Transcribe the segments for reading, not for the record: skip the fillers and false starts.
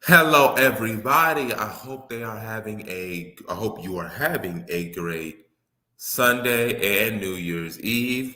Hello, everybody. I hope you are having a great Sunday and New Year's Eve.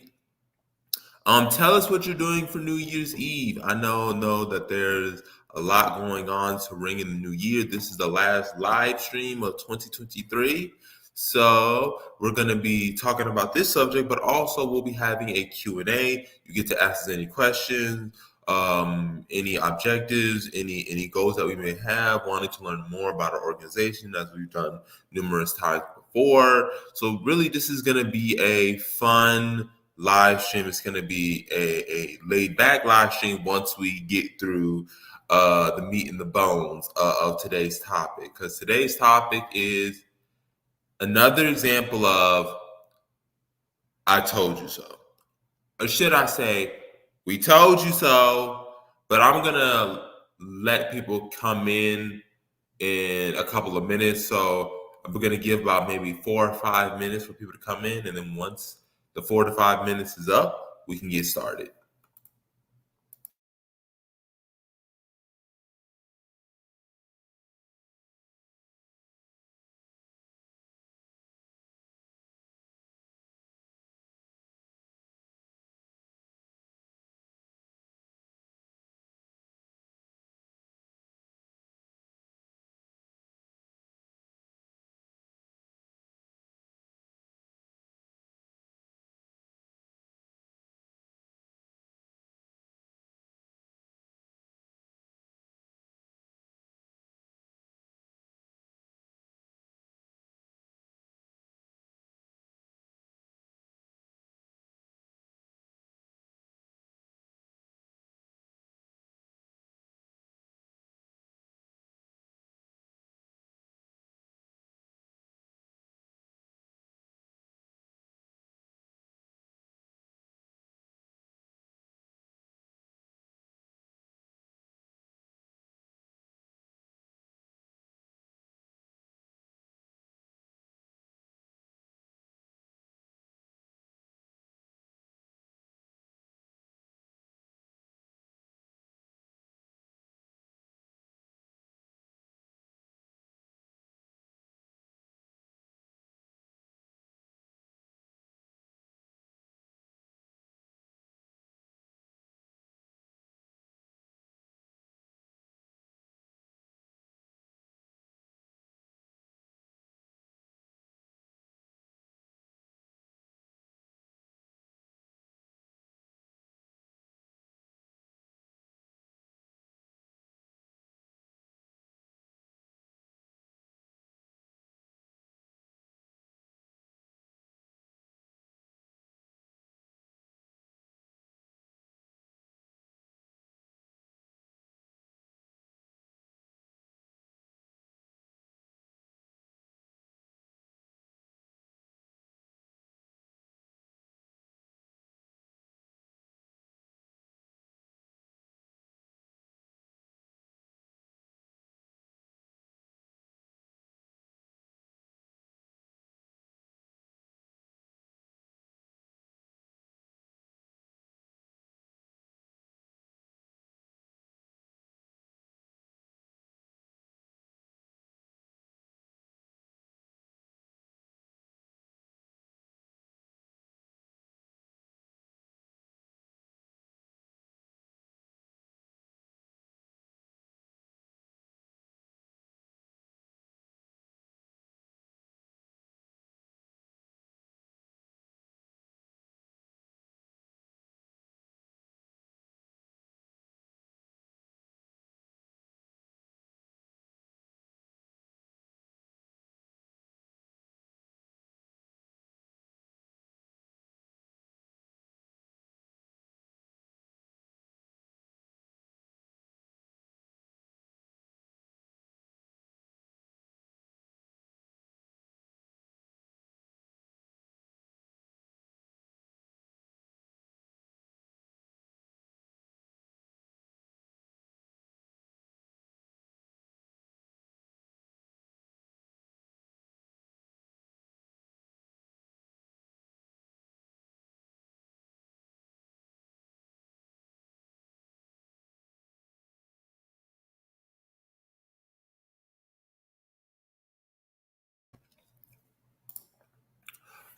Tell us what you're doing for New Year's Eve. I know that there's a lot going on to ring in the new year. This is the last live stream of 2023. So we're going to be talking about this subject, but also we'll be having a Q&A. You get to ask us any questions, any objectives, any goals that we may have, wanting to learn more about our organization as we've done numerous times before. So really, this is going to be a fun live stream. It's going to be a laid back live stream once we get through the meat and the bones of today's topic. Because today's topic is another example of I told you so. Or should I say, we told you so, but I'm going to let people come in a couple of minutes. So we're going to give about maybe 4 or 5 minutes for people to come in. And then once the 4 to 5 minutes is up, we can get started.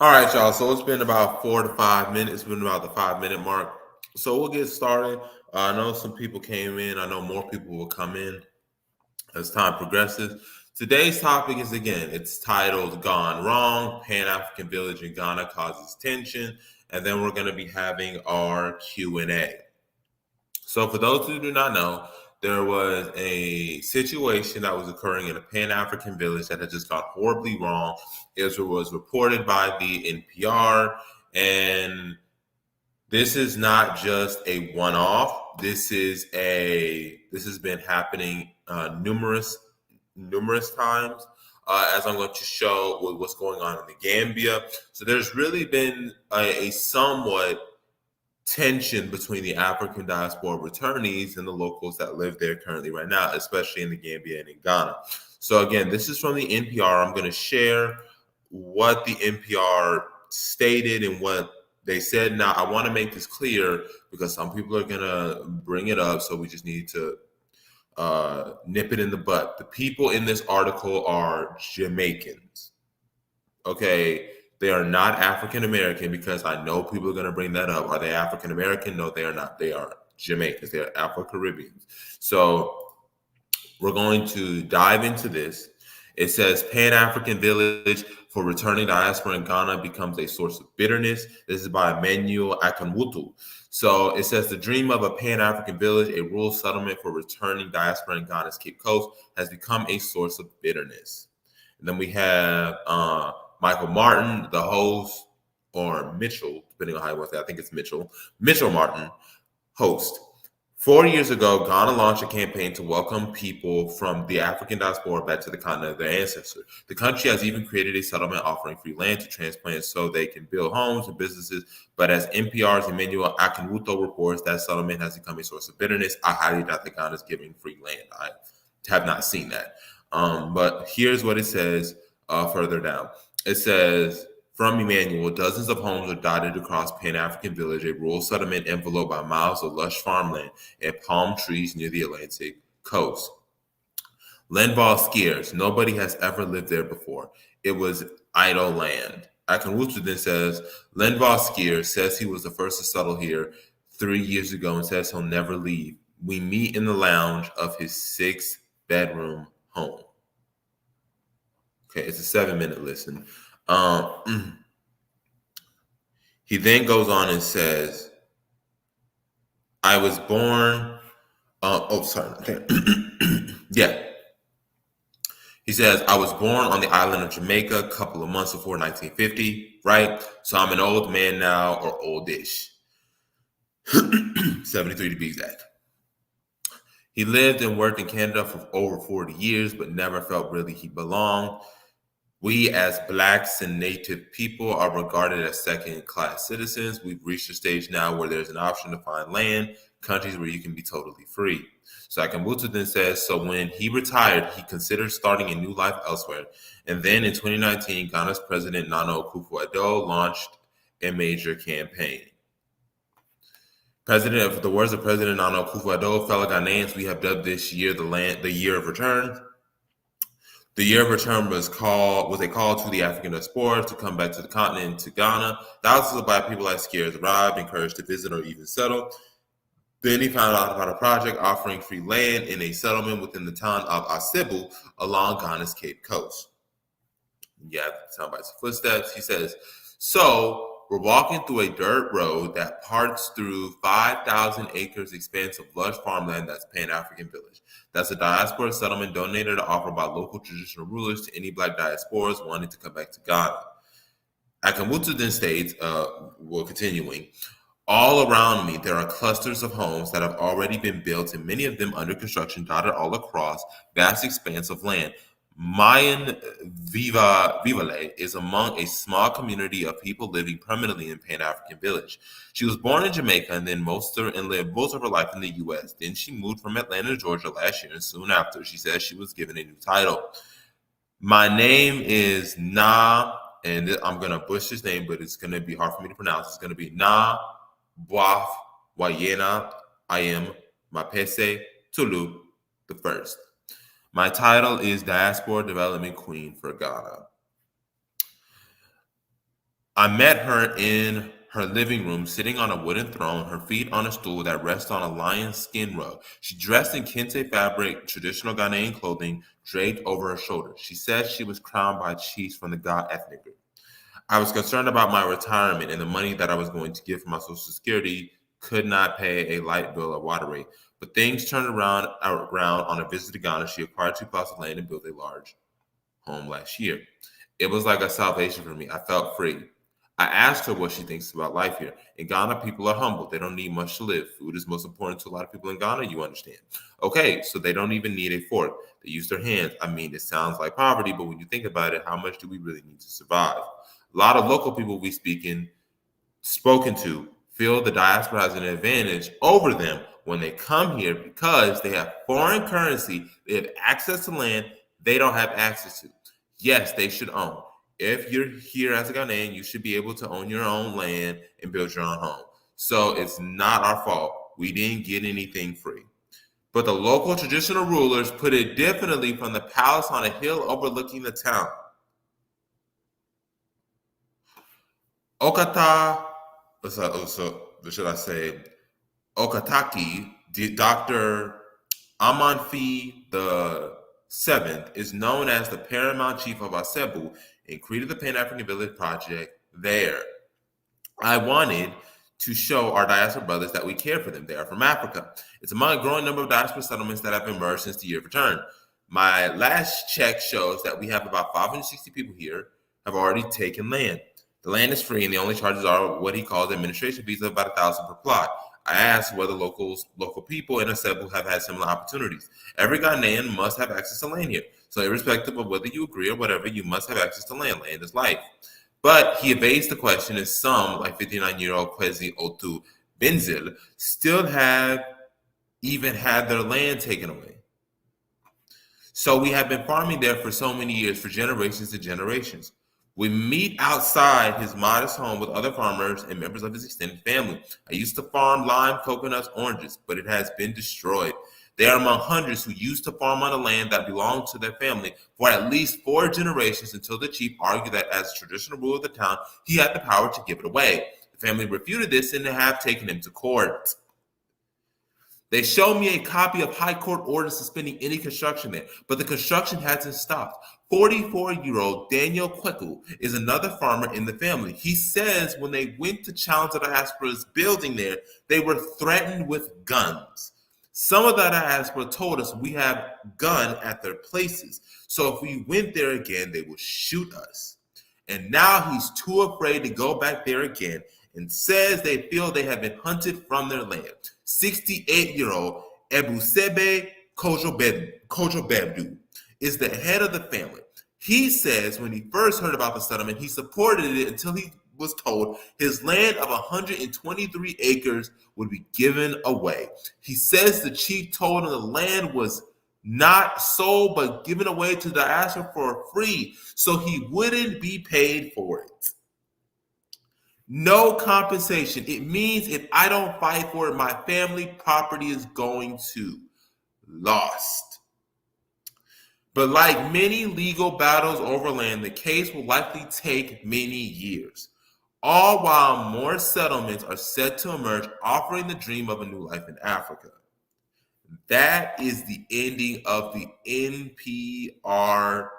All right, y'all. So it's been about 4 to 5 minutes. It's been about the 5 minute mark. So we'll get started. I know some people came in. I know more people will come in as time progresses. Today's topic is again, it's titled Gone Wrong, Pan African Village in Ghana Causes Tension. And then we're going to be having our Q&A. So for those who do not know, there was a situation that was occurring in a Pan-African village that had just gone horribly wrong. It was reported by the NPR, and this is not just a one-off. This has been happening numerous times. As I'm going to show with what's going on in the Gambia. So there's really been a somewhat tension between the African diaspora returnees and the locals that live there currently right now, especially in the Gambia and in Ghana. So again, this is from the NPR. I'm going to share what the NPR stated and what they said. Now, I want to make this clear because some people are going to bring it up, so we just need to nip it in the butt. The people in this article are Jamaicans. Okay, they are not African American because I know people are going to bring that up. Are they African American? No, they are not. They are Jamaicans. They are Afro Caribbeans. So we're going to dive into this. It says Pan African Village for returning diaspora in Ghana becomes a source of bitterness. This is by Emmanuel Akanwutu. So it says the dream of a Pan African village, a rural settlement for returning diaspora in Ghana's Cape Coast, has become a source of bitterness. And then we have Michael Martin, the host, or Mitchell, depending on how you want to say. I think it's Mitchell. Mitchell Martin, host. 4 years ago, Ghana launched a campaign to welcome people from the African diaspora back to the continent of their ancestors. The country has even created a settlement offering free land to transplants so they can build homes and businesses. But as NPR's Emmanuel Akinwuto reports, that settlement has become a source of bitterness. I highly doubt that Ghana is giving free land. I have not seen that. But here's what it says further down. It says, from Emmanuel, dozens of homes are dotted across Pan African Village, a rural settlement enveloped by miles of lush farmland and palm trees near the Atlantic coast. Lenval scarce. Nobody has ever lived there before. It was idle land. Akinwutu then says, Lenval Skier says he was the first to settle here 3 years ago and says he'll never leave. We meet in the lounge of his 6-bedroom home. Okay, it's a 7-minute listen. He then goes on and says, I was born. Yeah. He says, I was born on the island of Jamaica a couple of months before 1950, right? So I'm an old man now, or oldish. 73 to be exact. He lived and worked in Canada for over 40 years, but never felt really he belonged. We, as Blacks and Native people, are regarded as second-class citizens. We've reached a stage now where there's an option to find land, countries where you can be totally free. So Akinwutu then says, so when he retired, he considered starting a new life elsewhere. And then in 2019, Ghana's President Nana Akufo-Addo launched a major campaign. The words of President Nana Akufo-Addo, fellow Ghanaians, we have dubbed this year the year of return. The year of return was a call to the African diaspora to come back to the continent, to Ghana. Thousands of Black people like Skiers arrived, encouraged to visit or even settle. Then he found out about a project offering free land in a settlement within the town of Asebu along Ghana's Cape Coast. Yeah, somebody's footsteps. He says, so we're walking through a dirt road that parts through 5,000 acres expanse of lush farmland that's Pan-African Village. That's a diaspora settlement donated or offered by local traditional rulers to any Black diasporas wanting to come back to Ghana. Akinwutu then states, continuing, all around me, there are clusters of homes that have already been built and many of them under construction dotted all across vast expanse of land. Mayan Vivale is among a small community of people living permanently in Pan-African Village. She was born in Jamaica and then lived most of her life in the U.S. Then she moved from Atlanta, Georgia last year, and soon after, she said she was given a new title. My name is Na, and I'm going to butcher his name, but it's going to be hard for me to pronounce. It's going to be Na Boaf Wayena. I am Mapese Tulu the first. My title is Diaspora Development Queen for Ghana. I met her in her living room, sitting on a wooden throne, her feet on a stool that rests on a lion's skin rug. She dressed in kente fabric, traditional Ghanaian clothing, draped over her shoulders. She said she was crowned by chiefs from the god ethnic group. I was concerned about my retirement and the money that I was going to give for my Social Security could not pay a light bill or water rate. But things turned around on a visit to Ghana. She acquired 2 plots of land and built a large home last year. It was like a salvation for me. I felt free. I asked her what she thinks about life here. In Ghana, people are humble. They don't need much to live. Food is most important to a lot of people in Ghana, you understand. Okay, so they don't even need a fork. They use their hands. I mean, it sounds like poverty, but when you think about it, how much do we really need to survive? A lot of local people we spoken to feel the diaspora has an advantage over them when they come here because they have foreign currency, they have access to land they don't have access to. Yes, they should own. If you're here as a Ghanaian, you should be able to own your own land and build your own home. So it's not our fault. We didn't get anything free. But the local traditional rulers put it differently from the palace on a hill overlooking the town. Okata, should I say, Okataki, Dr. Amanfi the Seventh, is known as the paramount chief of Asebu and created the Pan-African Village Project there. I wanted to show our diaspora brothers that we care for them. They are from Africa. It's among a growing number of diaspora settlements that have emerged since the year of return. My last check shows that we have about 560 people here have already taken land. The land is free, and the only charges are what he calls administration fees of about $1,000 per plot. I asked whether local people in Asebu have had similar opportunities. Every Ghanaian must have access to land here. So irrespective of whether you agree or whatever, you must have access to land. Land is life. But he evades the question, and some, like 59-year-old Kwesi Otu Benzil, still have even had their land taken away. So we have been farming there for so many years, for generations and generations. We meet outside his modest home with other farmers and members of his extended family. I used to farm lime, coconuts, oranges, but it has been destroyed. They are among hundreds who used to farm on the land that belonged to their family for at least 4 generations until the chief argued that as traditional ruler of the town, he had the power to give it away. The family refuted this and have taken him to court. They showed me a copy of High Court order suspending any construction there, but the construction hasn't stopped. 44-year-old Daniel Kweku is another farmer in the family. He says when they went to challenge the diaspora's building there, they were threatened with guns. Some of the diaspora told us we have gun at their places, so if we went there again, they would shoot us. And now he's too afraid to go back there again and says they feel they have been hunted from their land. 68-year-old Ebusebe Kojobebdu is the head of the family. He says when he first heard about the settlement, he supported it until he was told his land of 123 acres would be given away. He says the chief told him the land was not sold but given away to the diaspora for free, so he wouldn't be paid for it. No compensation. It means if I don't fight for it, my family property is going to lost. But like many legal battles over land, the case will likely take many years. All while more settlements are set to emerge, offering the dream of a new life in Africa. That is the ending of the NPR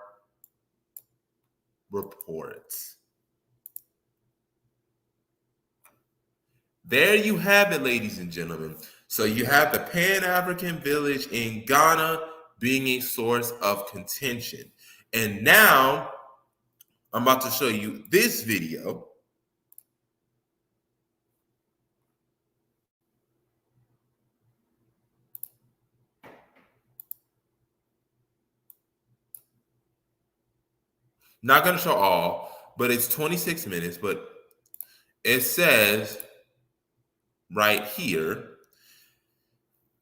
report. There you have it, ladies and gentlemen. So you have the Pan-African village in Ghana being a source of contention. And now I'm about to show you this video. Not going to show all, but it's 26 minutes. But it says right here,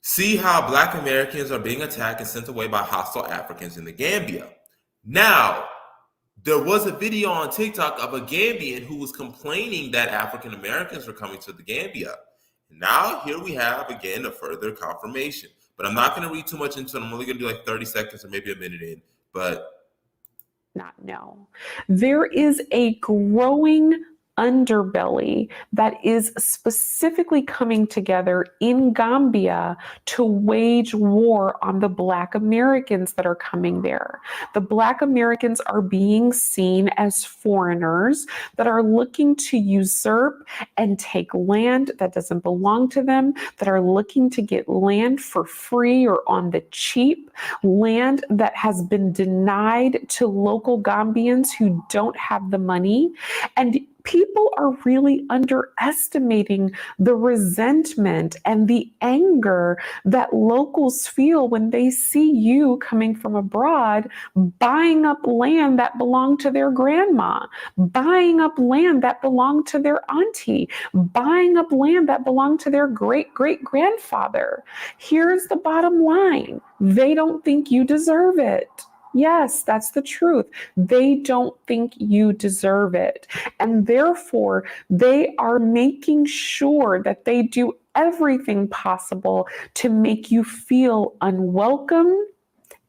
see how Black Americans are being attacked and sent away by hostile Africans in the Gambia. Now, there was a video on TikTok of a Gambian who was complaining that African Americans were coming to the Gambia. Now, here we have, again, a further confirmation. But I'm not going to read too much into it. I'm only going to do like 30 seconds or maybe a minute in. But not know. There is a growing underbelly that is specifically coming together in Gambia to wage war on the Black Americans that are coming there. The Black Americans are being seen as foreigners that are looking to usurp and take land that doesn't belong to them, that are looking to get land for free or on the cheap, land that has been denied to local Gambians who don't have the money. And people are really underestimating the resentment and the anger that locals feel when they see you coming from abroad buying up land that belonged to their grandma, buying up land that belonged to their auntie, buying up land that belonged to their great great grandfather. Here's the bottom line: they don't think you deserve it. Yes, that's the truth. They don't think you deserve it. And therefore, they are making sure that they do everything possible to make you feel unwelcome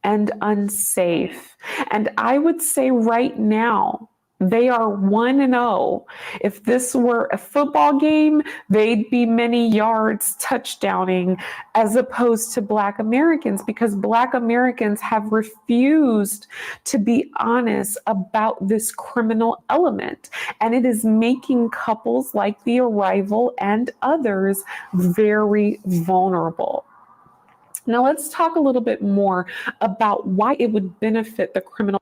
and unsafe. And I would say right now, they are 1-0. If this were a football game, they'd be many yards touchdowning as opposed to Black Americans, because Black Americans have refused to be honest about this criminal element. And it is making couples like the Arrival and others very vulnerable. Now, let's talk a little bit more about why it would benefit the criminal.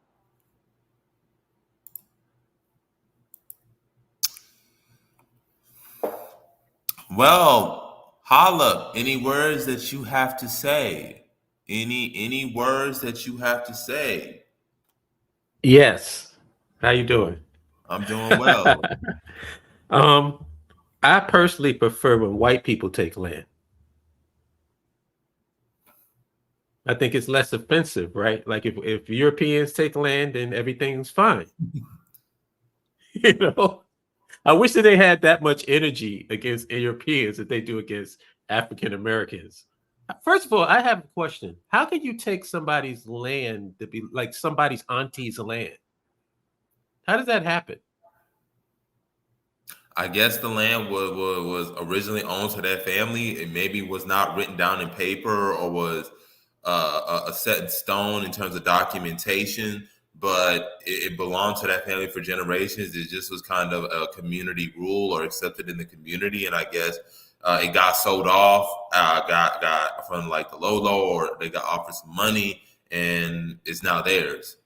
Well, holla, any words that you have to say? Any words that you have to say? Yes. How you doing? I'm doing well. Um, I personally prefer when white people take land. I think it's less offensive, right? Like if Europeans take land, then everything's fine. You know, I wish that they had that much energy against Europeans that they do against African Americans. First of all, I have a question. How can you take somebody's land to be like somebody's auntie's land? How does that happen? I guess the land was originally owned to that family. It maybe was not written down in paper or was a set in stone in terms of documentation, but it belonged to that family for generations. It just was kind of a community rule or accepted in the community, and I guess it got sold off, got from like the Lolo, or they got offered some money, and it's now theirs.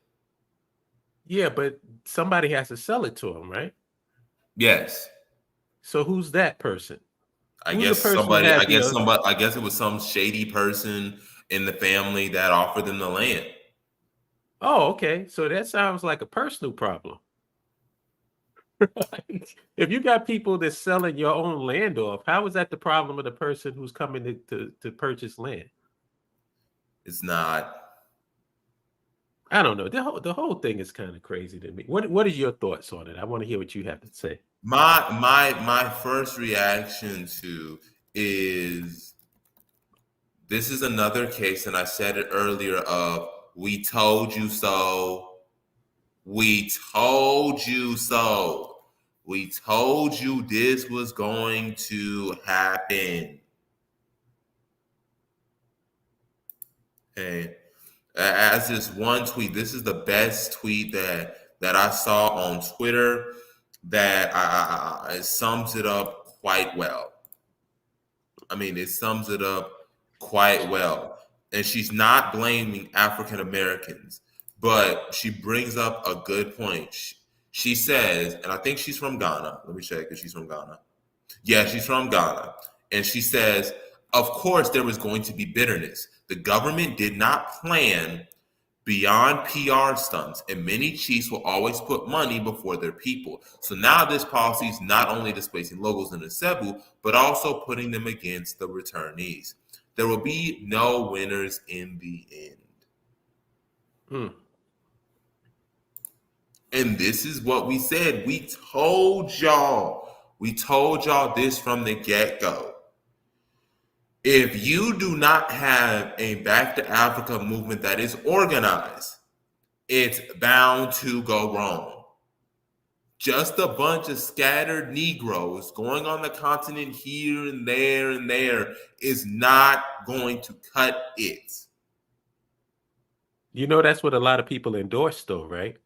Yeah, but somebody has to sell it to them, right? Yes. So who's that person? I Who's the guess person that somebody. has the I guess it was some shady person in the family that offered them the land. Oh, okay. So that sounds like a personal problem. If you got people that's selling your own land off, how is that the problem of the person who's coming to purchase land? It's not. I don't know. The whole thing is kind of crazy to me. What is your thoughts on it? I want to hear what you have to say. My first reaction to is this is another case, and I said it earlier of we told you so. We told you so. We told you this was going to happen. Okay. As this one tweet, this is the best tweet that I saw on Twitter that it sums it up quite well. I mean, it sums it up quite well. And she's not blaming African Americans, but she brings up a good point. She says, and I think she's from Ghana. Let me check if she's from Ghana. Yeah, she's from Ghana. And she says, of course, there was going to be bitterness. The government did not plan beyond PR stunts, and many chiefs will always put money before their people. So now this policy is not only displacing locals in the Cebu, but also putting them against the returnees. There will be no winners in the end. Hmm. And this is what we said. We told y'all. We told y'all this from the get-go. If you do not have a Back to Africa movement that is organized, it's bound to go wrong. just a bunch of scattered Negroes going on the continent here and there is not going to cut it. You know, that's what a lot of people endorse, though, right?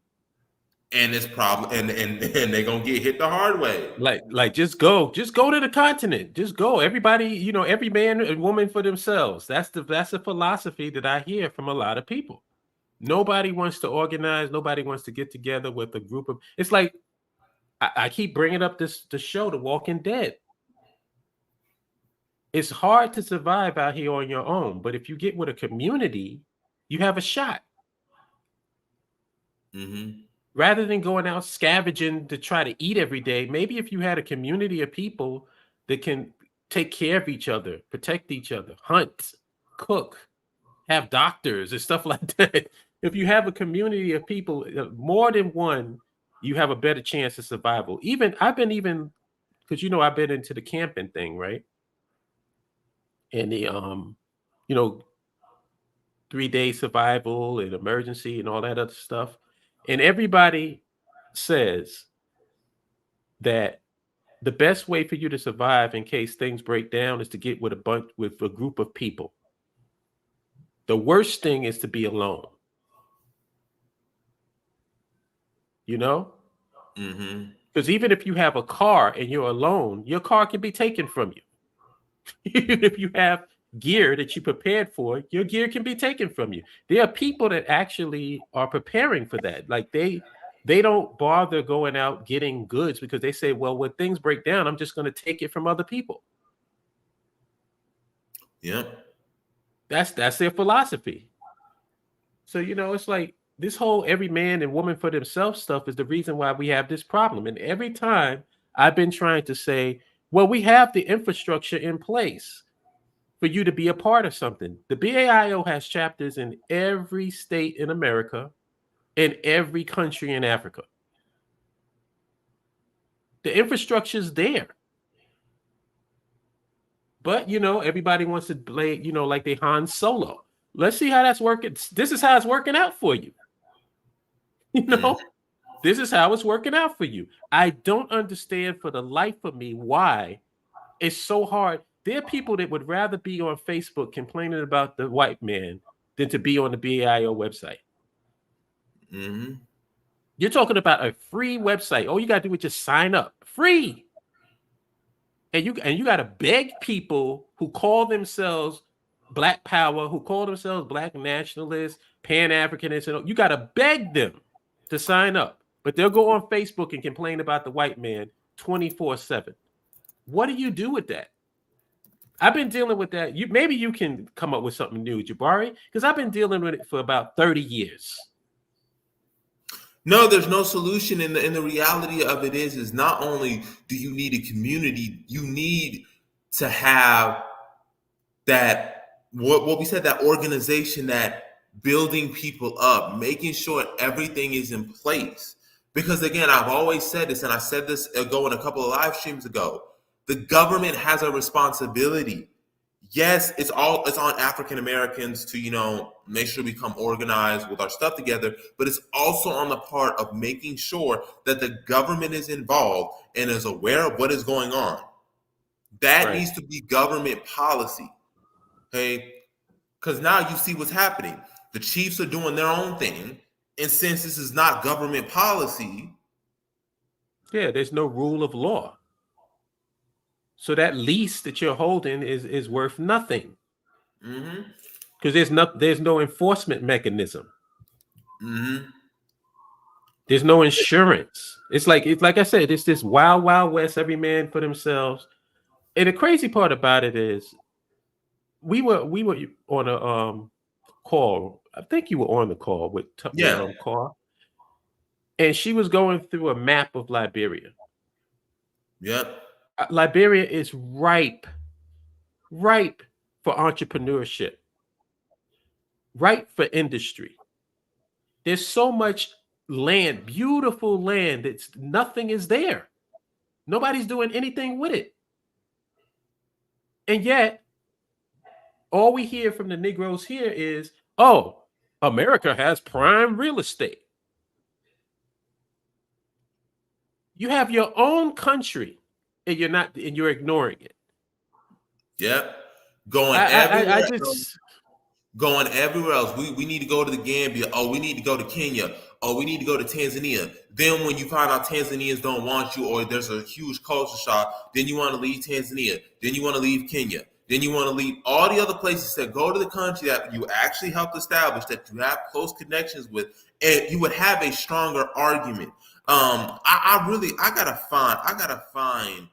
And it's probably and they're gonna get hit the hard way. Like just go to the continent. Just go. Everybody, you know, every man and woman for themselves. That's the philosophy that I hear from a lot of people. Nobody wants to organize. Nobody wants to get together with a group of. It's like I keep bringing up the show, The Walking Dead. It's hard to survive out here on your own, but if you get with a community, you have a shot. Mm-hmm. Rather than going out scavenging to try to eat every day, maybe if you had a community of people that can take care of each other, protect each other, hunt, cook, have doctors and stuff like that. If you have a community of people, more than one, you have a better chance of survival. I've been because you know I've been into the camping thing, right? And the you know, 3-day survival and emergency and all that other stuff. And everybody says that the best way for you to survive in case things break down is to get with a group of people. The worst thing is to be alone. You know? Mm-hmm. Because even if you have a car and you're alone, your car can be taken from you. Even if you have gear that you prepared for, your gear can be taken from you. There are people that actually are preparing for that. Like they don't bother going out getting goods because they say, well, when things break down, I'm just going to take it from other people. Yep. That's their philosophy. So, you know, it's like this whole every man and woman for themselves stuff is the reason why we have this problem. And every time I've been trying to say, well, we have the infrastructure in place for you to be a part of something. The BAIO has chapters in every state in America and every country in Africa. The infrastructure is there. But, you know, everybody wants to play, you know, like they Han Solo. Let's see how that's working. This is how it's working out for you. You know, this is how it's working out for you. I don't understand for the life of me why it's so hard. There are people that would rather be on Facebook complaining about the white man than to be on the BAIO website. Mm-hmm. You're talking about a free website. All you got to do is just sign up. Free. And you got to beg people who call themselves Black Power, who call themselves Black nationalists, Pan-Africanists. You got to beg them to sign up. But they'll go on Facebook and complain about the white man 24/7. What do you do with that? I've been dealing with that. Maybe you can come up with something new, Jabari, because I've been dealing with it for about 30 years. No, there's no solution. And the reality of it is not only do you need a community, you need to have that what we said, that organization, that building people up, making sure everything is in place. Because again, I've always said this, and I said this ago in a couple of live streams ago. The government has a responsibility. Yes, it's on African Americans to, you know, make sure we come organized with our stuff together, but it's also on the part of making sure that the government is involved and is aware of what is going on. That needs to be government policy. Okay? Because now you see what's happening. The chiefs are doing their own thing. And since this is not government policy, there's no rule of law. So that lease that you're holding is worth nothing. Because there's no enforcement mechanism. There's no insurance. It's like I said, it's this wild, wild west, every man for themselves. And the crazy part about it is we were on a call. I think you were on the call with Carl. And she was going through a map of Liberia. Yep. Liberia is ripe for entrepreneurship, ripe for industry. There's so much land, beautiful land, that's nothing is there. Nobody's doing anything with it. And yet, all we hear from the Negroes here is, oh, America has prime real estate. You have your own country, and you're ignoring it. Yep. Going I everywhere else. just Going everywhere else. We need to go to the Gambia. Oh, we need to go to Kenya. Oh, we need to go to Tanzania. Then when you find out Tanzanians don't want you, or there's a huge culture shock, then you want to leave Tanzania. Then you want to leave Kenya. Then you want to leave all the other places that go to the country that you actually helped establish, that you have close connections with, and you would have a stronger argument. I gotta find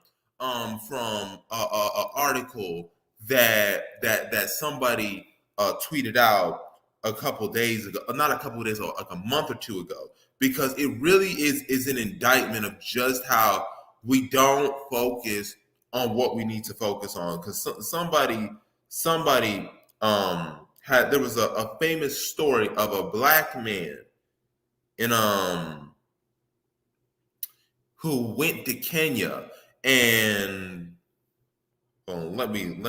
from a article that somebody tweeted out a couple days ago, not a couple of days ago, like a month or two ago, because it really is an indictment of just how we don't focus on what we need to focus on. Because somebody had, there was a famous story of a black man in who went to Kenya and let me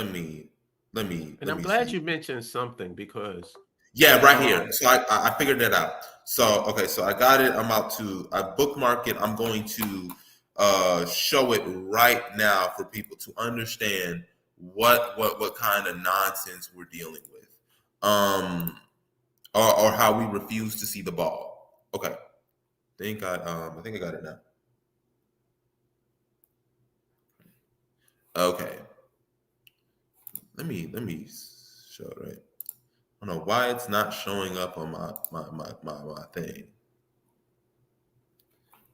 and I'm glad you mentioned something because yeah, right here. So I figured that out. So okay, so I got it. I bookmark it. I'm going to show it right now for people to understand what kind of nonsense we're dealing with. Or how we refuse to see the ball. Okay. I think I got it now. Okay. Let me show it right. I don't know why it's not showing up on my thing.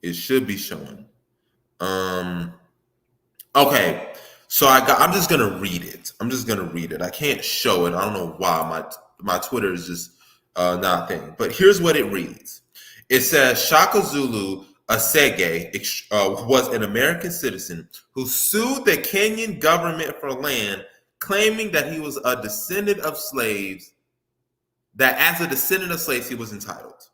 It should be showing. Okay. So I'm just gonna read it. I can't show it. I don't know why my Twitter is just not thing. But here's what it reads. It says Shaka Zulu Asege was an American citizen who sued the Kenyan government for land, claiming that he was a descendant of slaves, that as a descendant of slaves, he was entitled.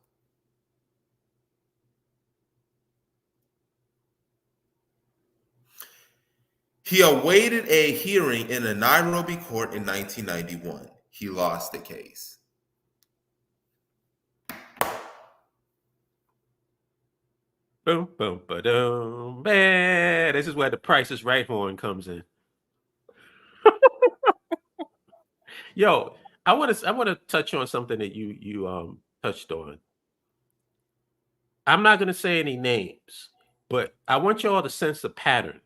He awaited a hearing in a Nairobi court in 1991. He lost the case. boom, boom, ba-dum. Man, this is where the Price is Right horn comes in. Yo, I want to touch on something that you touched on. I'm not going to say any names, but I want you all to sense the pattern.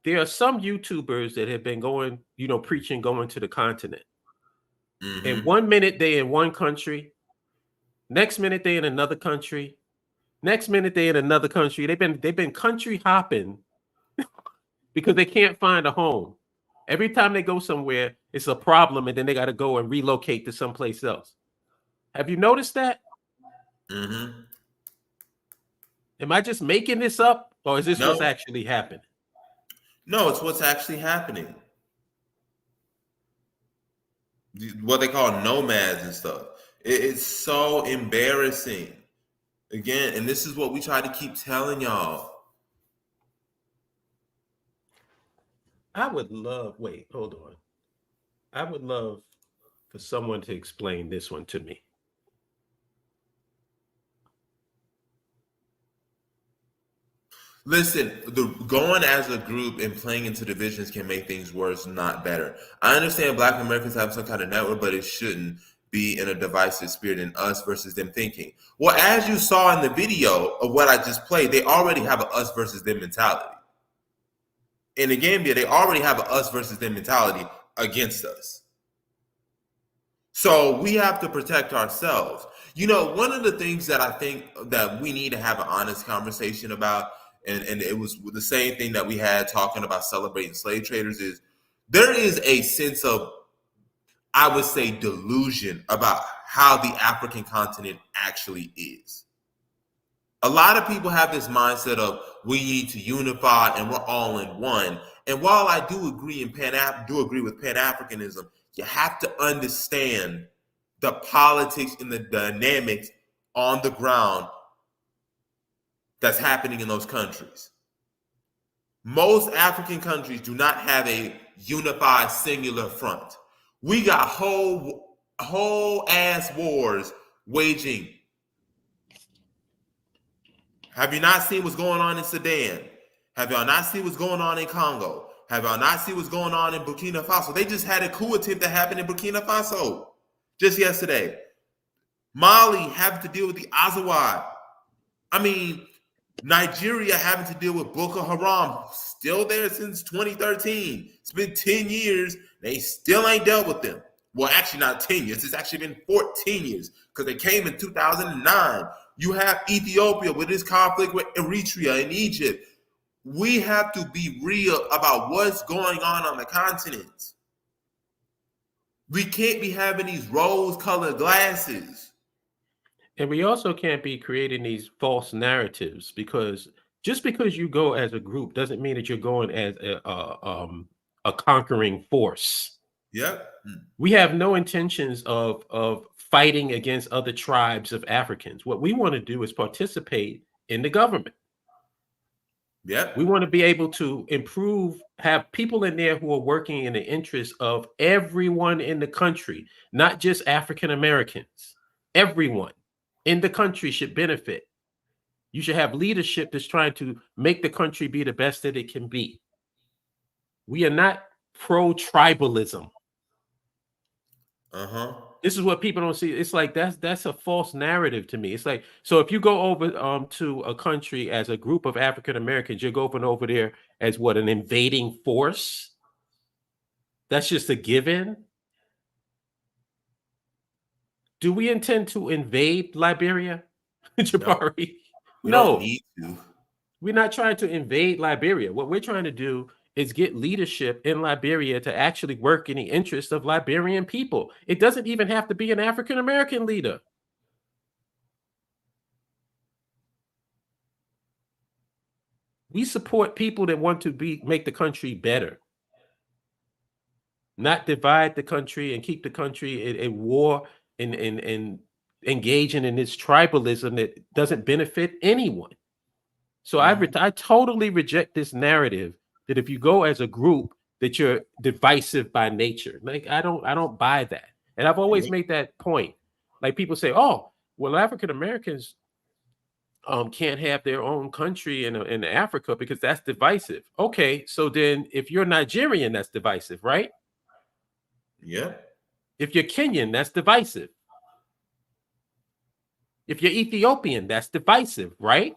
There are some YouTubers that have been going, preaching going to the continent. Mm-hmm. And 1 minute they in one country, next minute they in another country, next minute they in another country. They've been country hopping because they can't find a home. Every time they go somewhere, it's a problem, and then they got to go and relocate to someplace else. Have you noticed that? Mm-hmm. Am I just making this up, or is this No. what's actually happening? No, it's what's actually happening. What they call nomads and stuff. It's so embarrassing. Again, and this is what we try to keep telling y'all. I would love, wait, hold on. I would love for someone to explain this one to me. Listen, going as a group and playing into divisions can make things worse, not better. I understand Black Americans have some kind of network, but it shouldn't be in a divisive spirit in us versus them thinking. Well, as you saw in the video of what I just played, they already have an us versus them mentality. In the Gambia, they already have an us versus them mentality against us. So we have to protect ourselves. One of the things that I think that we need to have an honest conversation about, and it was the same thing that we had talking about celebrating slave traders, is there is a sense of, I would say, delusion about how the African continent actually is. A lot of people have this mindset of we need to unify and we're all in one. And while I do agree with Pan-Africanism, you have to understand the politics and the dynamics on the ground that's happening in those countries. Most African countries do not have a unified singular front. We got whole ass wars waging Have you not seen what's going on in Sudan? Have y'all not seen what's going on in Congo? Have y'all not seen what's going on in Burkina Faso? They just had a coup attempt that happened in Burkina Faso just yesterday. Mali having to deal with the Azawad. I mean, Nigeria having to deal with Boko Haram, still there since 2013. It's been 10 years. They still ain't dealt with them. Well, actually, not 10 years. It's actually been 14 years because they came in 2009. You have Ethiopia with this conflict with Eritrea and Egypt. We have to be real about what's going on the continent. We can't be having these rose-colored glasses. And we also can't be creating these false narratives, because just because you go as a group doesn't mean that you're going as a conquering force. Yep. We have no intentions of fighting against other tribes of Africans. What we want to do is participate in the government. Yep. We want to be able to improve, have people in there who are working in the interest of everyone in the country, not just African Americans. Everyone in the country should benefit. You should have leadership that's trying to make the country be the best that it can be. We are not pro-tribalism. This is what people don't see. It's like that's a false narrative to me. It's like, so if you go over to a country as a group of African Americans, you're going over there as what, an invading force? That's just a given. Do we intend to invade Liberia, Jabari? We don't need to. We're not trying to invade Liberia. What we're trying to do is get leadership in Liberia to actually work in the interest of Liberian people. It doesn't even have to be an African-American leader. We support people that want to make the country better, not divide the country and keep the country in war and engaging in this tribalism that doesn't benefit anyone. So I totally reject this narrative that if you go as a group that you're divisive by nature. Like, I don't buy that. And I've always made that point. Like, people say, oh, well, African Americans can't have their own country in Africa because that's divisive. Okay, so then if you're Nigerian, that's divisive, right? Yeah. If you're Kenyan, that's divisive. If you're Ethiopian, that's divisive, right?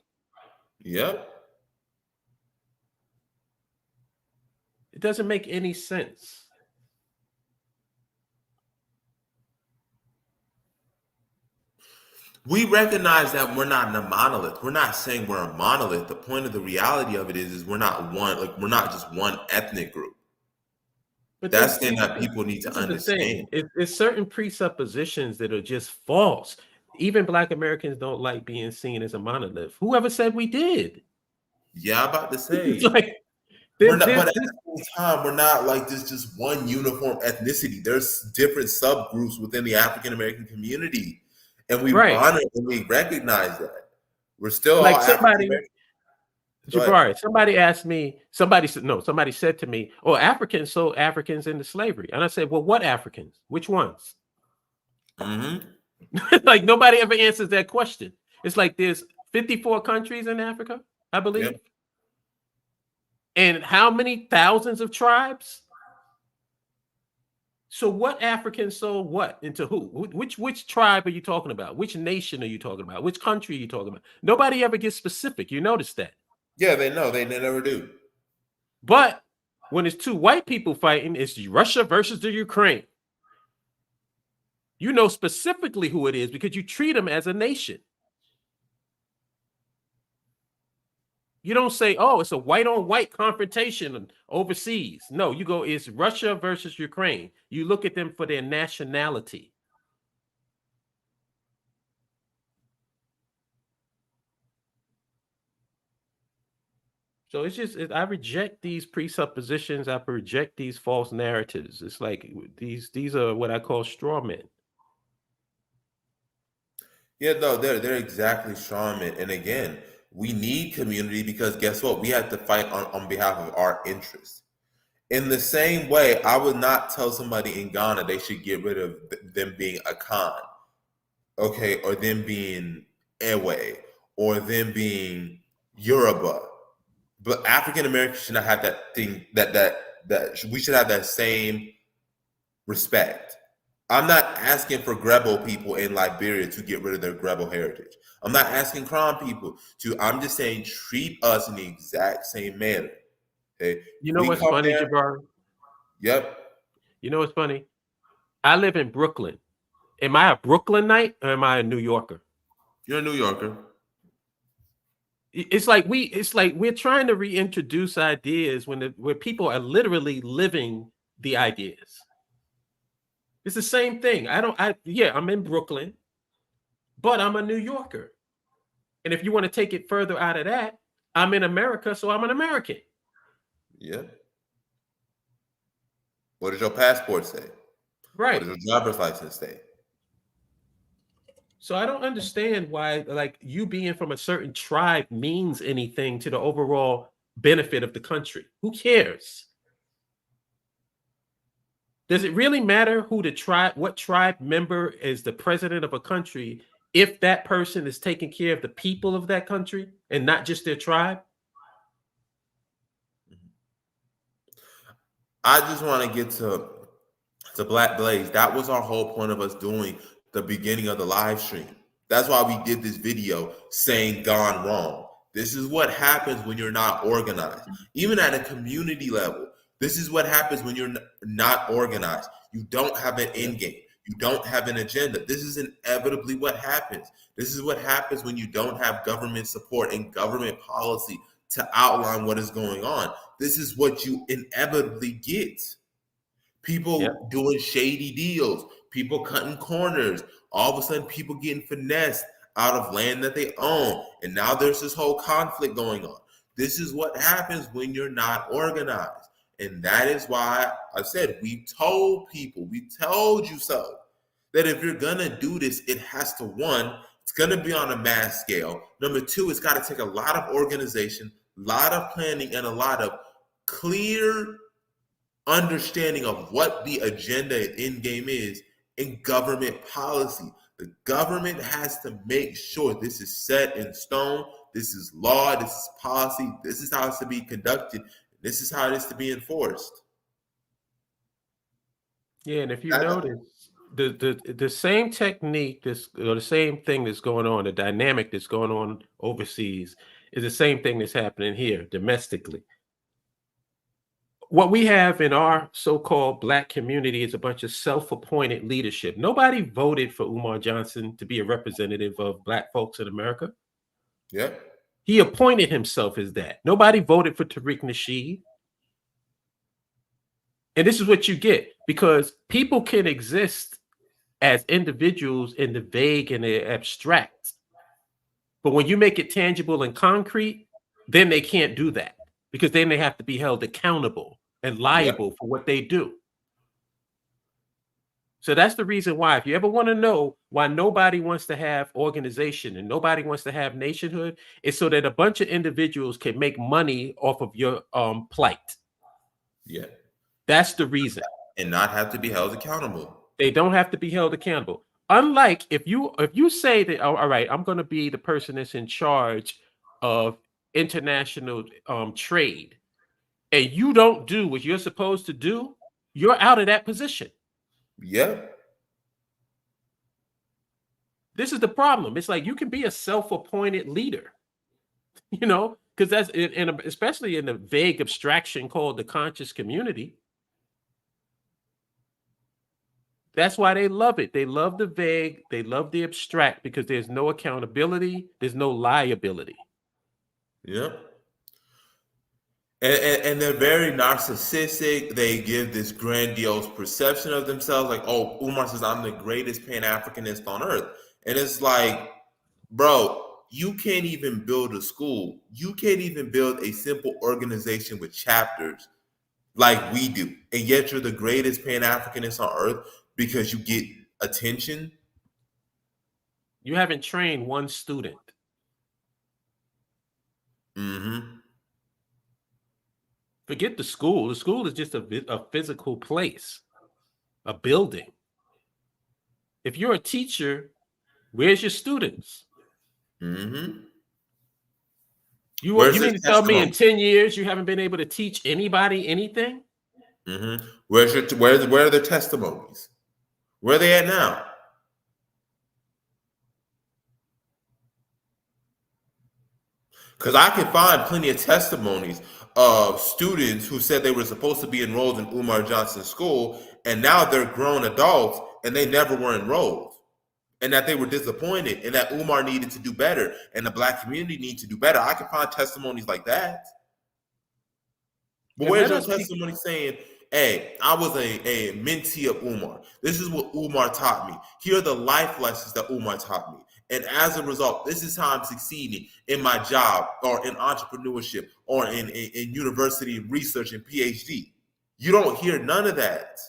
Yep. It doesn't make any sense. We recognize that we're not a monolith. We're not saying we're a monolith. The point of the reality of it is we're not one, like, we're not just one ethnic group. But that's the thing that people need to understand. It's certain presuppositions that are just false. Even Black Americans don't like being seen as a monolith. Whoever said we did? Yeah, I'm about to say. Like, but at the same time, we're not like this just one uniform ethnicity. There's different subgroups within the African American community, and we honor and we recognize that. We're still like all somebody. Jabari, somebody said to me, "Oh, Africans sold Africans into slavery," and I said, "Well, what Africans? Which ones?" Like, nobody ever answers that question. It's like there's 54 countries in Africa, I believe. Yep. And how many thousands of tribes? So what Africans sold what into who? Which tribe are you talking about? Which nation are you talking about? Which country are you talking about? Nobody ever gets specific. You notice that? Yeah, they know. They never do. But when it's two white people fighting, it's Russia versus the Ukraine. You know specifically who it is because you treat them as a nation. You don't say, oh, it's a white-on-white confrontation overseas. No, you go, it's Russia versus Ukraine. You look at them for their nationality. So it's just, I reject these presuppositions. I reject these false narratives. It's like these are what I call straw men. Yeah, no, they're exactly straw men. And again, we need community because guess what? We have to fight on behalf of our interests. In the same way, I would not tell somebody in Ghana they should get rid of them being a Khan, okay, or them being Ewe, or them being Yoruba. But African Americans should not have that thing that we should have that same respect. I'm not asking for Grebo people in Liberia to get rid of their Grebo heritage. I'm not asking Kron people to. I'm just saying treat us in the exact same manner. Okay, You know we what's come funny, there. Jabari? Yep, You know what's funny? I live in Brooklyn. Am I a Brooklynite or am I a New Yorker? you're a New Yorker. It's like we're trying to reintroduce ideas where people are literally living the ideas. It's the same thing. I'm in Brooklyn, but I'm a New Yorker. And if you want to take it further out of that, I'm in America, so I'm an American. Yeah. What does your passport say? What Right. does your driver's license say? So I don't understand why, like, you being from a certain tribe means anything to the overall benefit of the country. Who cares? Does it really matter what tribe member is the president of a country if that person is taking care of the people of that country and not just their tribe? I just want to get to Black Blaze. That was our whole point of us doing the beginning of the live stream. That's why we did this video saying gone wrong. This is what happens when you're not organized. Even at a community level, this is what happens when you're not organized. You don't have an end game. You don't have an agenda. This is inevitably what happens. This is what happens when you don't have government support and government policy to outline what is going on. This is what you inevitably get. People doing shady deals, people cutting corners, all of a sudden people getting finessed out of land that they own. And now there's this whole conflict going on. This is what happens when you're not organized. And that is why I said, we told people, we told you so, that if you're going to do this, it has to, one, it's going to be on a mass scale. Number two, it's got to take a lot of organization, a lot of planning, and a lot of clear understanding of what the agenda and end game is in government policy. The government has to make sure this is set in stone. This is law. This is policy. This is how it's to be conducted. This is how it is to be enforced. Yeah, and if you notice, the same technique, the same thing that's going on, the dynamic that's going on overseas is the same thing that's happening here domestically. What we have in our so-called Black community is a bunch of self-appointed leadership. Nobody voted for Umar Johnson to be a representative of Black folks in America. Yeah. He appointed himself as that. Nobody voted for Tariq Nasheed. And this is what you get, because people can exist as individuals in the vague and the abstract. But when you make it tangible and concrete, then they can't do that, because then they have to be held accountable and liable for what they do. So that's the reason why, if you ever want to know why nobody wants to have organization and nobody wants to have nationhood, it's so that a bunch of individuals can make money off of your plight. Yeah. That's the reason. And not have to be held accountable. They don't have to be held accountable. Unlike if you say that, oh, all right, I'm going to be the person that's in charge of international trade, and you don't do what you're supposed to do, you're out of that position. Yeah. This is the problem. It's like you can be a self-appointed leader, because that's especially in the vague abstraction called the conscious community. That's why they love it. They love the vague. They love the abstract, because there's no accountability. There's no liability. Yep. And they're very narcissistic. They give this grandiose perception of themselves, like, oh, Umar says I'm the greatest Pan-Africanist on earth. And it's like, bro, you can't even build a school. You can't even build a simple organization with chapters like we do. And yet you're the greatest Pan-Africanist on earth because you get attention. You haven't trained one student. Mm-hmm. Forget the school. The school is just a physical place, a building. If you're a teacher, where's your students? Mm-hmm. You Where's mean the to tell me in testimony? 10 years you haven't been able to teach anybody anything? Where are the testimonies? Where are they at now? Because I can find plenty of testimonies of students who said they were supposed to be enrolled in Umar Johnson School, and now they're grown adults and they never were enrolled, and that they were disappointed, and that Umar needed to do better, and the Black community needs to do better. I can find testimonies like that. But And where's let your us be testimony saying, hey, I was a mentee of Umar. This is what Umar taught me. Here are the life lessons that Umar taught me. And as a result, this is how I'm succeeding in my job or in entrepreneurship or in university research and PhD. You don't hear none of that.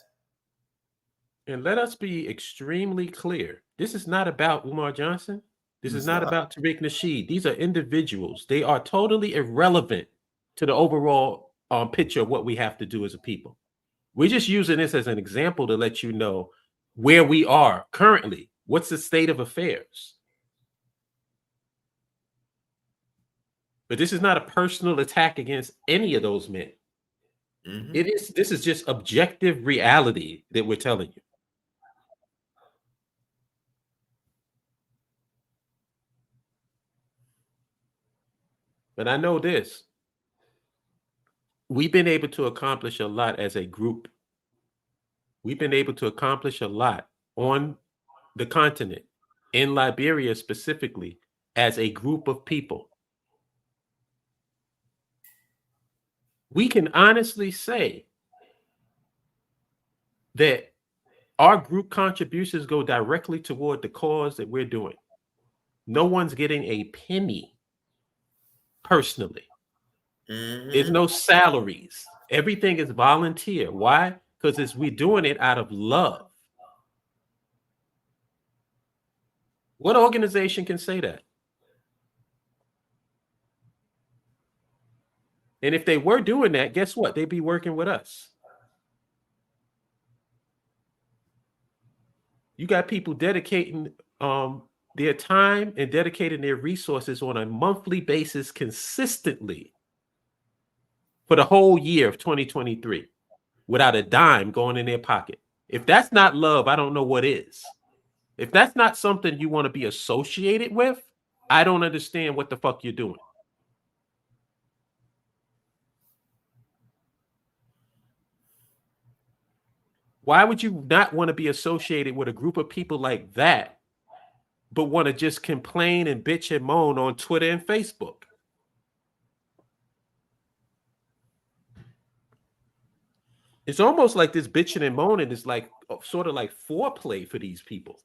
and let us be extremely clear. This is not about Umar Johnson. This is It's not not. about Tariq Nasheed. These are individuals. They are totally irrelevant to the overall picture of what we have to do as a people. We're just using this as an example to let you know where we are currently. What's the state of affairs? But this is not a personal attack against any of those men. This is just objective reality that we're telling you. But I know this. We've been able to accomplish a lot as a group. We've been able to accomplish a lot on the continent, in Liberia specifically, as a group of people. We can honestly say that our group contributions go directly toward the cause that we're doing. No one's getting a penny personally. There's no salaries. Everything is volunteer. Why? Because we're doing it out of love. What organization can say that? And if they were doing that, guess what? They'd be working with us. You got people dedicating their time and dedicating their resources on a monthly basis consistently for the whole year of 2023 without a dime going in their pocket. If that's not love, I don't know what is. If that's not something you want to be associated with, I don't understand what the fuck you're doing. Why would you not want to be associated with a group of people like that, but want to just complain and bitch and moan on Twitter and Facebook? It's almost like this bitching and moaning is like sort of like foreplay for these people.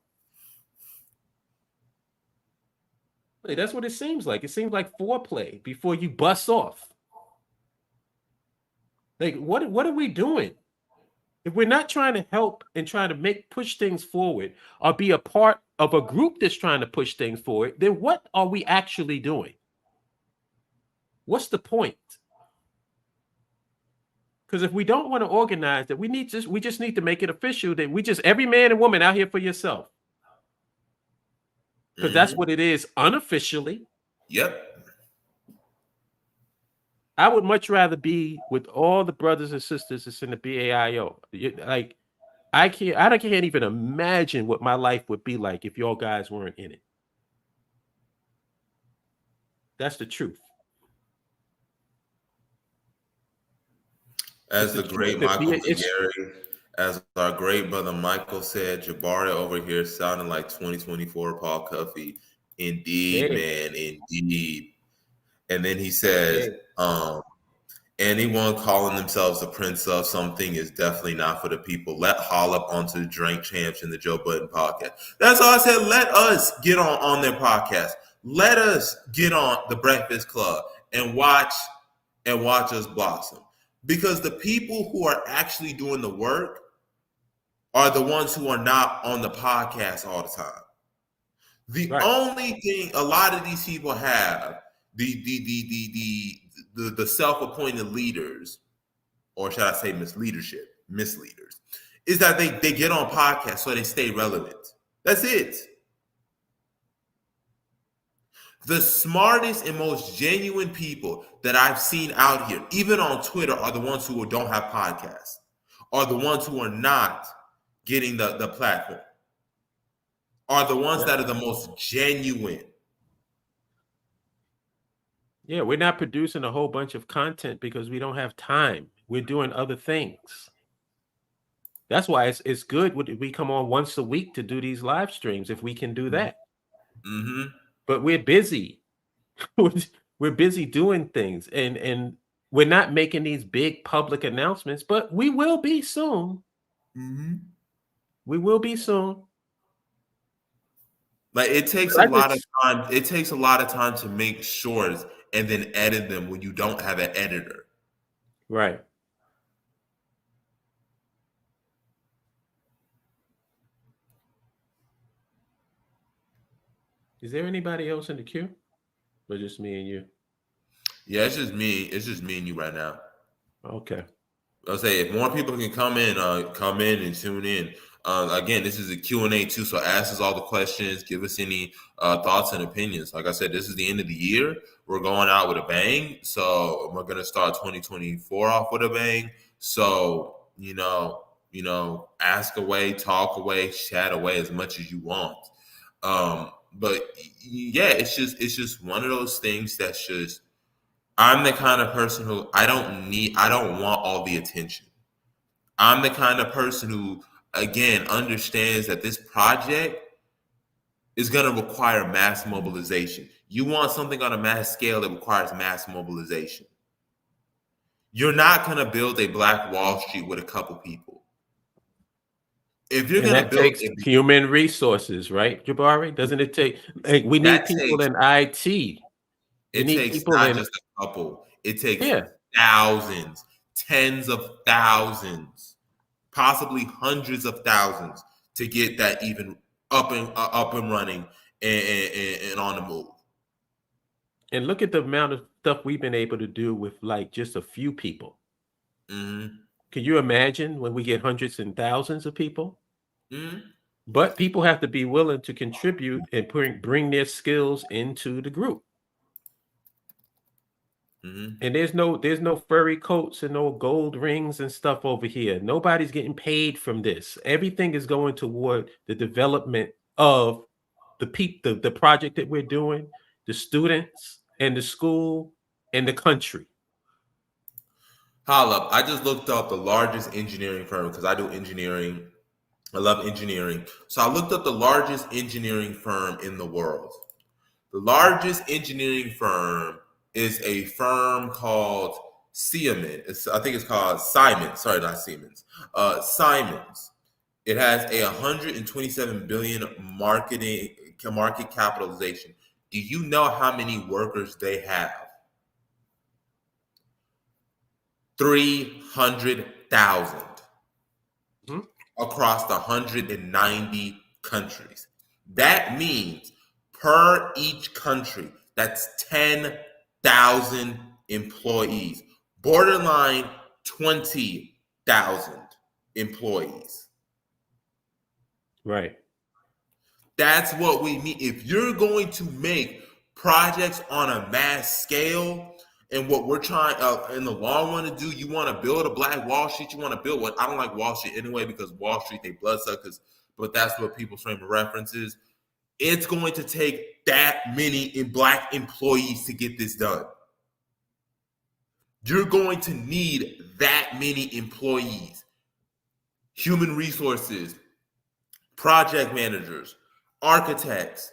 Like, that's what it seems like. It seems like foreplay before you bust off. Like, what are we doing? If we're not trying to help and trying to push things forward or be a part of a group that's trying to push things forward, then what are we actually doing? What's the point? Because if we don't want to organize that, we just need to make it official that every man and woman out here for yourself. Because that's what it is unofficially. Yep. I would much rather be with all the brothers and sisters that's in the BAIO. Like, I can't even imagine what my life would be like if y'all guys weren't in it. That's the truth. As the great Michael Gary, as our great brother Michael said, Jabari over here sounding like 2024 Paul Cuffey. Indeed, man, indeed. And then he says, anyone calling themselves the prince of something is definitely not for the people. Let Hollop onto the Drink Champs and the Joe Budden podcast. That's all I said. Let us get on their podcast. Let us get on the Breakfast Club and watch us blossom. Because the people who are actually doing the work are the ones who are not on the podcast all the time. The only thing a lot of these people have, the self-appointed leaders, or should I say misleaders, is that they get on podcasts so they stay relevant. That's it. The smartest and most genuine people that I've seen out here, even on Twitter, are the ones who don't have podcasts, are the ones who are not getting the platform, are the ones that are the most genuine. Yeah, we're not producing a whole bunch of content because we don't have time. We're doing other things. That's why it's good when we come on once a week to do these live streams if we can do that. Mm-hmm. But we're busy. We're busy doing things, and we're not making these big public announcements, but we will be soon. Mm-hmm. We will be soon. Like it takes a lot of time. It takes a lot of time to make shorts and then edit them when you don't have an editor. Right. Is there anybody else in the queue? Or just me and you? Yeah, it's just me. It's just me and you right now. Okay. I'll say if more people can come in and tune in. Again, this is a Q&A too, so ask us all the questions. Give us any thoughts and opinions. Like I said, this is the end of the year. We're going out with a bang, so we're gonna start 2024 off with a bang. So ask away, talk away, chat away as much as you want. But yeah, it's just one of those things that's just. I'm the kind of person who I don't want all the attention. I'm the kind of person who, again, understands that this project is going to require mass mobilization. You want something on a mass scale that requires mass mobilization. You're not going to build a Black Wall Street with a couple people. If you're going to build human resources, right, Jabari? Doesn't it take? We need people in IT. It takes not just a couple. It takes thousands, tens of thousands, possibly hundreds of thousands to get that even up and running and on the move. And look at the amount of stuff we've been able to do with like just a few people. Mm-hmm. Can you imagine when we get hundreds and thousands of people? Mm-hmm. But people have to be willing to contribute and bring their skills into the group. Mm-hmm. And there's no furry coats and no gold rings and stuff over here. Nobody's getting paid from this. Everything is going toward the development of the project that we're doing, the students and the school and the country. Holla, I just looked up the largest engineering firm because I do engineering. I love engineering. So I looked up the largest engineering firm in the world. The largest engineering firm is a firm called Siemens. I think it's called Simons. Sorry, not Siemens. Simons. It has a 127 billion market capitalization. Do you know how many workers they have? 300,000 across the 190 countries. That means per each country, that's 10,000 employees, borderline 20,000 employees. Right. That's what we mean. If you're going to make projects on a mass scale, and what we're trying in the long run to do, you want to build a Black Wall Street. You want to build what I don't like Wall Street anyway because Wall Street they bloodsuckers, but that's what people's frame of reference is. It's going to take that many Black employees to get this done. You're going to need that many employees, human resources, project managers, architects,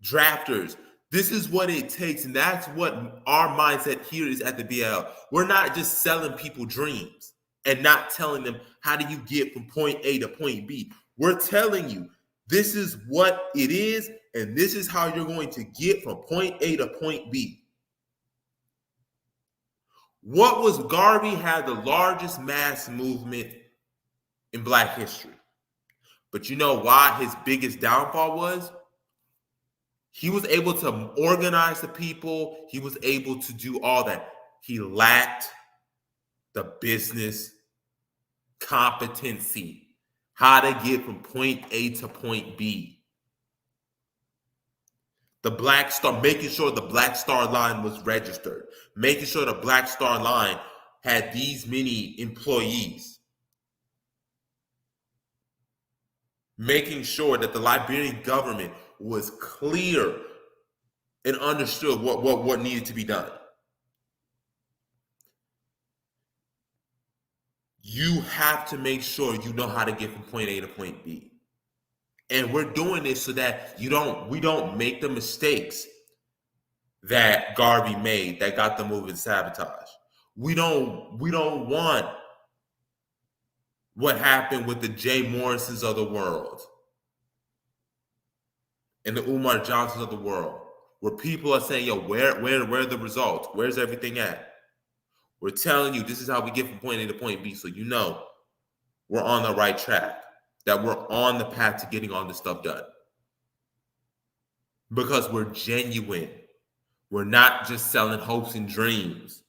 drafters. This is what it takes, and that's what our mindset here is at the BAIO. We're not just selling people dreams and not telling them how do you get from point A to point B. We're telling you this is what it is, and this is how you're going to get from point A to point B. What was Garvey had the largest mass movement in Black history. But you know why his biggest downfall was? He was able to organize the people. He was able to do all that. He lacked the business competency, how to get from point A to point B. The Black Star, making sure the Black Star Line was registered, making sure the Black Star Line had these many employees, making sure that the Liberian government was clear and understood what needed to be done. You have to make sure you know how to get from point A to point B. And we're doing this so that we don't make the mistakes that Garvey made that got the movement sabotaged. We don't want what happened with the Jay Morrises of the world and the Umar Johnsons of the world, where people are saying, yo, where are the results? Where's everything at? We're telling you this is how we get from point A to point B, so you know we're on the right track, that we're on the path to getting all this stuff done. Because we're genuine. We're not just selling hopes and dreams.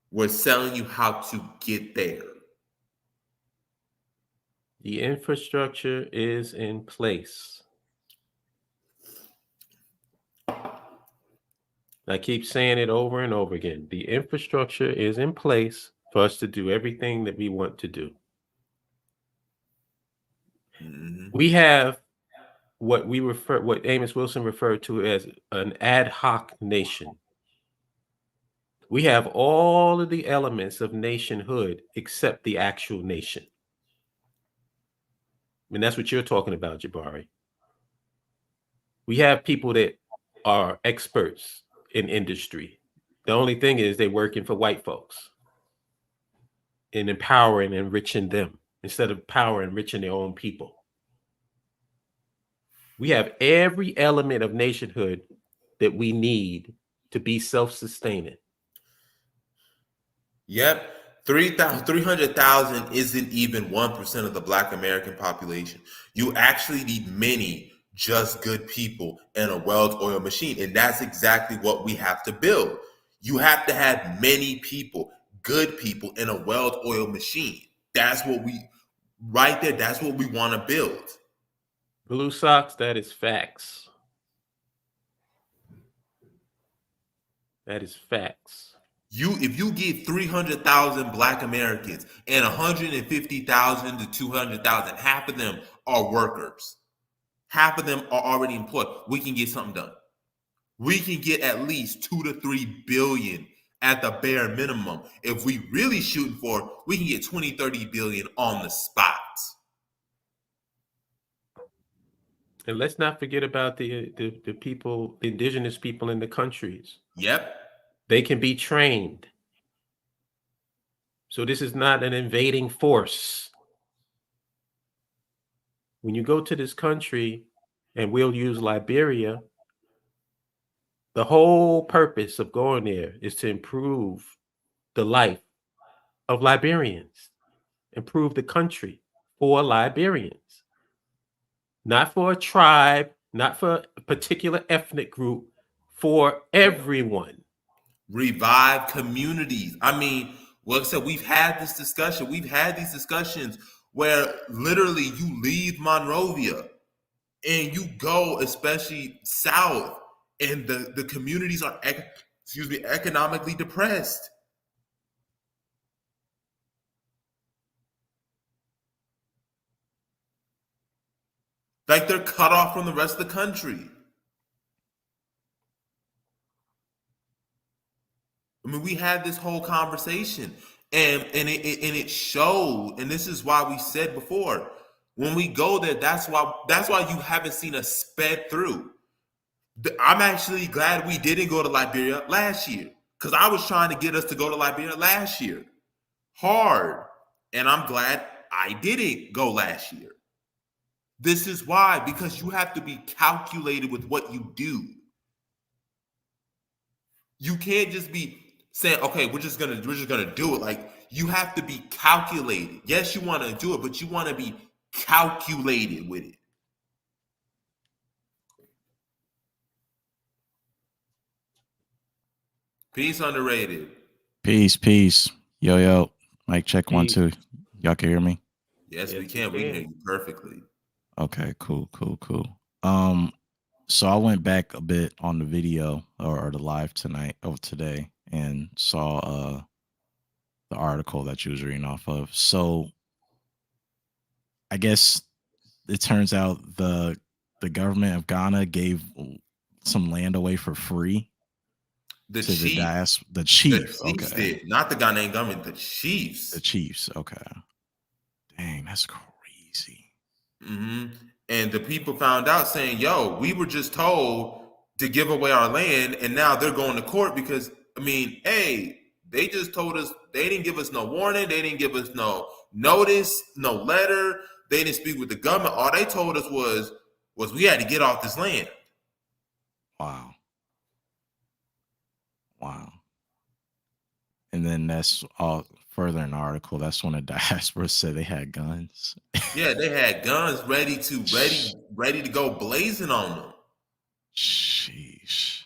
We're selling you how to get there. The infrastructure is in place. I keep saying it over and over again. The infrastructure is in place for us to do everything that we want to do. Mm-hmm. We have what Amos Wilson referred to as an ad hoc nation. We have all of the elements of nationhood except the actual nation. And that's what you're talking about, Jabari. We have people that are experts in industry. The only thing is they're working for white folks and empowering and enriching them instead of power and enriching their own people. We have every element of nationhood that we need to be self-sustaining. Yep. 300,000 isn't even 1% of the Black American population. You actually need many just good people and a well-oiled machine. And that's exactly what we have to build. You have to have many people, good people, and a well-oiled machine. That's what right there, that's what we want to build. Blue Sox, that is facts. That is facts. If you get 300,000 Black Americans and 150,000 to 200,000, half of them are workers. Half of them are already employed. We can get something done. We can get at least 2 to 3 billion at the bare minimum. If we really shooting for it, we can get 20, 30 billion on the spot. And let's not forget about the people, the indigenous people in the countries. Yep. They can be trained. So this is not an invading force. When you go to this country, and we'll use Liberia, the whole purpose of going there is to improve the life of Liberians, improve the country for Liberians, not for a tribe, not for a particular ethnic group, for everyone. Revive communities. I mean, like I said, we've had this discussion. We've had these discussions where literally you leave Monrovia and you go, especially south, and the communities are, economically depressed. Like they're cut off from the rest of the country. I mean, we had this whole conversation, and it showed, and this is why we said before, when we go there, that's why you haven't seen us sped through. I'm actually glad we didn't go to Liberia last year, because I was trying to get us to go to Liberia last year, hard, and I'm glad I didn't go last year. This is why, because you have to be calculated with what you do. You can't just be saying, okay, we're just gonna do it. Like, you have to be calculated. Yes, you want to do it, but you want to be calculated with it. Peace, underrated. Peace. Yo. Mic check, Peace. 1 2. Y'all can hear me? Yes, we can. We can hear you perfectly. Okay, cool. So I went back a bit on the video or the live today and saw the article that you was reading off of. So I guess it turns out the government of Ghana gave some land away for free The to the chief, the the chief. chiefs Okay. did, not the Ghanaian government. The The chiefs. Chiefs. Okay. Dang, that's crazy. And the people found out saying, "Yo, we were just told to give away our land, and now they're going to court because I mean, hey, they just told us they didn't give us no warning, they didn't give us no notice, no letter, they didn't speak with the government. All they told us was we had to get off this land." Wow. Wow. And then that's all further in the article. That's when the diaspora said they had guns. Yeah, they had guns ready to go blazing on them. Sheesh.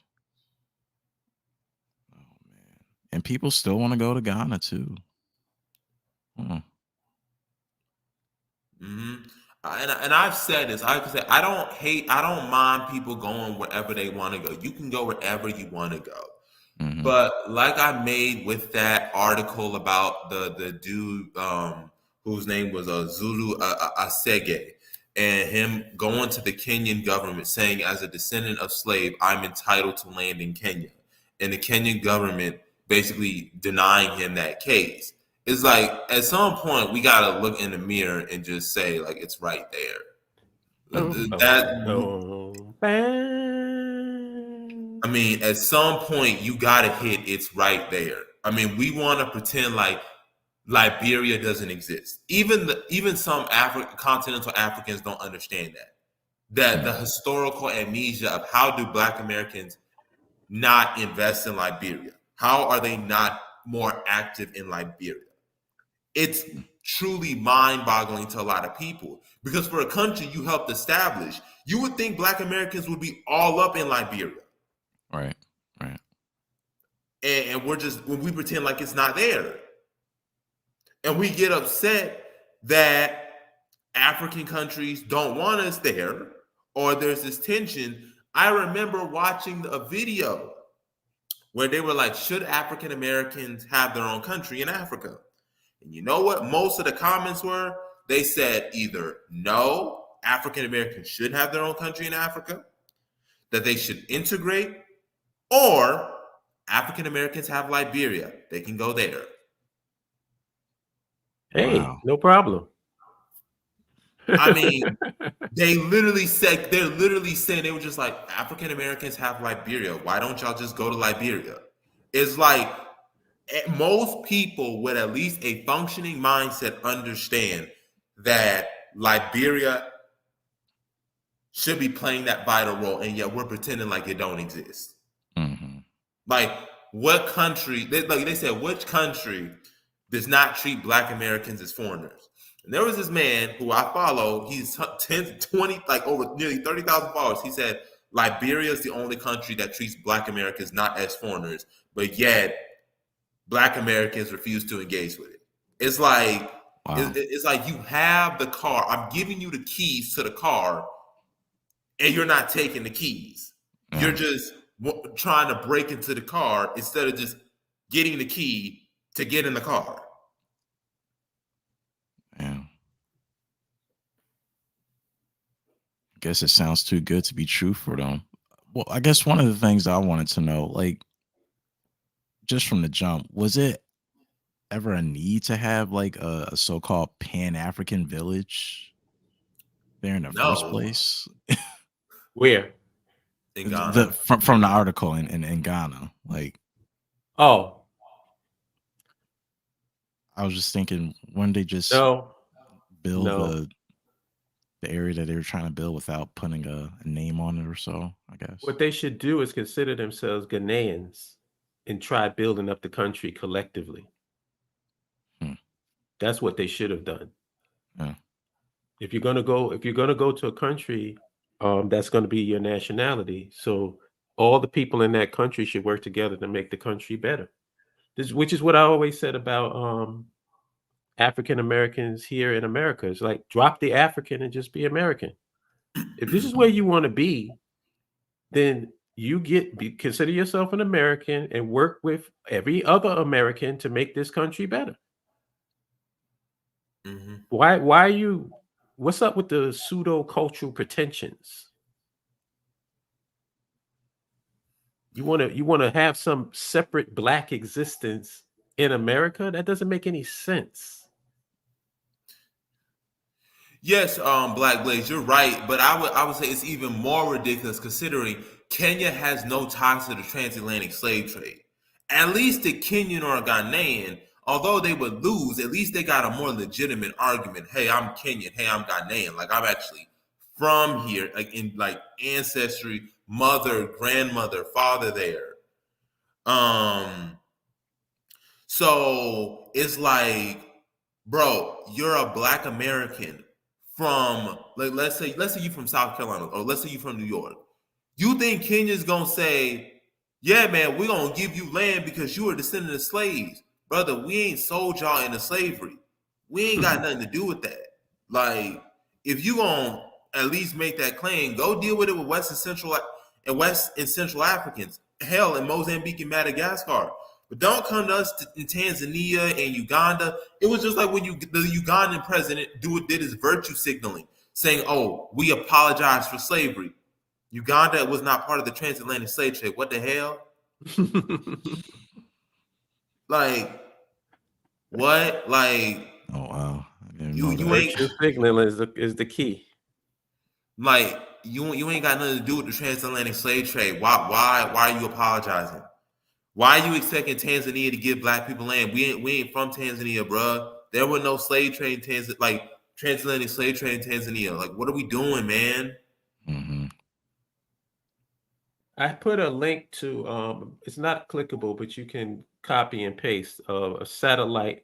Oh man. And people still want to go to Ghana too. And I've said this. I said I don't mind people going wherever they want to go. You can go wherever you want to go. But like I made with that article about the dude whose name was Zulu Asege, and him going to the Kenyan government saying, as a descendant of slave, I'm entitled to land in Kenya, and the Kenyan government basically denying him that case. It's like at some point we gotta look in the mirror and just say like it's right there. I mean, at some point you gotta hit it's right there. I mean, we want to pretend like Liberia doesn't exist. Even some continental Africans don't understand that the historical amnesia of how do Black Americans not invest in Liberia? How are they not more active in Liberia? It's truly mind-boggling to a lot of people because for a country you helped establish, you would think Black Americans would be all up in Liberia. Right. And we're just when we pretend like it's not there. And we get upset that African countries don't want us there or there's this tension. I remember watching a video where they were like, should African Americans have their own country in Africa? And you know what most of the comments were? They said either no, African Americans should have their own country in Africa, that they should integrate, or African Americans have Liberia. They can go there. Hey, no problem. I mean, they're literally saying they were just like, African Americans have Liberia. Why don't y'all just go to Liberia? It's like most people with at least a functioning mindset understand that Liberia should be playing that vital role, and yet we're pretending like it don't exist. Like, what country? They said, which country does not treat Black Americans as foreigners? And there was this man who I follow. He's 10, 20, like over nearly 30,000 followers. He said Liberia is the only country that treats Black Americans not as foreigners, but yet Black Americans refuse to engage with it. It's like it's like you have the car. I'm giving you the keys to the car, and you're not taking the keys. You're just trying to break into the car instead of just getting the key to get in the car. Yeah. I guess it sounds too good to be true for them. Well, I guess one of the things I wanted to know, like, just from the jump, was it ever a need to have like a so-called Pan-African village there in the first place? Where? In Ghana. From the article in Ghana. Like, I was just thinking, when they just build the area that they were trying to build without putting a name on it or so, I guess. What they should do is consider themselves Ghanaians and try building up the country collectively. That's what they should have done. Yeah. If you're gonna go to a country, that's gonna be your nationality. So all the people in that country should work together to make the country better. Which is what I always said about African Americans here in America. It's like drop the African and just be American. If this is where you want to be, then you consider yourself an American and work with every other American to make this country better. Mhm. Why are you, what's up with the pseudo cultural pretensions? You want to have some separate black existence in America? That doesn't make any sense. Yes, Black Blaze, you're right, but I would say it's even more ridiculous considering Kenya has no ties to the transatlantic slave trade. At least the Kenyan or Ghanaian, although they would lose, at least they got a more legitimate argument. Hey, I'm Kenyan. Hey, I'm Ghanaian. Like I'm actually from here, like in like ancestry, mother, grandmother, father there. Um, so it's like, bro, you're a black American from like let's say you from South Carolina or let's say you from New York. You think Kenya's gonna say, yeah, man, we're gonna give you land because you are descendant of slaves. Brother, we ain't sold y'all into slavery. We ain't got nothing to do with that. Like, if you gonna at least make that claim, go deal with it with West and Central Africans. Hell, in Mozambique and Madagascar. But don't come to us in Tanzania and Uganda. It was just like when the Ugandan president did his virtue signaling, saying, "Oh, we apologize for slavery." Uganda was not part of the transatlantic slave trade. What the hell? Like, what? Like, Oh wow, I didn't you know you that. ain't Virtue signaling is the key. like you ain't got nothing to do with the transatlantic slave trade. Why are you apologizing? Why are you expecting Tanzania to give black people land? We ain't from Tanzania, bruh. There were no slave trade in like transatlantic slave trade in Tanzania. Like, what are we doing, man? Mm-hmm. I put a link to it's not clickable, but you can copy and paste a satellite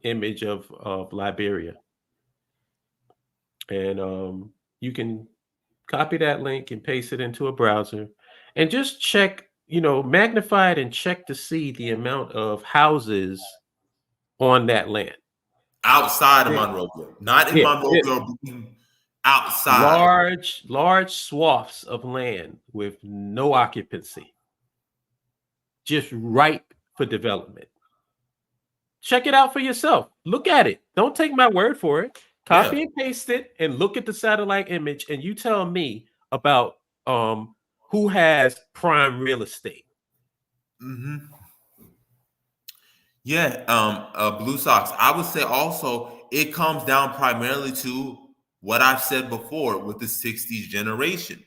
image of Liberia. And you can copy that link and paste it into a browser and just check, magnify it and check to see the amount of houses on that land. Outside of Yeah. Monrovia, not in Yeah. Monrovia, outside. Large swaths of land with no occupancy, just ripe for development. Check it out for yourself. Look at it. Don't take my word for it. Copy Yeah. and paste it and look at the satellite image and you tell me about who has prime real estate. Mm-hmm. Yeah, Blue Sox. I would say also it comes down primarily to what I've said before with the 60s generation.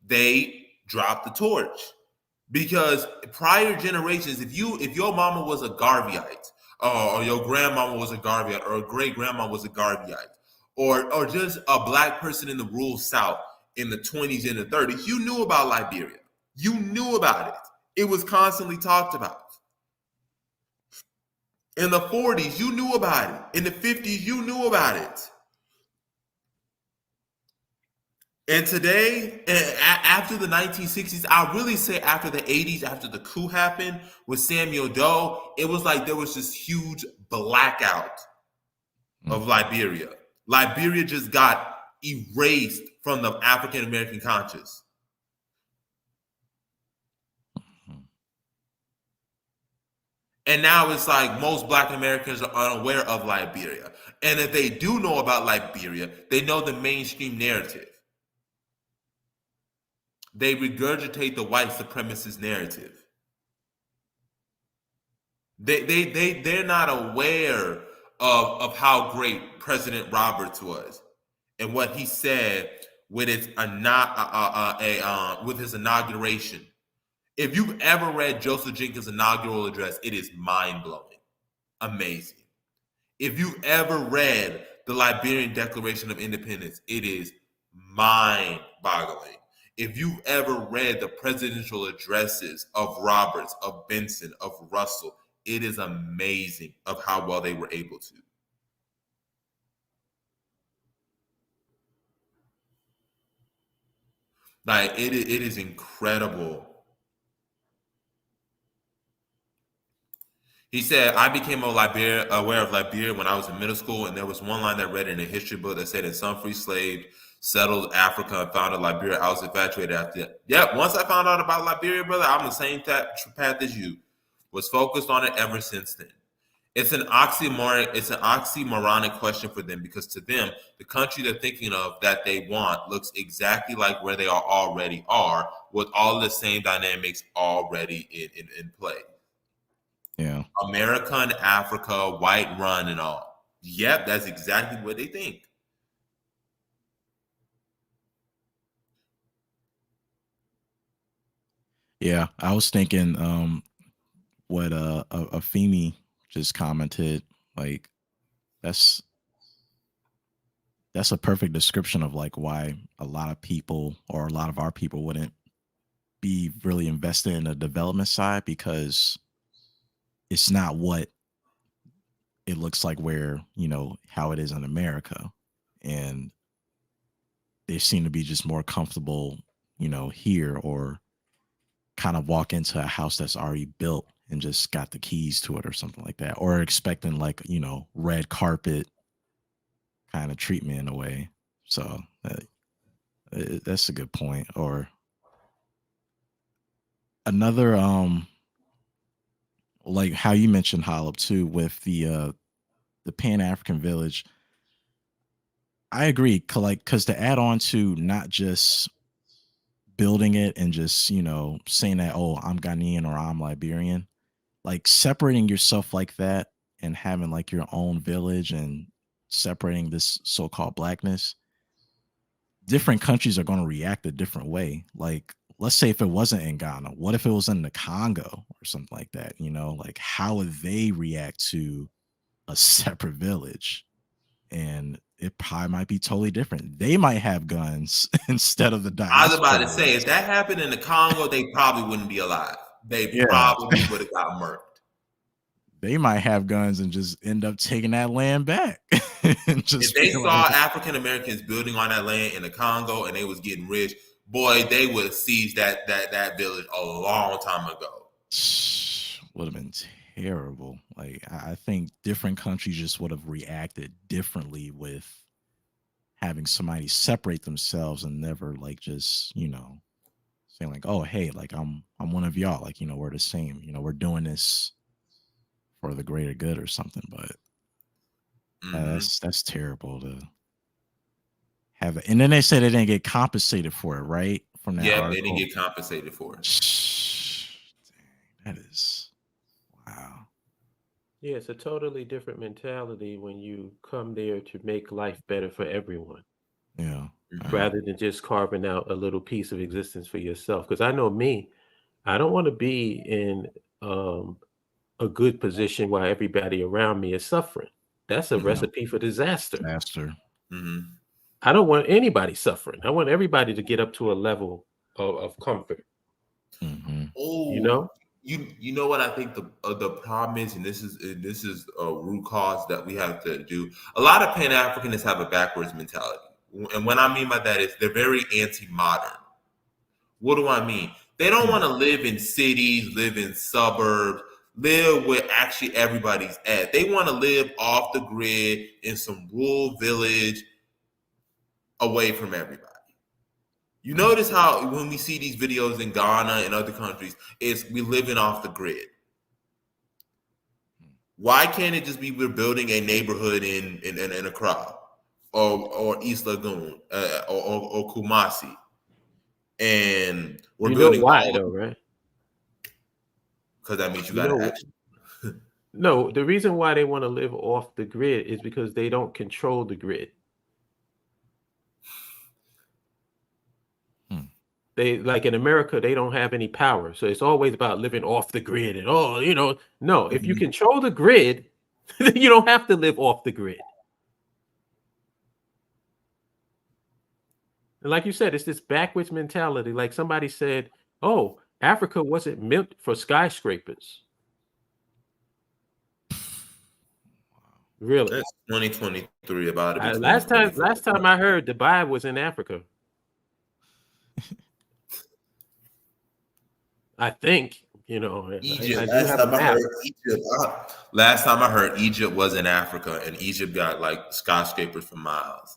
They dropped the torch because prior generations, if your mama was a Garveyite, or your grandmama was a Garveyite, or a great grandma was a Garveyite, or just a black person in the rural South in the 20s and the 30s, you knew about Liberia. You knew about it. It was constantly talked about. In the 40s, you knew about it. In the 50s, you knew about it. And today, after the 1960s, I really say after the 80s, after the coup happened with Samuel Doe, it was like there was this huge blackout of Liberia. Liberia just got erased from the African American conscious. And now it's like most Black Americans are unaware of Liberia. And if they do know about Liberia, they know the mainstream narrative. They regurgitate the white supremacist narrative. They're not aware of how great President Roberts was and what he said with his with his inauguration. If you've ever read Joseph Jenkins' inaugural address, it is mind-blowing, amazing. If you've ever read the Liberian Declaration of Independence, it is mind-boggling. If you've ever read the presidential addresses of Roberts, of Benson, of Russell, it is amazing of how well they were able to. Like, it is incredible. He said, I became aware of Liberia when I was in middle school, and there was one line that I read in a history book that said, in some free slave settled Africa and founded Liberia. I was infatuated after that. Yeah, once I found out about Liberia, brother, I'm the same path as you. Was focused on it ever since then. It's an oxymoron. It's an oxymoronic question for them because to them, the country they're thinking of that they want looks exactly like where they already are, with all the same dynamics already in play. Yeah. America and Africa, white run and all. Yep, that's exactly what they think. Yeah, I was thinking what a Femi just commented, like that's a perfect description of like why a lot of people or a lot of our people wouldn't be really invested in the development side, because it's not what it looks like where, you know, how it is in America. And they seem to be just more comfortable, you know, here, or kind of walk into a house that's already built and just got the keys to it or something like that, or expecting like, you know, red carpet kind of treatment in a way. So that's a good point. Or another, like how you mentioned Hollow too, with the Pan-African village. I agree. Because to add on to not just building it and just, you know, saying that, oh, I'm Ghanaian or I'm Liberian, like separating yourself like that and having like your own village and separating this so-called blackness, different countries are going to react a different way. Like, let's say if it wasn't in Ghana, what if it was in the Congo or something like that? You know, like how would they react to a separate village? And it probably might be totally different. They might have guns instead of the I was about to diaspora. say, if that happened in the Congo, they probably wouldn't be alive. They Yeah. probably would have got murked. They might have guns and just end up taking that land back. And just If they feel saw like, African Americans building on that land in the Congo and they was getting rich, boy, they would have seized that village a long time ago. would have been terrible. Like I think different countries just would have reacted differently with having somebody separate themselves and never like just, you know, saying like, oh hey, like I'm one of y'all, like, you know, we're the same, you know, we're doing this for the greater good or something. But that's terrible to have it. And then they said they didn't get compensated for it, right? From that Yeah, article. they didn't get compensated for it. Dang, that is wow. Yeah, it's a totally different mentality when you come there to make life better for everyone, Yeah. rather than just carving out a little piece of existence for yourself. Because I know me, I don't want to be in a good position while everybody around me is suffering. That's a recipe for disaster. Disaster. Mm-hmm. I don't want anybody suffering. I want everybody to get up to a level of comfort. Mm-hmm. Oh, You know? you know what I think the problem is, and this is a root cause that we have to do. A lot of Pan Africanists have a backwards mentality, and what I mean by that is they're very anti-modern. What do I mean? They don't want to live in cities, live in suburbs, live where actually everybody's at. They want to live off the grid in some rural village, away from everybody. You notice how when we see these videos in Ghana and other countries, it's we living off the grid. Why can't it just be we're building a neighborhood in Accra or East Lagoon or Kumasi, and we're You know building why all though, right? because that means you You got to know, actually. no, the reason why they want to live off the grid is because they don't control the grid. They, like in America, they don't have any power. So it's always about living off the grid and no, if you control the grid, then you don't have to live off the grid. And like you said, it's this backwards mentality. Like somebody said, oh, Africa wasn't meant for skyscrapers. Really? That's 2023, about to be Last 2024. time I heard Dubai was in Africa. I think, Egypt. I do have a map. Last time I heard Egypt was in Africa, and Egypt got like skyscrapers for miles.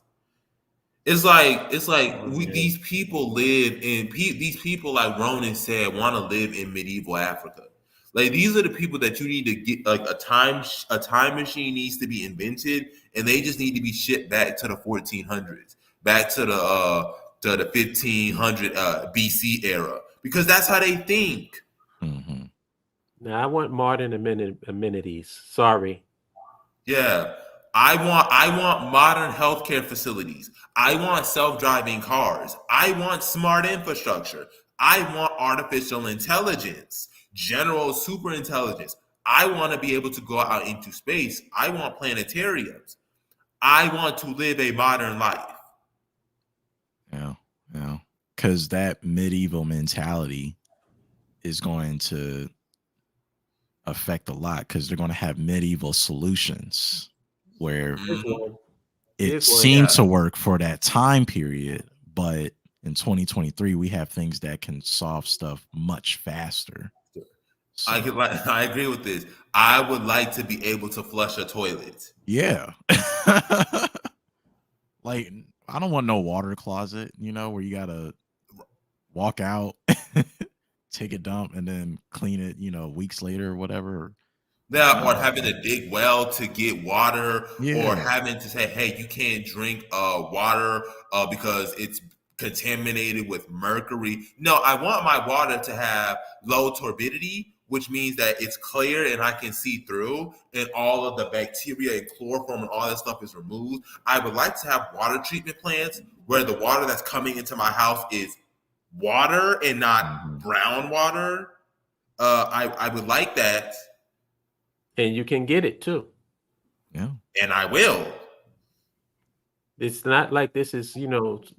these people live in these people, like Ronan said, want to live in medieval Africa. Like, these are the people that you need to get. Like, a time machine needs to be invented, and they just need to be shipped back to the 1400s, back to the 1500 BC era, because that's how they think. Mm-hmm. Now I want modern amenities. Sorry. Yeah. I want modern healthcare facilities. I want self-driving cars. I want smart infrastructure. I want artificial intelligence, general super intelligence. I want to be able to go out into space. I want planetariums. I want to live a modern life. Yeah, yeah. Because that medieval mentality is going to affect a lot, because they're going to have medieval solutions where Here's one. it Here's one. seemed to work for that time period, but in 2023 we have things that can solve stuff much faster. So, I agree with this. I would like to be able to flush a toilet. yeah. Like, I don't want no water closet, where you gotta walk out, take a dump, and then clean it, weeks later or whatever. Yeah, or having to dig well to get water, Yeah. or having to say, "Hey, you can't drink water because it's contaminated with mercury." No, I want my water to have low turbidity, which means that it's clear and I can see through, and all of the bacteria and chloroform and all that stuff is removed. I would like to have water treatment plants where the water that's coming into my house is water and not brown water. I would like that. And you can get it too. Yeah. And I will. It's not like this is,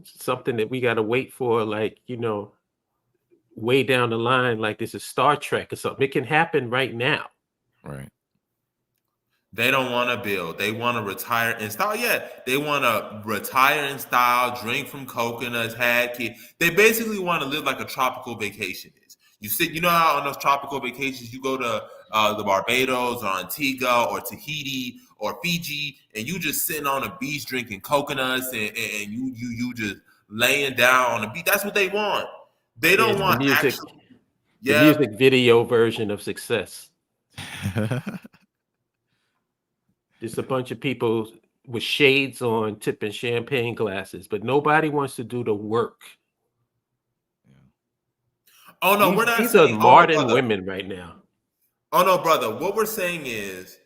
something that we got to wait for, like, way down the line, like this is Star Trek or something. It can happen right now. Right. They don't want to build. They want to retire in style. Yeah, they want to retire in style, drink from coconuts, had kids. They basically want to live like a tropical vacation is. You know how on those tropical vacations you go to the Barbados or Antigua or Tahiti or Fiji, and you just sitting on a beach drinking coconuts, and you just laying down on the beach. That's what they want. They don't want the music. actual, The music video version of success. Just a bunch of people with shades on, tipping champagne glasses, but nobody wants to do the work. Oh no, we're not. These are modern women right now. Oh no, brother. What we're saying is,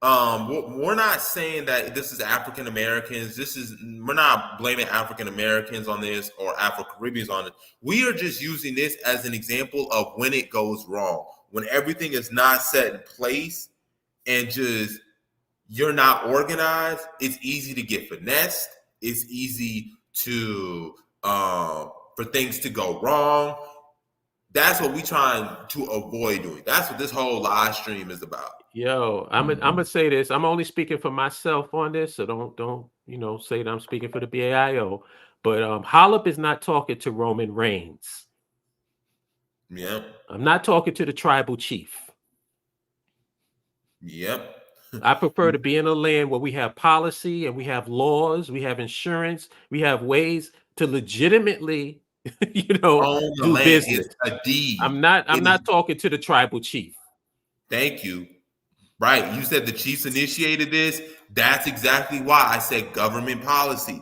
we're not saying that this is African Americans. We're not blaming African Americans on this or Afro Caribbeans on it. We are just using this as an example of when it goes wrong, when everything is not set in place, and just you're not organized. It's easy to get finessed. It's easy to for things to go wrong. That's what we trying to avoid doing. That's what this whole live stream is about. Yo, I'm gonna say this. I'm only speaking for myself on this, so don't say that I'm speaking for the BAIO. But Hollop is not talking to Roman Reigns. Yep. I'm not talking to the tribal chief. Yep. I prefer to be in a land where we have policy and we have laws, we have insurance, we have ways to legitimately, do business. It's a deed. I'm not talking to the tribal chief. Thank you. Right. You said the chiefs initiated this. That's exactly why I said government policy.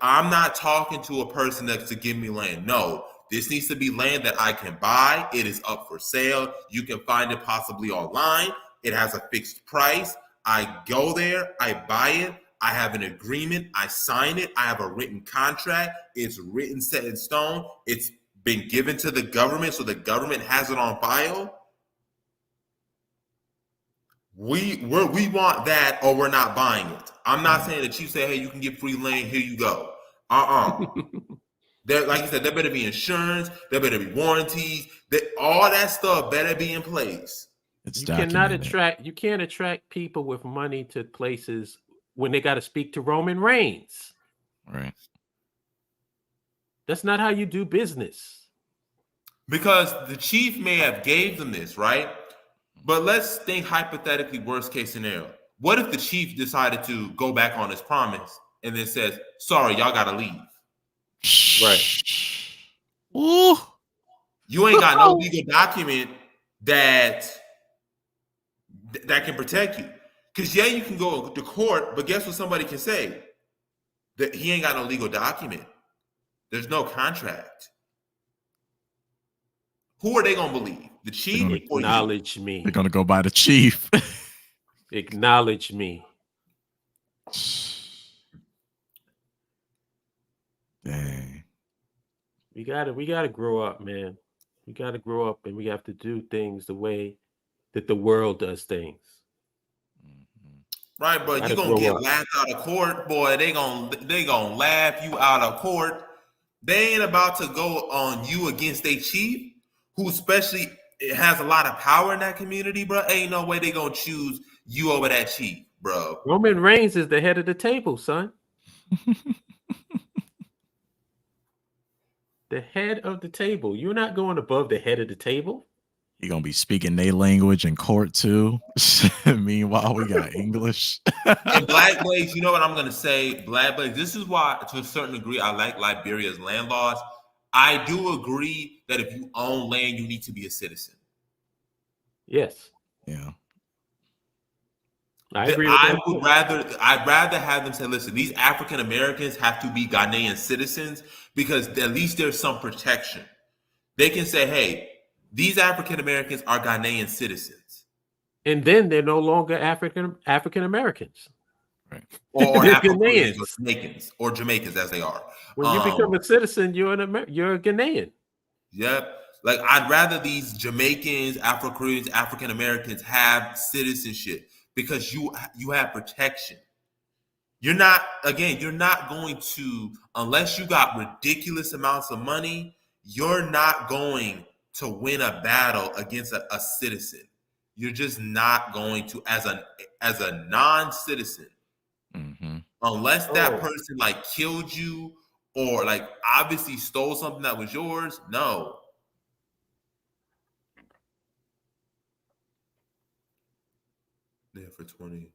I'm not talking to a person that's to give me land. No, this needs to be land that I can buy. It is up for sale. You can find it possibly online. It has a fixed price. I go there, I buy it. I have an agreement. I sign it. I have a written contract. It's written, set in stone. It's been given to the government, so the government has it on file. We want that, or we're not buying it. I'm not saying the chief say, "Hey, you can get free land. Here you go." There, like you said, there better be insurance. There better be warranties. All that stuff better be in place. You can't attract people with money to places when they got to speak to Roman Reigns. Right. That's not how you do business. Because the chief may have gave them this, right? But let's think hypothetically, worst case scenario. What if the chief decided to go back on his promise and then says, "Sorry, y'all gotta leave." Right. Ooh. You ain't got no legal document that can protect you. Because yeah, you can go to court, but guess what somebody can say? That he ain't got no legal document. There's no contract. Who are they gonna believe? The chief or you? Acknowledge me. They're gonna go by the chief. Acknowledge me. Dang. We gotta grow up, man. We gotta grow up, and we have to do things the way that the world does things. Right, but Gotta you gonna grow get up. laughed out of court, boy. They gonna laugh you out of court. They ain't about to go on you against a chief who especially has a lot of power in that community, bro. Ain't no way they gonna choose you over that chief, bro. Roman Reigns is the head of the table, son. The head of the table. You're not going above the head of the table. You're gonna be speaking their language in court too. Meanwhile, we got English. And Black Blades, you know what I'm gonna say? Black Blades, this is why, to a certain degree, I like Liberia's land laws. I do agree that if you own land, you need to be a citizen. Yes. Yeah. I agree with that. I'd rather have them say, listen, these African Americans have to be Ghanaian citizens because at least there's some protection. They can say, hey, these African Americans are Ghanaian citizens. And then they're no longer African Americans. Right. Or They're Ghanaians or Jamaicans as they are. When you become a citizen, you're a Ghanaian. Yep. Like I'd rather these Jamaicans, Afro-Caribbeans, African Americans have citizenship because you have protection. You're not going to, unless you got ridiculous amounts of money, you're not going to win a battle against a citizen. You're just not going to, as a non-citizen, unless that person like killed you or like obviously stole something that was yours. No. There for 20.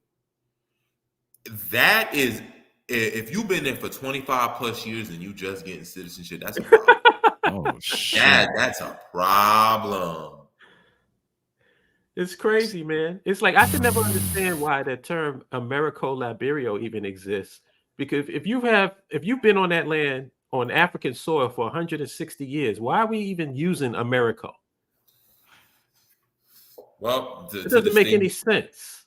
That is, if you've been there for 25 plus years and you just getting citizenship, that's a problem. Oh shit. That's a problem. It's crazy, man. It's like I can never understand why that term Americo Liberio even exists. Because if you've been on that land on African soil for 160 years, why are we even using Americo? Well, it doesn't make any sense.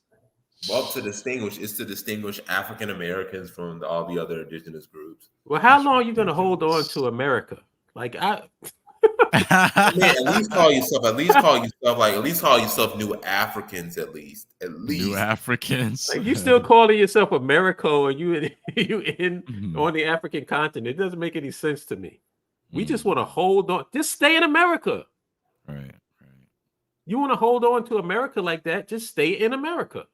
Well, to distinguish African Americans from all the other indigenous groups. Well, how long are you going to hold on to America? Like at least call yourself New Africans. At least New Africans. Like you still calling yourself Americo, or you on the African continent? It doesn't make any sense to me. We just want to hold on. Just stay in America. Right. You want to hold on to America like that? Just stay in America.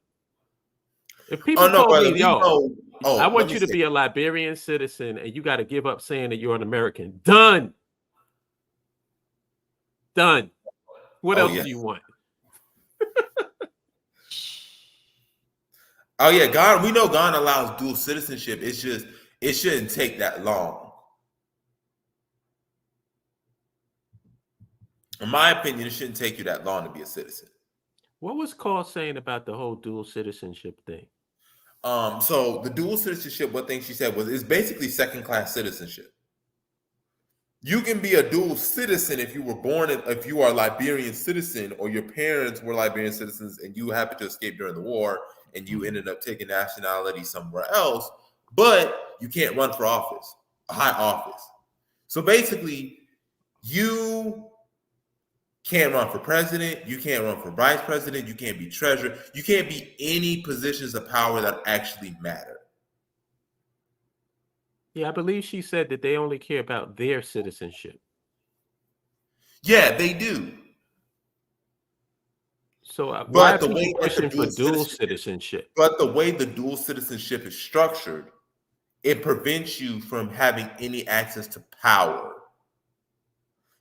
If people told me, I want you to be a Liberian citizen, and you got to give up saying that you're an American. Done. What else do you want? Oh yeah, Ghana. We know Ghana allows dual citizenship. It's just it shouldn't take that long. In my opinion, it shouldn't take you that long to be a citizen. What was Carl saying about the whole dual citizenship thing? So the dual citizenship, one thing she said was, it's basically second-class citizenship. You can be a dual citizen if you are a Liberian citizen, or your parents were Liberian citizens and you happened to escape during the war and you ended up taking nationality somewhere else, but you can't run for office, a high office. So basically, you can't run for president, you can't run for vice president, you can't be treasurer, you can't be any positions of power that actually matter. Yeah, I believe she said that they only care about their citizenship. Yeah, they do. So why are people pushing for dual citizenship? But the way the dual citizenship is structured, it prevents you from having any access to power.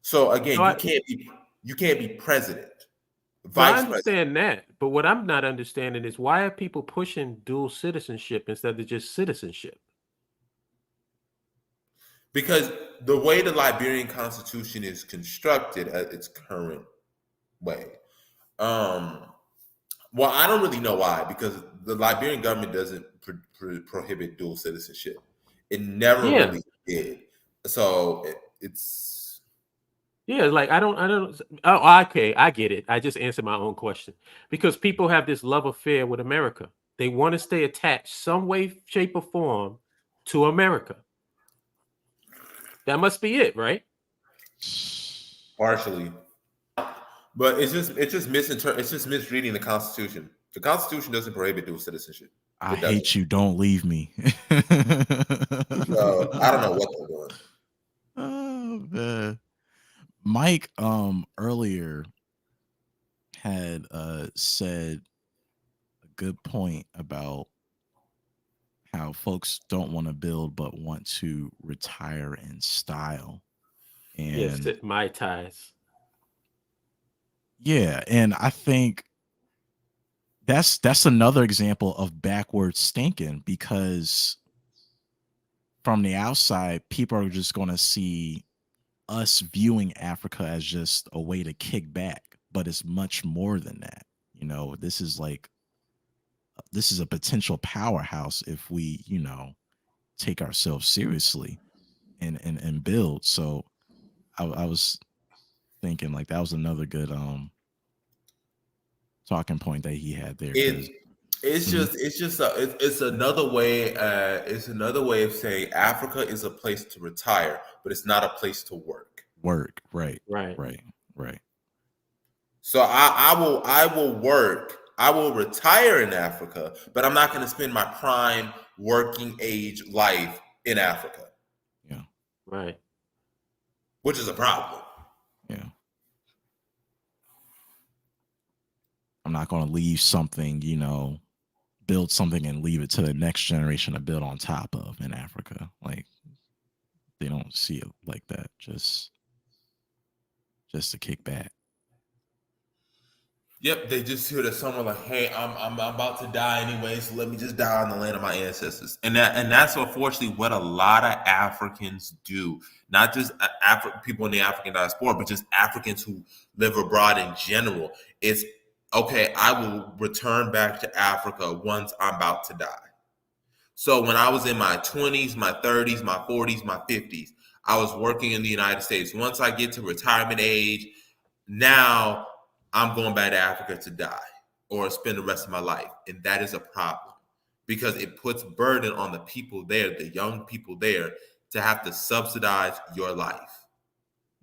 So again, you can't be president, vice I understand that, but what I'm not understanding is why are people pushing dual citizenship instead of just citizenship? Because the way the Liberian Constitution is constructed at its current way, well, I don't really know why, because the Liberian government doesn't prohibit dual citizenship. It never Yeah. really did. So it's Yeah, like I don't. Oh, okay, I get it. I just answered my own question because people have this love affair with America. They want to stay attached some way, shape, or form to America. That must be it, right? partially, but it's just misreading the Constitution. The Constitution doesn't prohibit dual citizenship. I It doesn't. hate you. Don't leave me. So I don't know what they're doing. Oh man. Mike earlier had said a good point about how folks don't want to build but want to retire in style. Yes, And my ties. yeah, and I think that's another example of backwards thinking, because from the outside, people are just going to see us viewing Africa as just a way to kick back, but it's much more than that. You know, this is a potential powerhouse if we, take ourselves seriously and build. So I was thinking like that was another good talking point that he had there, because It's another way. It's another way of saying Africa is a place to retire, but it's not a place to work. work, right, Right. right. So I will work. I will retire in Africa, but I'm not going to spend my prime working age life in Africa, Yeah, Right. which is a problem. yeah. I'm not going to leave something, build something and leave it to the next generation to build on top of in Africa. Like, they don't see it like that. Just to kick back. Yep, they just hear that someone like, "Hey, I'm about to die anyway, so let me just die on the land of my ancestors." And that's unfortunately what a lot of Africans do. Not just people in the African diaspora, but just Africans who live abroad in general. It's okay. I will return back to Africa once I'm about to die. So when I was in my 20s, my 30s, my 40s, my 50s, I was working in the United States. Once I get to retirement age, now I'm going back to Africa to die or spend the rest of my life. And that is a problem because it puts burden on the people there, the young people there, to have to subsidize your life.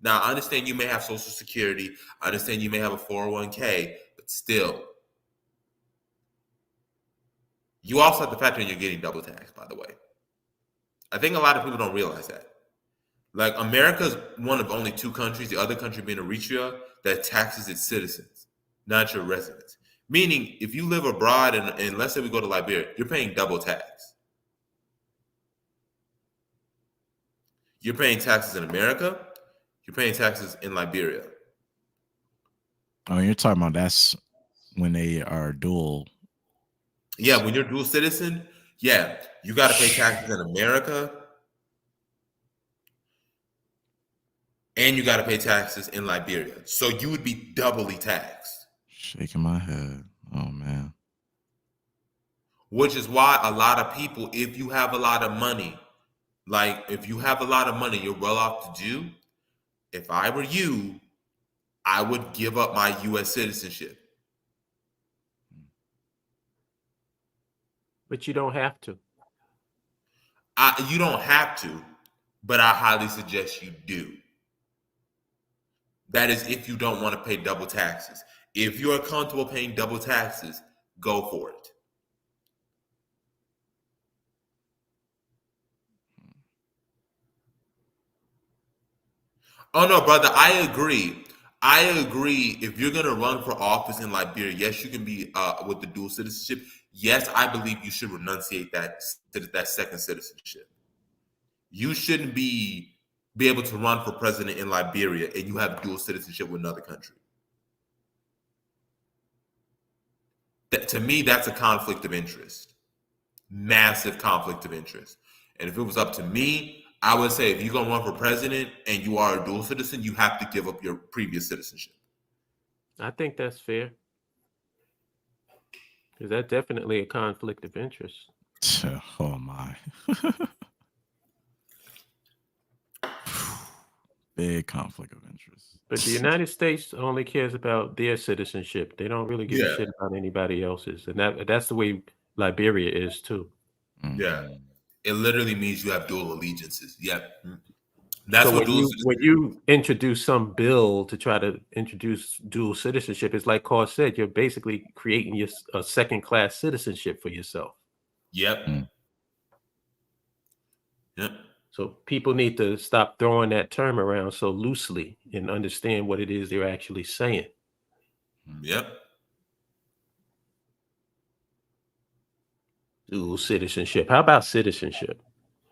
Now, I understand you may have Social Security. I understand you may have a 401k, but still. You also have to factor in you're getting double taxed, by the way. I think a lot of people don't realize that. Like, America's one of only two countries, the other country being Eritrea, that taxes its citizens, not your residents. Meaning, if you live abroad and let's say we go to Liberia, you're paying double tax. You're paying taxes in America, you're paying taxes in Liberia. Oh, you're talking about that's when they are dual. Yeah, when you're dual citizen, yeah, you got to pay taxes in America and you got to pay taxes in Liberia. So you would be doubly taxed. Shaking my head. Oh man. Which is why a lot of people, if you have a lot of money, like if you have a lot of money, you're well off to do. If I were you, I would give up my U.S. citizenship. But you don't have to. You don't have to, but I highly suggest you do. That is if you don't want to pay double taxes. If you're comfortable paying double taxes, go for it. Oh no, brother, I agree. I agree. If you're gonna run for office in Liberia, yes, you can be with the dual citizenship. Yes, I believe you should renunciate that second citizenship. You shouldn't be able to run for president in Liberia and you have dual citizenship with another country. To me, that's a conflict of interest. Massive conflict of interest. And if it was up to me, I would say if you're gonna run for president and you are a dual citizen, you have to give up your previous citizenship. I think that's fair. Because that's definitely a conflict of interest. Oh my. Big conflict of interest. But the United States only cares about their citizenship. They don't really give a Yeah, shit about anybody else's. And that's the way Liberia is too. yeah. Mhm. It literally means you have dual allegiances. Yeah, So that's what dual when citizenship. you introduce some bill to try to introduce dual citizenship, it's like Carl said, you're basically creating a second class citizenship for yourself. Yep. Mm. Yep. So people need to stop throwing that term around so loosely and understand what it is they're actually saying. Yep. Dual citizenship. How about citizenship?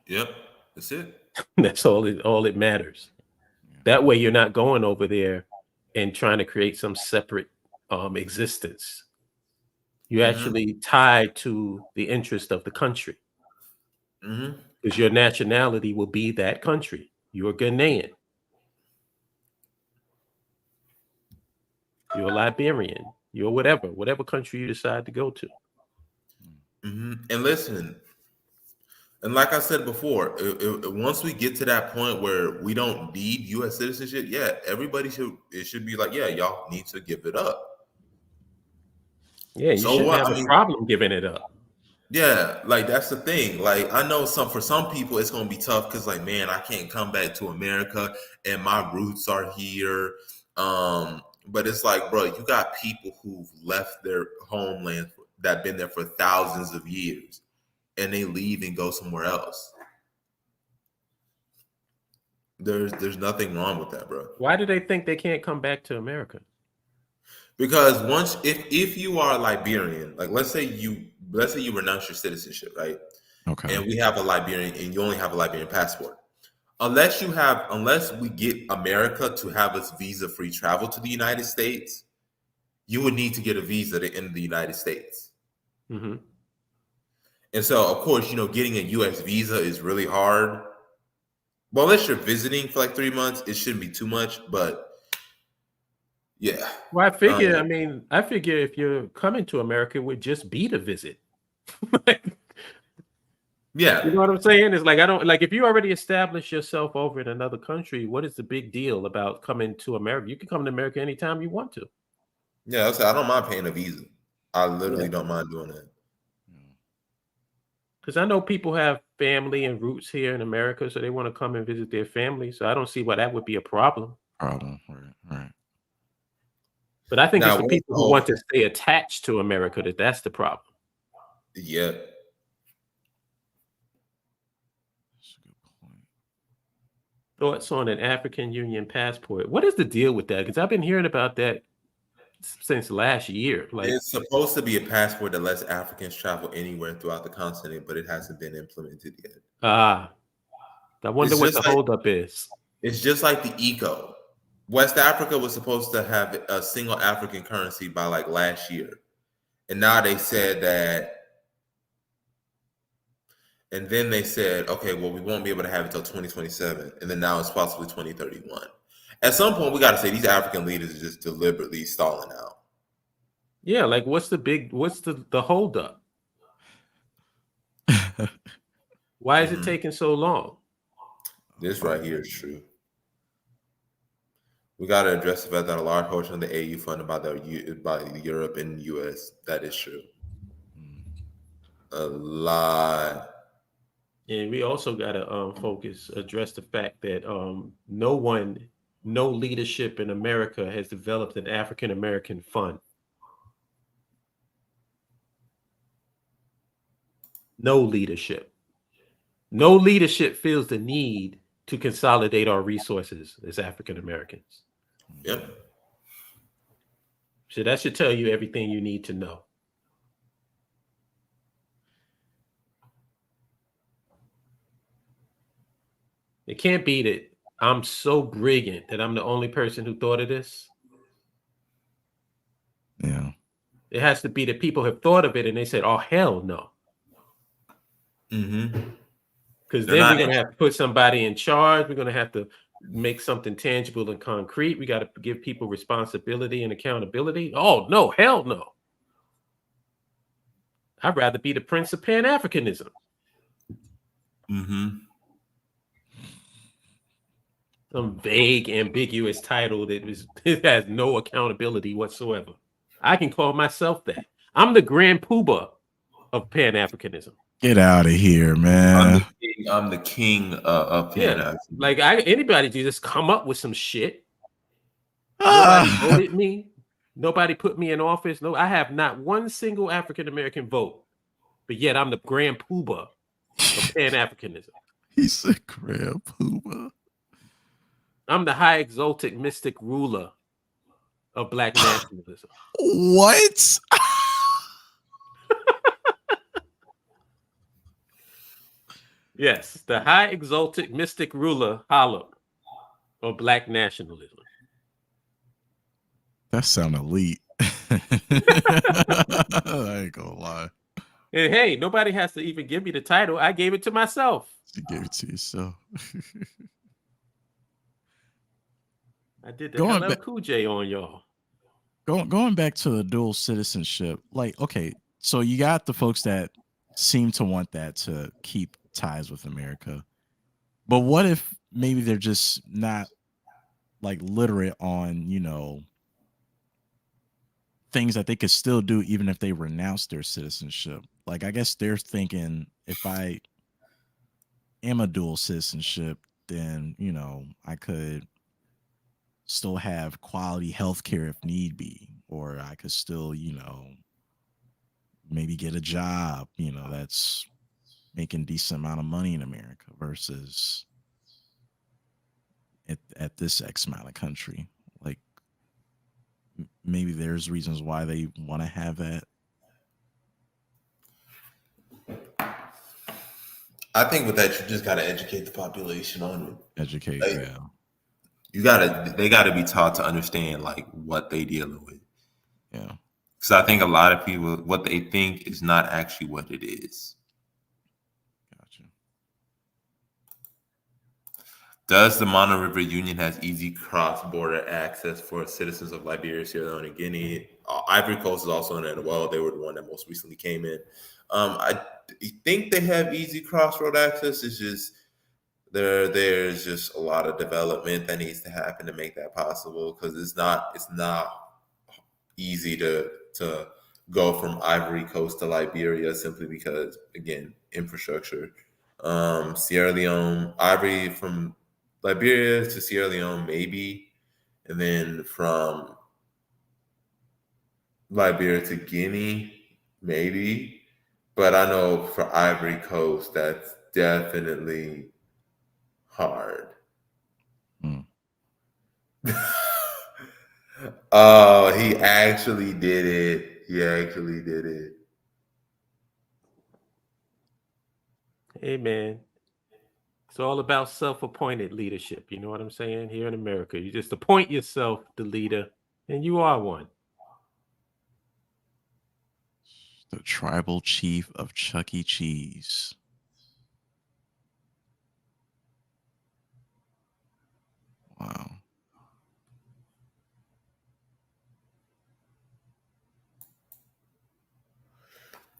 Yep. That's it. That's all it matters. That way you're not going over there and trying to create some separate existence. You're actually tied to the interest of the country Mm-hmm. because your nationality will be that country. You're a Ghanaian. You're a Liberian. You're whatever country you decide to go to. Mm-hmm. And listen, and like I said before, once we get to that point where we don't need U.S. citizenship, yeah, everybody should be like, yeah, y'all need to give it up. Yeah, you So shouldn't what? have I a mean, problem giving it up. yeah, like that's the thing. Like I know for some people it's gonna be tough because like, man, I can't come back to America and my roots are here. But it's like, bro, you got people who've left their homeland that been there for thousands of years, and they leave and go somewhere else. There's nothing wrong with that, bro. Why do they think they can't come back to America? Because once if you are Liberian, like let's say you renounce your citizenship, right? Okay. And we have a Liberian and you only have a Liberian passport. Unless we get America to have us visa-free travel to the United States, you would need to get a visa to enter the United States. Mm-hmm. And so, of course, getting a U.S. visa is really hard. Well, unless you're visiting for like 3 months, it shouldn't be too much. But yeah, Well, I figure if you're coming to America, it would just be to visit. yeah, You know what I'm saying? It's like I don't like if you already established yourself over in another country, what is the big deal about coming to America? You can come to America anytime you want to. yeah. I don't mind paying a visa. I Yeah. literally don't mind doing that. Because I know people have family and roots here in America, so they want to come and visit their family. So I don't see why that would be a problem. Problem. Right. But I think it's Now, the what's people the who whole? want to stay attached to America that's the problem. Yeah, That's a good point. Thoughts on an African Union passport? What is the deal with that? Because I've been hearing about that since last year. Like, it's supposed to be a passport that lets Africans travel anywhere throughout the continent, but it hasn't been implemented yet. I wonder It's what the just like holdup is. it's just like the eco. West Africa was supposed to have a single African currency by like last year, and now they said that. And then they said, okay, well, we won't be able to have it until 2027. And then now it's possibly 2031. At some point, we got to say these African leaders are just deliberately stalling out. Yeah, like what's the holdup? Why is it taking so long? This right here is true. We got to address the fact that a large portion of the AU funded by Europe and the US. That is true. A lot. And we also got to address the fact that no leadership in America has developed an African American fund. No leadership. No leadership feels the need to consolidate our resources as African Americans. Yep. So that should tell you everything you need to know. It can't be that I'm so brilliant that I'm the only person who thought of this. Yeah. It has to be that people have thought of it and they said, oh, hell no. Mm-hmm. Because They're then not we're going to have to put somebody in charge. We're going to have to make something tangible and concrete. We got to give people responsibility and accountability. Oh, no, hell no. I'd rather be the Prince of Pan-Africanism. Mm-hmm. Some vague, ambiguous title that it has no accountability whatsoever. I can call myself that. I'm the Grand Poobah of Pan-Africanism. Get out of here, man. I'm the king of Yeah, Pan-Africanism. like anybody can just come up with some shit. Nobody voted me. Nobody put me in office. No, I have not one single African-American vote, but yet I'm the Grand Poobah of Pan-Africanism. He's a Grand Poobah. I'm the high exalted mystic ruler of Black nationalism. What? Yes, the high exalted mystic ruler, holla, of Black nationalism. That sound elite. I ain't gonna lie. And hey, nobody has to even give me the title. I gave it to myself. You gave it to yourself. I did the Going LL Cool J on y'all. Going back to the dual citizenship, like, okay, so you got the folks that seem to want that to keep ties with America. But what if maybe they're just not like literate on, you know, things that they could still do even if they renounce their citizenship? Like, I guess they're thinking, if I am a dual citizenship, then, you know, I could still have quality health care if need be, or I could still, you know, maybe get a job, you know, that's making decent amount of money in America versus at this X amount of country. Like, maybe there's reasons why they want to have that. I think with that, you just got to educate the population on it. Educate, Like, yeah. they got to be taught to understand like what they dealing with. Yeah. So I think a lot of people, what they think is not actually what it is. Gotcha. Does the Mono River Union has easy cross-border access for citizens of Liberia, Sierra Leone, and Guinea? Ivory Coast is also in it as well. They were the one that most recently came in. I think they have easy cross-road access. It's just there's just a lot of development that needs to happen to make that possible, because it's not easy to go from Ivory Coast to Liberia simply because, again, infrastructure. Sierra Leone, Ivory from Liberia to Sierra Leone, maybe, and then from Liberia to Guinea, maybe. But I know for Ivory Coast, that's definitely hard. Oh, he actually did it. He actually did it. Hey, man. It's all about self-appointed leadership. You know what I'm saying? Here in America, you just appoint yourself the leader, and you are one. The tribal chief of Chuck E. Cheese. Wow.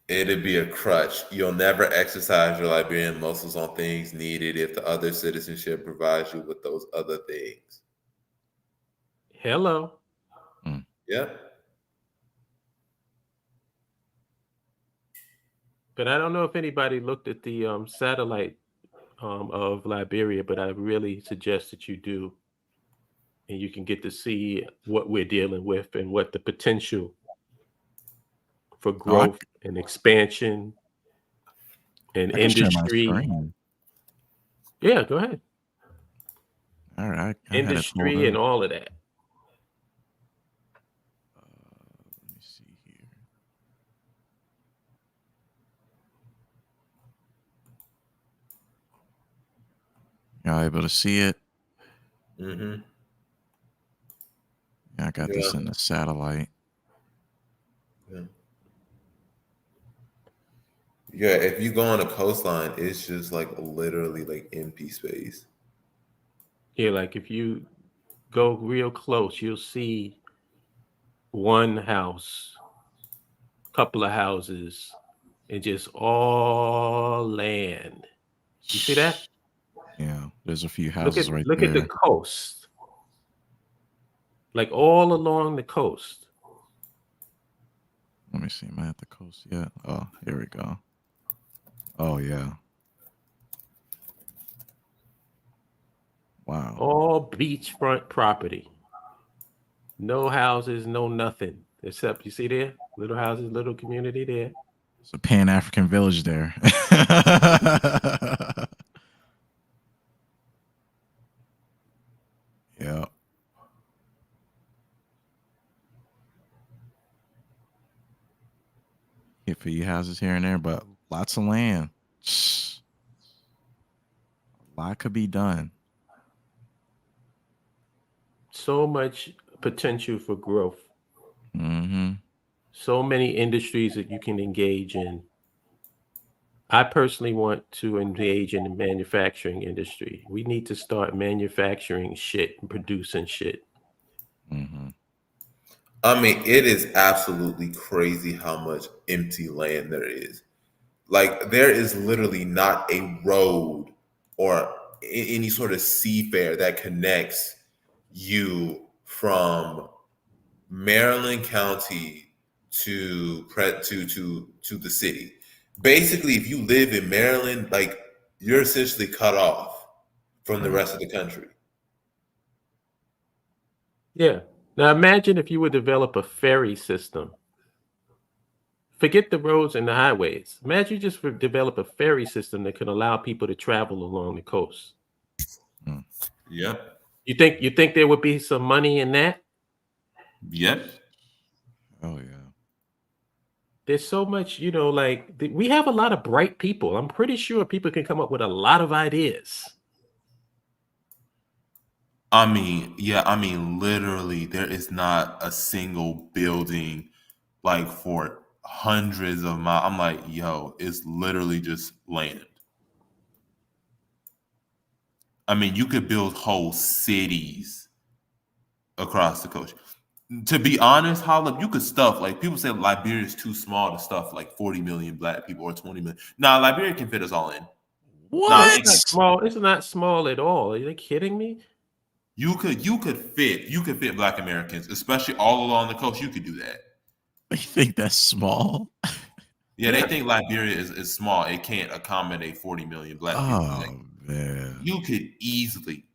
It'd be a crutch. You'll never exercise your Liberian muscles on things needed if the other citizenship provides you with those other things. Hello. Yep. But I don't know if anybody looked at the satellite of Liberia, but I really suggest that you do. And you can get to see what we're dealing with and what the potential for growth and expansion and industry. Yeah, go ahead. All right. Industry and all of that. Let me see here. Y'all able to see it? Mm-hmm. Yeah, I got this in the satellite. Yeah, if you go on a coastline, it's just like literally like empty space. Yeah, like if you go real close, you'll see one house, couple of houses, and just all land. You see that? Yeah, there's a few Look houses at right look at the there. coast, like all along the coast. Let me see. Am I at the coast yet? Oh, here we go. Oh yeah. Wow. All beachfront property. No houses, no nothing. Except you see there? Little houses, little community there. It's a Pan African village there. Yeah. A few houses here and there, but lots of land. A lot could be done. So much potential for growth. Mm-hmm. So many industries that you can engage in. I personally want to engage in the manufacturing industry. We need to start manufacturing shit and producing shit. Mm-hmm. I mean, it is absolutely crazy how much empty land there is. Like, there is literally not a road or any sort of seafare that connects you from Maryland County to the city. Basically, if you live in Maryland, like you're essentially cut off from the Right. rest of the country. Yeah. Now imagine if you would develop a ferry system. Forget the roads and the highways. Imagine you just develop a ferry system that can allow people to travel along the coast. Mm. Yep. You think there would be some money in that? Yep. Oh yeah. There's so much, like we have a lot of bright people. I'm pretty sure people can come up with a lot of ideas. I mean, yeah, I mean, literally, there is not a single building like for hundreds of miles. I'm like, yo, it's literally just land. I mean, you could build whole cities across the coast. To be honest, Holland, you could stuff like people say Liberia is too small to stuff like 40 million black people or 20 million. Nah, Liberia can fit us all in. No, Nah, it's they What? not small. It's not small at all. Are they kidding me? you could fit Black Americans, especially all along the coast. You could do that. You think that's small? Yeah, they Yeah, think Liberia is small. It can't accommodate 40 million black people. Like Oh man. you could easily.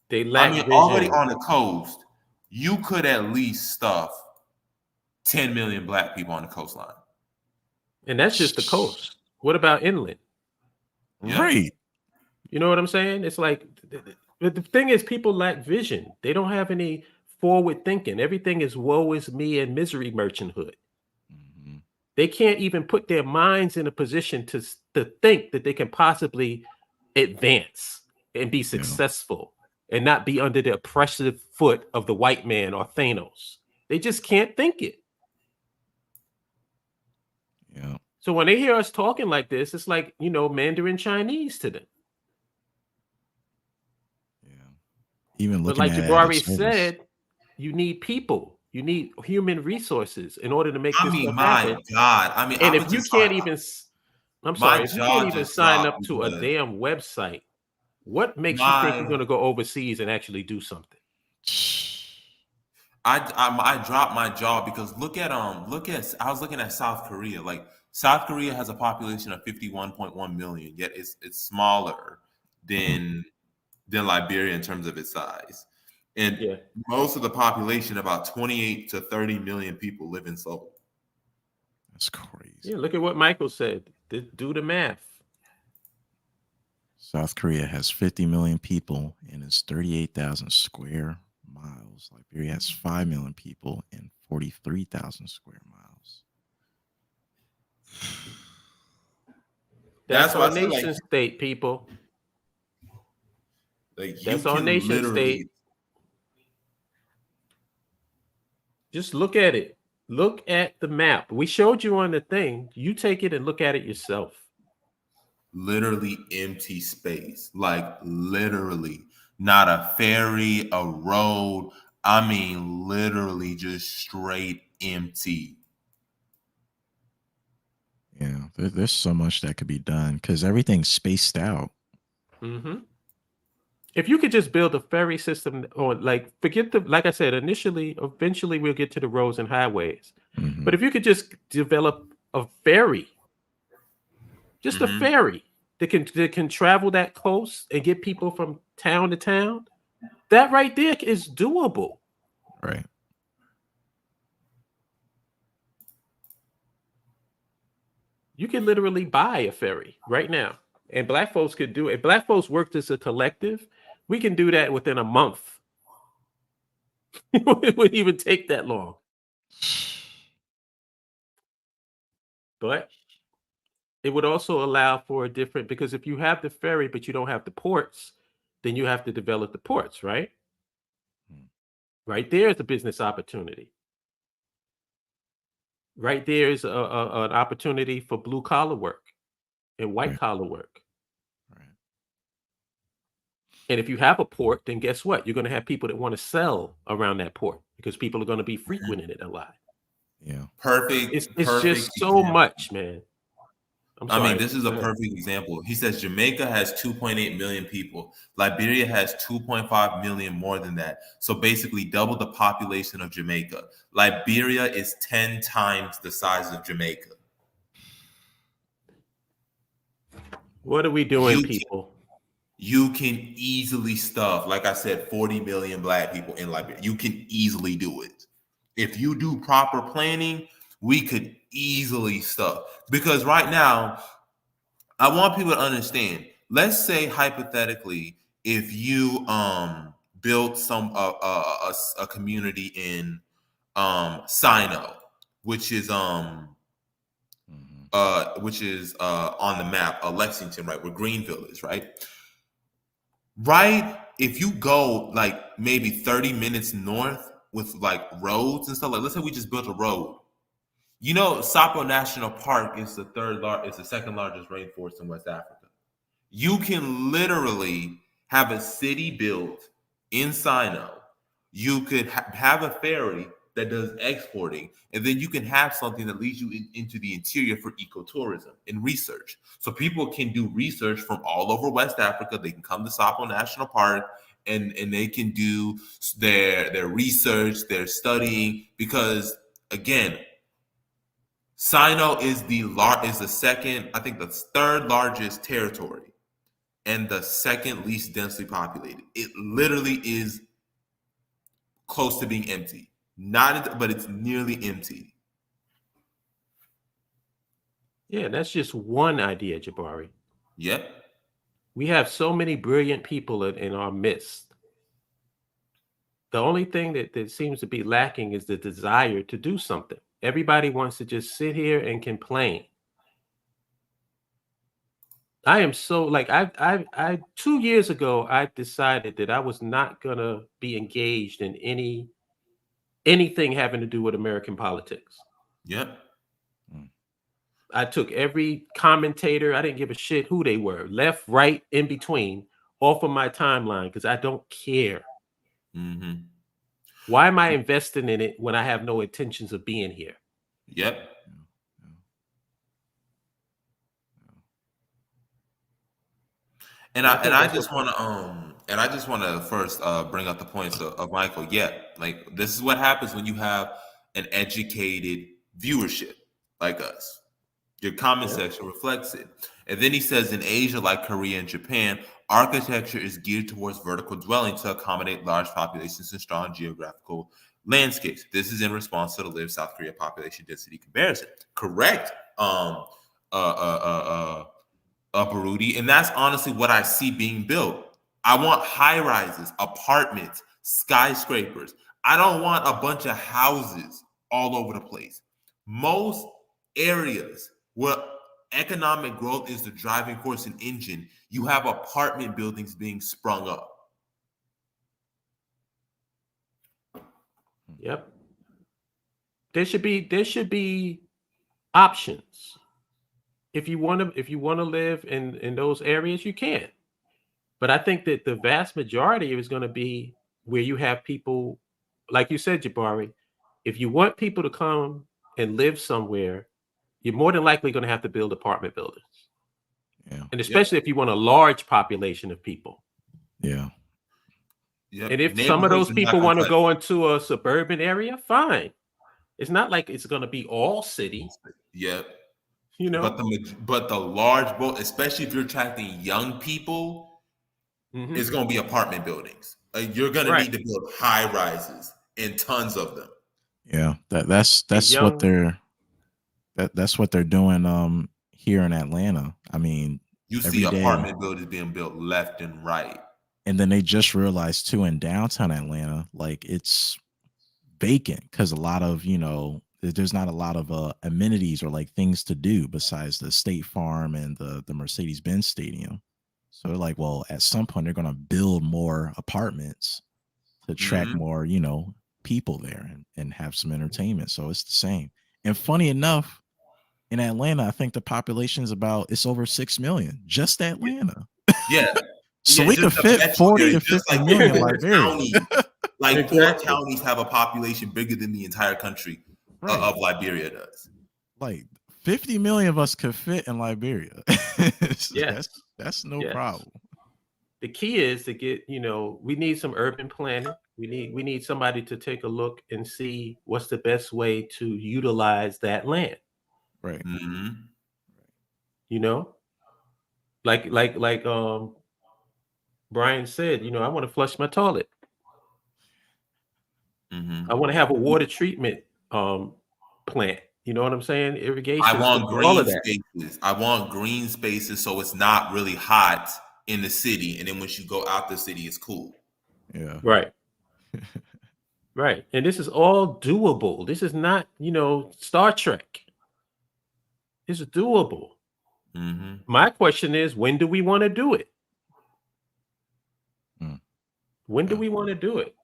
they I lack mean, already vision, on the coast, you could at least stuff 10 million black people on the coastline. and that's just the coast. What about inland? Yep. Right. You know what I'm saying? It's like the thing is, people lack vision. They don't have any forward thinking. Everything is woe is me and misery merchanthood. Mm-hmm. They can't even put their minds in a position to think that they can possibly advance and be Yeah. successful and not be under the oppressive foot of the white man or Thanos. They just can't think it. Yeah. So when they hear us talking like this, it's like, Mandarin Chinese to them. Yeah. Even But looking like at it as Jabari a service. said, you need people, you need human resources in order to make I this mean, stuff my happen. God. I mean, And I if was you just can't like, even, I'm my sorry, if you can't jaw even just sign dropped up to a because damn website, what makes you think you're my going to go overseas and actually do something? I dropped my jaw because look at I was looking at South Korea. Like South Korea has a population of 51.1 million, yet it's smaller than Liberia in terms of its size. And Yeah. most of the population, about 28 to 30 million people, live in Seoul. That's crazy. Yeah. Look at what Michael said. Do the math. South Korea has 50 million people and it's 38,000 square miles. Liberia has 5 million people and 43,000 square miles. That's That's why our I said nation state, people. like you That's our can nation literally state. Just look at it. Look at the map. We showed you on the thing. You take it and look at it yourself. literally empty space, like literally not a ferry, a road. I mean, literally just straight empty. Yeah, there's so much that could be done because everything's spaced out. Mm-hmm. If you could just build a ferry system, or like forget the, like I said, eventually we'll get to the roads and highways. Mhm. But if you could just develop a ferry, just a Mhm. ferry that can travel that coast and get people from town to town, that right there is doable. Right. You can literally buy a ferry right now, and black folks could do it. If black folks worked as a collective, we can do that within a month. It wouldn't even take that long. But it would also allow for a different, because if you have the ferry but you don't have the ports, then you have to develop the ports, right? Mm. Right there is a business opportunity. Right there is an opportunity for blue collar work and white Right. collar work. Right. And if you have a port, then guess what? You're going to have people that want to sell around that port because people are going to be frequenting it a lot. Yeah. It's Perfect just so example. much, man. I'm I mean, sorry. this is a Go ahead. perfect example. He says Jamaica has 2.8 million people. Liberia has 2.5 million more than that. So basically double the population of Jamaica. Liberia is 10 times the size of Jamaica. What are we doing, You people? you can easily stuff, like I said, 40 million black people in Liberia. You can easily do it. If you do proper planning, we could easily stuff. Because right now, I want people to understand. Let's say hypothetically, if you built a community in Sino, which is Mhm. on the map, Lexington, right, where Greenville is, right? Right, if you go like maybe 30 minutes north with like roads and stuff, like let's say we just built a road. You know, Sapo National Park is the second largest rainforest in West Africa. You can literally have a city built in Sino. You could have a ferry that does exporting, and then you can have something that leads you into the interior for ecotourism and research. So people can do research from all over West Africa. They can come to Sapo National Park and they can do their research, their studying, because again, Sino is the second, I think the third largest territory and the second least densely populated. It literally is close to being empty. Not, but it's nearly empty. Yeah, that's just one idea, Jabari. Yep. We have so many brilliant people in our midst. The only thing that seems to be lacking is the desire to do something. Everybody wants to just sit here and complain. I am so like I 2 years ago I decided that I was not gonna be engaged in anything having to do with American politics. Yep. Mm. I took every commentator, I didn't give a shit who they were, left, right, in between, off of my timeline because I don't care. Mm-hmm. Why am I investing in it when I have no intentions of being here? Yep. Yeah. Yeah. And And I I and think I that's just what want to first bring up the points of Michael. Yeah, like this is what happens when you have an educated viewership like us. Your comment yeah. section reflects it. And then he says in Asia, like Korea and Japan, architecture is geared towards vertical dwelling to accommodate large populations and strong geographical landscapes. This is in response to the Live South Korea population density comparison. Correct. Baruti, and that's honestly what I see being built. I want high rises, apartments, skyscrapers. I don't want a bunch of houses all over the place. Most areas where economic growth is the driving force and engine, you have apartment buildings being sprung up. Yep. There should be options. if you want to live in those areas, you can. But I think that the vast majority is going to be where you have people, like you said, Jabari. If you want people to come and live somewhere, you're more than likely going to have to build apartment buildings. Yeah. And especially if you want a large population of people. Yeah. And if some of Neighborhoods those are not people gonna want to cut. go into a suburban area, fine. It's not like it's going to be all city, Yeah, you but know? the large boat, especially if you're attracting young people, Mhm. it's going to be apartment buildings. You're going to Right. need to build high rises and tons of them. Yeah. And That's what young, that's what they're doing here in Atlanta. I mean, You see every day. apartment buildings being built left and right. And then they just realized too in downtown Atlanta, like it's vacant because a lot of, there's not a lot of amenities or like things to do besides the State Farm and the Mercedes-Benz Stadium. So they're like, well, at some point they're gonna build more apartments to attract Mhm. more, people there and have some entertainment. So it's the same. And funny enough, in Atlanta, I think the population is it's over 6 million, just Atlanta. Yeah, So yeah, we just could the fit metro 40 area, to just 50 like million four Liberia. counties. Like four exactly. counties have a population bigger than the entire country Right. of Liberia does. Like 50 million of us could fit in Liberia. So Yes. that's no Yes. problem. The key is to get, we need some urban planning. We need somebody to take a look and see what's the best way to utilize that land, Right. Mhm. you know? Like Brian said, I want to flush my toilet. Mhm. I want to have a water treatment plant. You know what I'm saying? I Irrigation want system, all of green that. spaces. I want green spaces so it's not really hot in the city, and then once you go out the city, it's cool. Yeah. Right. Right. And this is all doable. This is not, Star Trek. It's doable. Mhm. My question is, when do we want to do it? Mm. When do Yeah. we want to do it?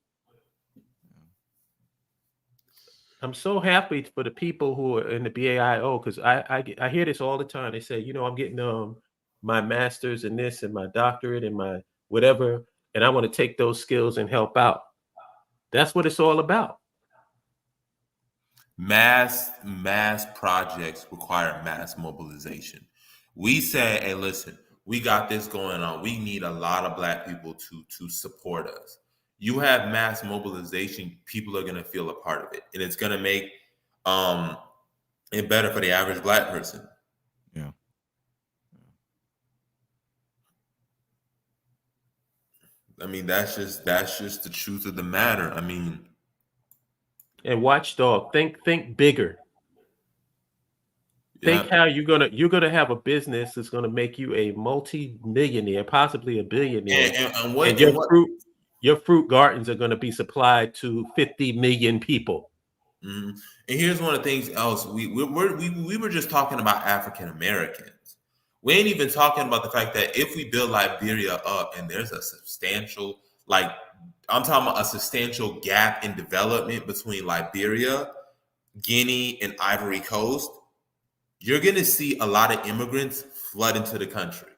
I'm so happy for the people who are in the BAIO because I hear this all the time. They say, I'm getting my master's in this and my doctorate and my whatever, and I want to take those skills and help out. That's what it's all about. Mass projects require mass mobilization. We say, hey, listen, we got this going on. We need a lot of Black people to support us. You have mass mobilization, people are going to feel a part of it, and it's going to make um, it better for the average Black person. Yeah. I mean, that's just the truth of the matter. I mean, And watchdog, think bigger. Think yeah. how you're gonna have a business that's gonna make you a multi-millionaire, possibly a billionaire, And and what your fruit gardens are gonna be supplied to 50 million people. Mhm. And here's one of the things else we were just talking about African Americans. We ain't even talking about the fact that if we build Liberia up and there's a substantial, like I'm talking about a substantial gap in development between Liberia, Guinea, and Ivory Coast, you're gonna see a lot of immigrants flood into the country,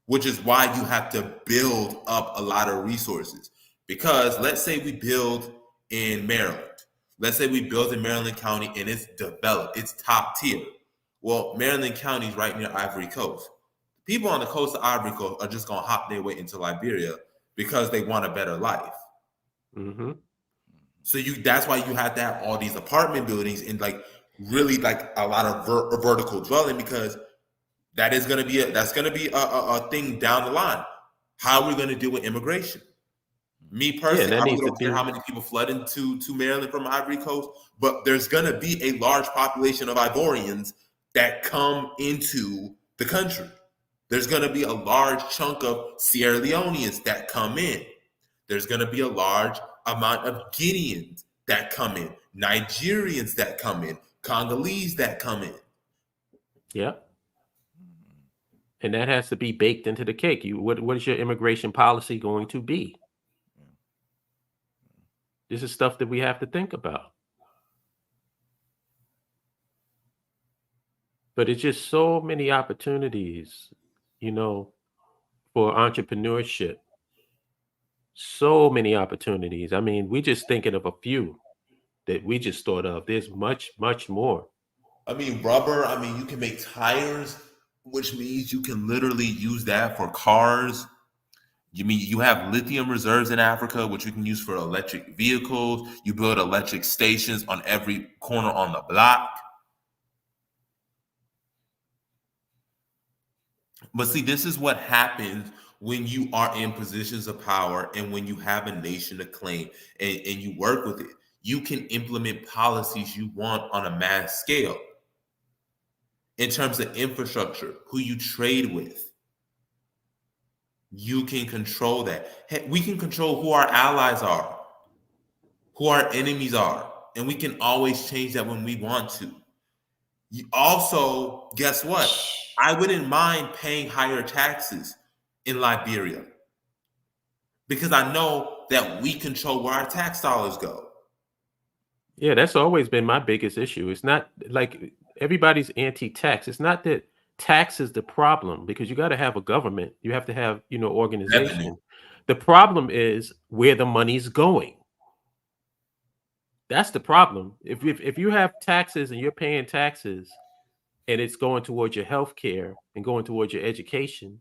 which is why you have to build up a lot of resources. Because let's say we build in Maryland. Let's say we build in Maryland County and it's developed, it's top tier. Well, Maryland County is right near Ivory Coast. People on the coast of Ivory Coast are just gonna hop their way into Liberia because they want a better life. Mm-hmm. So that's why you have to have all these apartment buildings and like really like a lot of vertical dwelling because that's going to be a thing down the line. How are we going to deal with immigration? Me Yeah, and personally, that I needs really to don't care how be many people flood into Maryland from Ivory Coast, but there's going to be a large population of Ivorians that come into the country. There's going to be a large chunk of Sierra Leoneans that come in. There's going to be a large amount of Guineans that come in, Nigerians that come in, Congolese that come in. yeah. And that has to be baked into the cake. What is your immigration policy going to be? This is stuff that we have to think about. But it's just so many opportunities, for entrepreneurship. So many opportunities. I mean, we just thinking of a few that we just thought of. There's much, much more. I mean, rubber, I mean, you can make tires, which means you can literally use that for cars. You mean you have lithium reserves in Africa, which you can use for electric vehicles. You build electric stations on every corner on the block. But see, this is what happens when you are in positions of power and when you have a nation to claim and you work with it. You can implement policies you want on a mass scale in terms of infrastructure, who you trade with. You can control that. Hey, we can control who our allies are, who our enemies are, and we can always change that when we want to. You also, guess what? I wouldn't mind paying higher taxes in Liberia because I know that we control where our tax dollars go. Yeah, that's always been my biggest issue. It's not like everybody's anti-tax. It's not that tax is the problem because you got to have a government. You have to have, Revenue. organization. The problem is where the money's going. That's the problem. If you have taxes and you're paying taxes and it's going towards your health care and going towards your education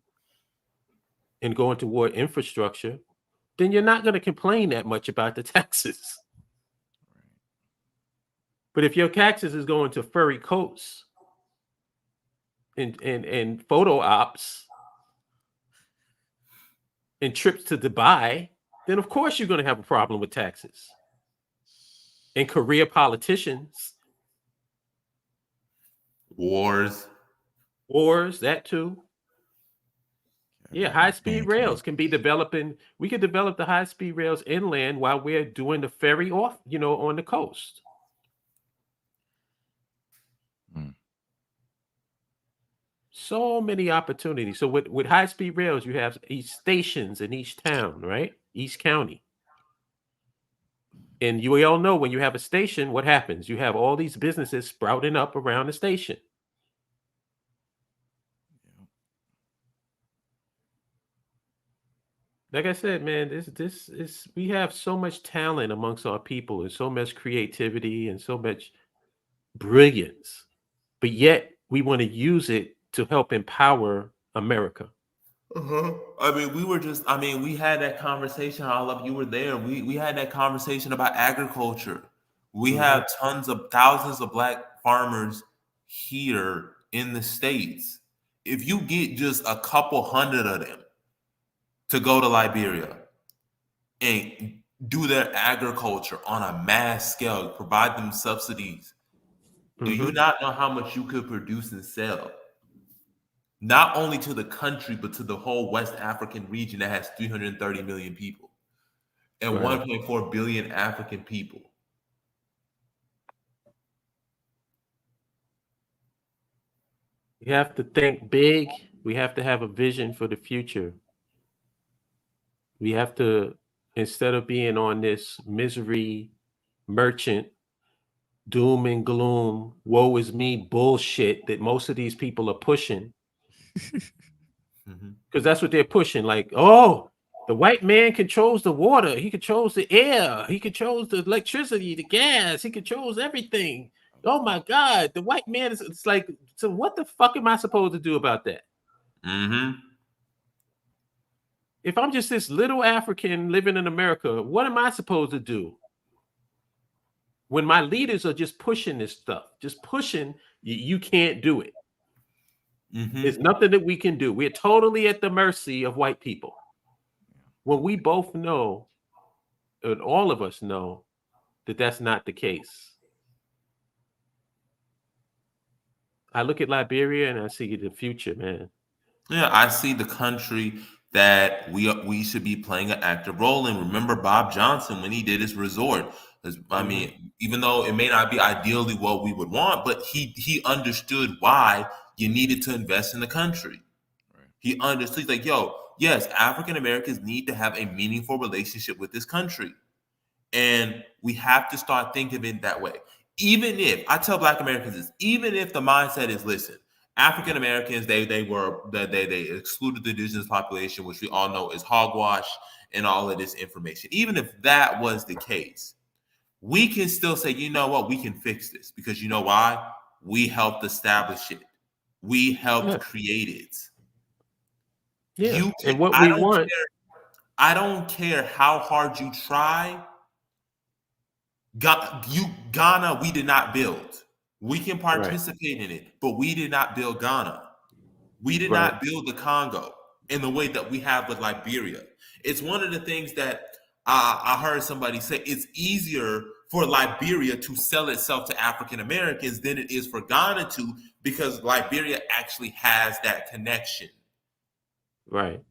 and going toward infrastructure, then you're not going to complain that much about the taxes. But if your taxes is going to furry coats and photo ops and trips to Dubai, then of course you're going to have a problem with taxes. And career politicians. Wars, that too. Yeah, high-speed rails can be developing. We could develop the high-speed rails inland while we're doing the ferry off, on the coast. So many opportunities. So with high-speed rails, you have each stations in each town, right? Each county. And we all know when you have a station, what happens? You have all these businesses sprouting up around the station. Like I said, man, this is we have so much talent amongst our people and so much creativity and so much brilliance, but yet we want to use it to help empower America. I mean, we had that conversation. All of you were there. We had that conversation about agriculture. We have thousands of black farmers here in the States. If you get just a couple hundred of them to go to Liberia and do their agriculture on a mass scale, provide them subsidies, do you not know how much you could produce and sell? Not only to the country, but to the whole West African region that has 330 million people and Right. 1.4 billion African people. We have to think big. We have to have a vision for the future. We have to, instead of being on this misery merchant, doom and gloom, woe is me bullshit that most of these people are pushing, because that's what they're pushing. Like, oh, the white man controls the water, he controls the air, he controls the electricity, the gas, he controls everything. Oh my God, the white man is. It's like, so what the fuck am I supposed to do about that? If I'm just this little African living in America, what am I supposed to do? When my leaders are just pushing this stuff, just pushing, you can't do it. There's nothing that we can do. We're totally at the mercy of white people. When we both know, and all of us know, that that's not the case. I look at Liberia and I see the future, man. Yeah, I see the country that we should be playing an active role in. Remember Bob Johnson when he did his resort? I mean, even though it may not be ideally what we would want, but he understood why you needed to invest in the country. Right. He understood, like, yo, yes, African Americans need to have a meaningful relationship with this country. And we have to start thinking of it that way. even if I tell Black Americans this, even if the mindset is, listen, African Americans, they excluded the indigenous population, which we all know is hogwash and all of this information. Even if that was the case, we can still say, you know what, we can fix this, because you know why? We helped establish it. We helped create it. Yeah. You And can, what we want. I don't care how hard you try. Ghana, we did not build. We can participate in it, but we did not build Ghana. We did not build the Congo in the way that we have with Liberia. It's one of the things that I heard somebody say. It's easier for Liberia to sell itself to African Americans than it is for Ghana to, because Liberia actually has that connection. Right.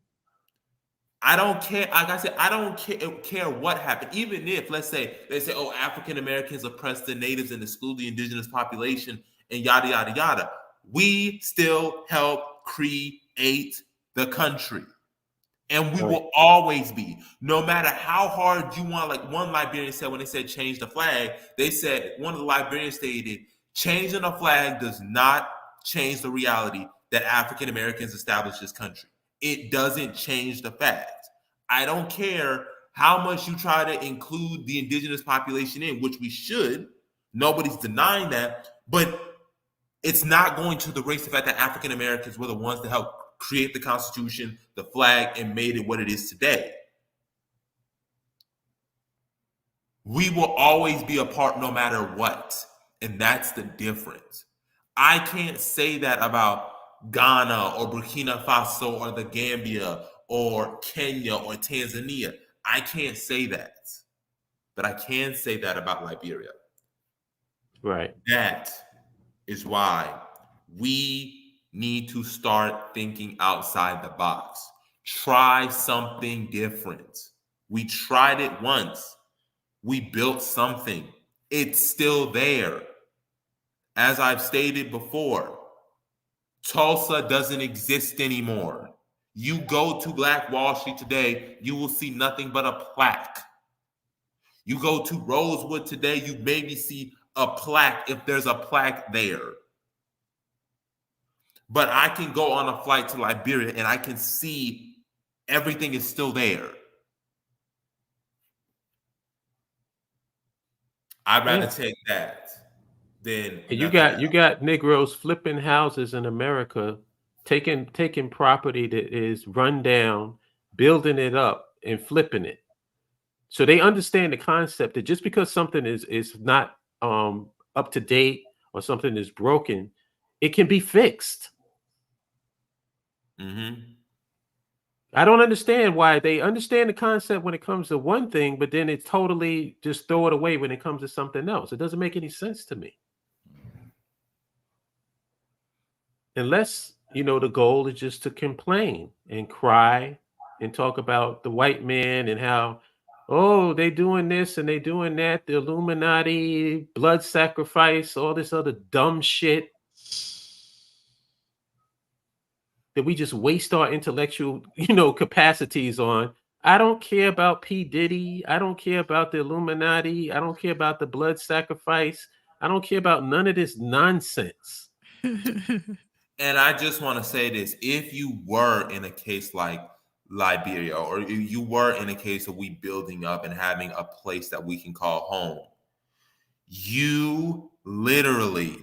I don't care. Like I said, I don't care what happened. Even if, let's say, they say, oh, African Americans oppressed the natives and exclude the indigenous population and yada, yada, yada. We still help create the country. And we will always be, no matter how hard you want. Like one Liberian said, when they said change the flag, they said, one of the Liberians stated, changing the flag does not change the reality that African Americans established this country. It doesn't change the fact. I don't care how much you try to include the indigenous population in, which we should. Nobody's denying that. But it's not going to erase the fact that African Americans were the ones that helped create the Constitution, the flag, and made it what it is today. We will always be a part no matter what. And that's the difference. I can't say that about Ghana or Burkina Faso or the Gambia or Kenya or Tanzania. I can't say that. But I can say that about Liberia. Right. That is why we need to start thinking outside the box. Try something different. We tried it once. We built something. It's still there. As I've stated before, Tulsa doesn't exist anymore. You go to Black Wall Street today, you will see nothing but a plaque. You go to Rosewood today, you maybe see a plaque if there's a plaque there. But I can go on a flight to Liberia and I can see everything is still there. I'd rather take that than you got Negroes flipping houses in America, taking property that is run down, building it up and flipping it. So they understand the concept that just because something is not up to date or something is broken, it can be fixed. Mm-hmm. I don't understand why they understand the concept when it comes to one thing, but then it's totally just throw it away when it comes to something else. It doesn't make any sense to me. Unless, the goal is just to complain and cry and talk about the white man and how, oh, they doing this and they doing that, the Illuminati, blood sacrifice, all this other dumb shit that we just waste our intellectual, capacities on. I don't care about P. Diddy. I don't care about the Illuminati. I don't care about the blood sacrifice. I don't care about none of this nonsense. And I just want to say this. If you were in a case like Liberia, or if you were in a case of we building up and having a place that we can call home, you literally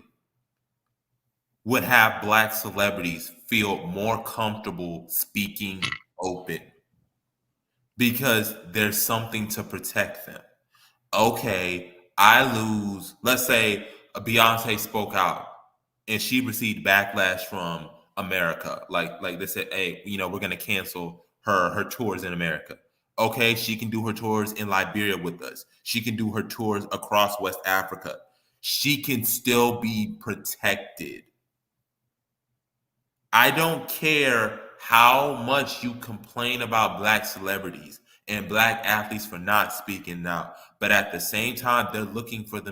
would have Black celebrities feel more comfortable speaking open because there's something to protect them. Okay, I lose. Let's say Beyonce spoke out and she received backlash from America. Like they said, hey, we're gonna cancel her tours in America. Okay, she can do her tours in Liberia with us. She can do her tours across West Africa. She can still be protected. I don't care how much you complain about Black celebrities and Black athletes for not speaking out, but at the same time, they're looking for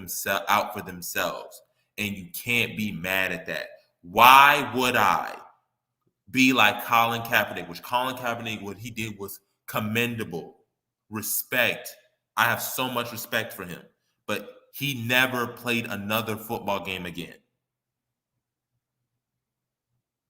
out for themselves, and you can't be mad at that. Why would I be like Colin Kaepernick? Which Colin Kaepernick, what he did was commendable. Respect. I have so much respect for him, but he never played another football game again.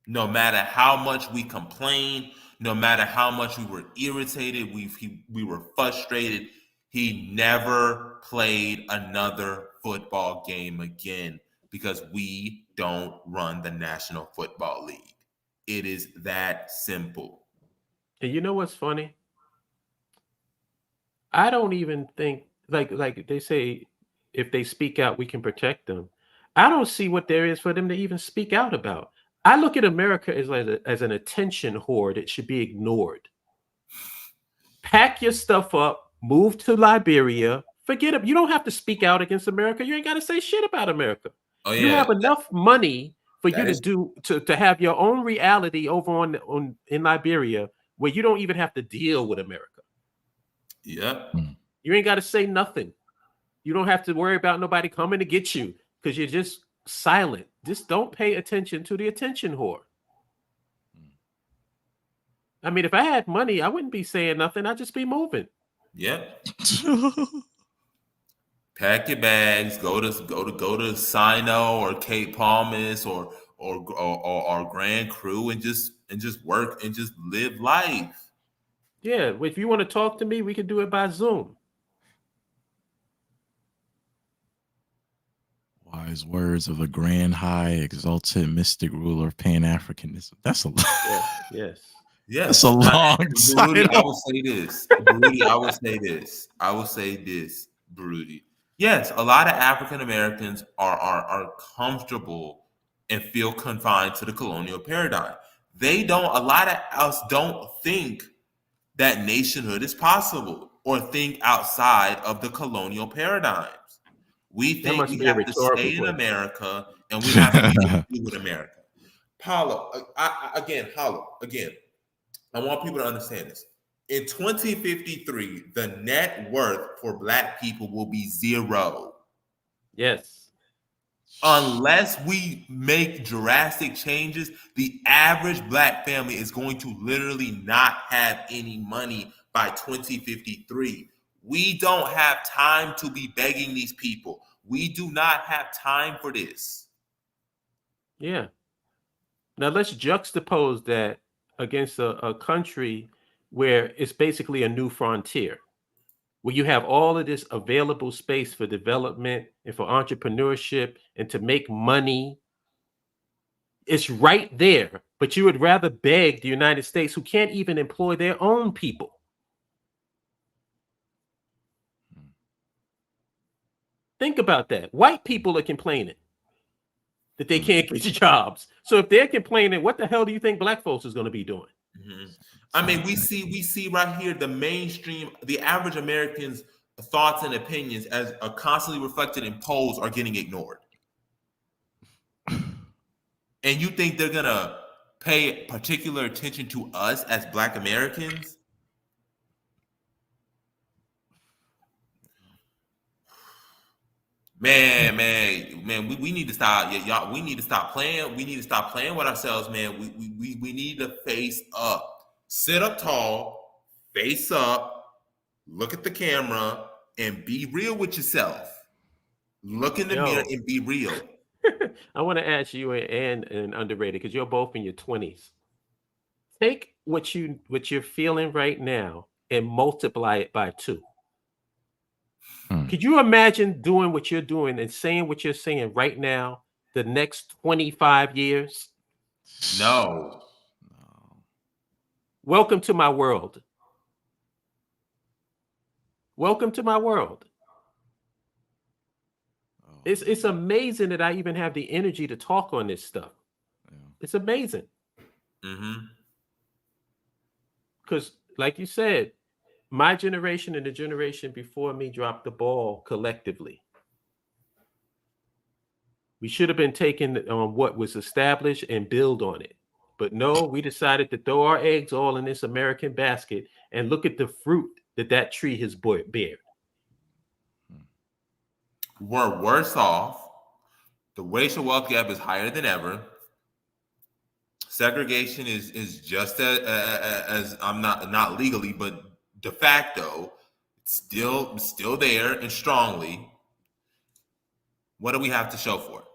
No matter how much we complained, no matter how much we were irritated, we were frustrated, he never played another football game again because we don't run the National Football League. It is that simple. And you know what's funny? I don't even think like they say, if they speak out, we can protect them. I don't see what there is for them to even speak out about. I look at America as as an attention whore that should be ignored. Pack your stuff up, move to Liberia, forget it. You don't have to speak out against America. You ain't got to say shit about America. Oh You yeah, have enough money for you that to is do to have your own reality over on in Liberia where you don't even have to deal with America. yep. You ain't got to say nothing. You don't have to worry about nobody coming to get you because you're just silent. Just don't pay attention to the attention whore. I mean, if I had money, I wouldn't be saying nothing. I'd just be moving. Yep. Pack your bags, go to Sino or Cape Palmas or Grand Cru and just work and just live life. Yeah, if you want to talk to me, we can do it by Zoom. Wise words of a grand, high, exalted, mystic ruler of Pan-Africanism. That's a Yes. Yes. that's a long Baruti, I title. will say this. Baruti, I will say this, Baruti. Yes, a lot of African Americans are comfortable and feel confined to the colonial paradigm. A lot of us don't think that nationhood is possible or think outside of the colonial paradigms. We That think must we be a have to rhetorical stay in question. America and we have to be with America. Paulo, again, I want people to understand this. In 2053, the net worth for Black people will be 0. Yes. Unless we make drastic changes, the average Black family is going to literally not have any money by 2053. We don't have time to be begging these people. We do not have time for this. Yeah. Now let's juxtapose that against a country where it's basically a new frontier, where you have all of this available space for development and for entrepreneurship and to make money. It's right there, but you would rather beg the United States, who can't even employ their own people. Think about that. White people are complaining that they can't get jobs. So if they're complaining, what the hell do you think Black folks is going to be doing? Mm-hmm. I mean, we see right here the mainstream, the average American's thoughts and opinions as are constantly reflected in polls are getting ignored. And you think they're gonna pay particular attention to us as Black Americans? Man, we need to stop. Y'all, we need to stop playing. We need to stop playing with ourselves, man. We need to face up, sit up tall, face up, look at the camera, and be real with yourself. Look in the mirror and be real. I want to ask you and underrated, because you're both in your 20s. Take what you're feeling right now and multiply it by 2. Could you imagine doing what you're doing and saying what you're saying right now the next 25 years? No. Welcome to my world. Welcome to my world. It's amazing that I even have the energy to talk on this stuff. It's amazing. Because, like you said, my generation and the generation before me dropped the ball collectively. We should have been taking what was established and build on it. But no, we decided to throw our eggs all in this American basket and look at the fruit that tree has bared. We're worse off. The racial wealth gap is higher than ever. Segregation is just as I'm not legally, but de facto, still there and strongly. What do we have to show for it?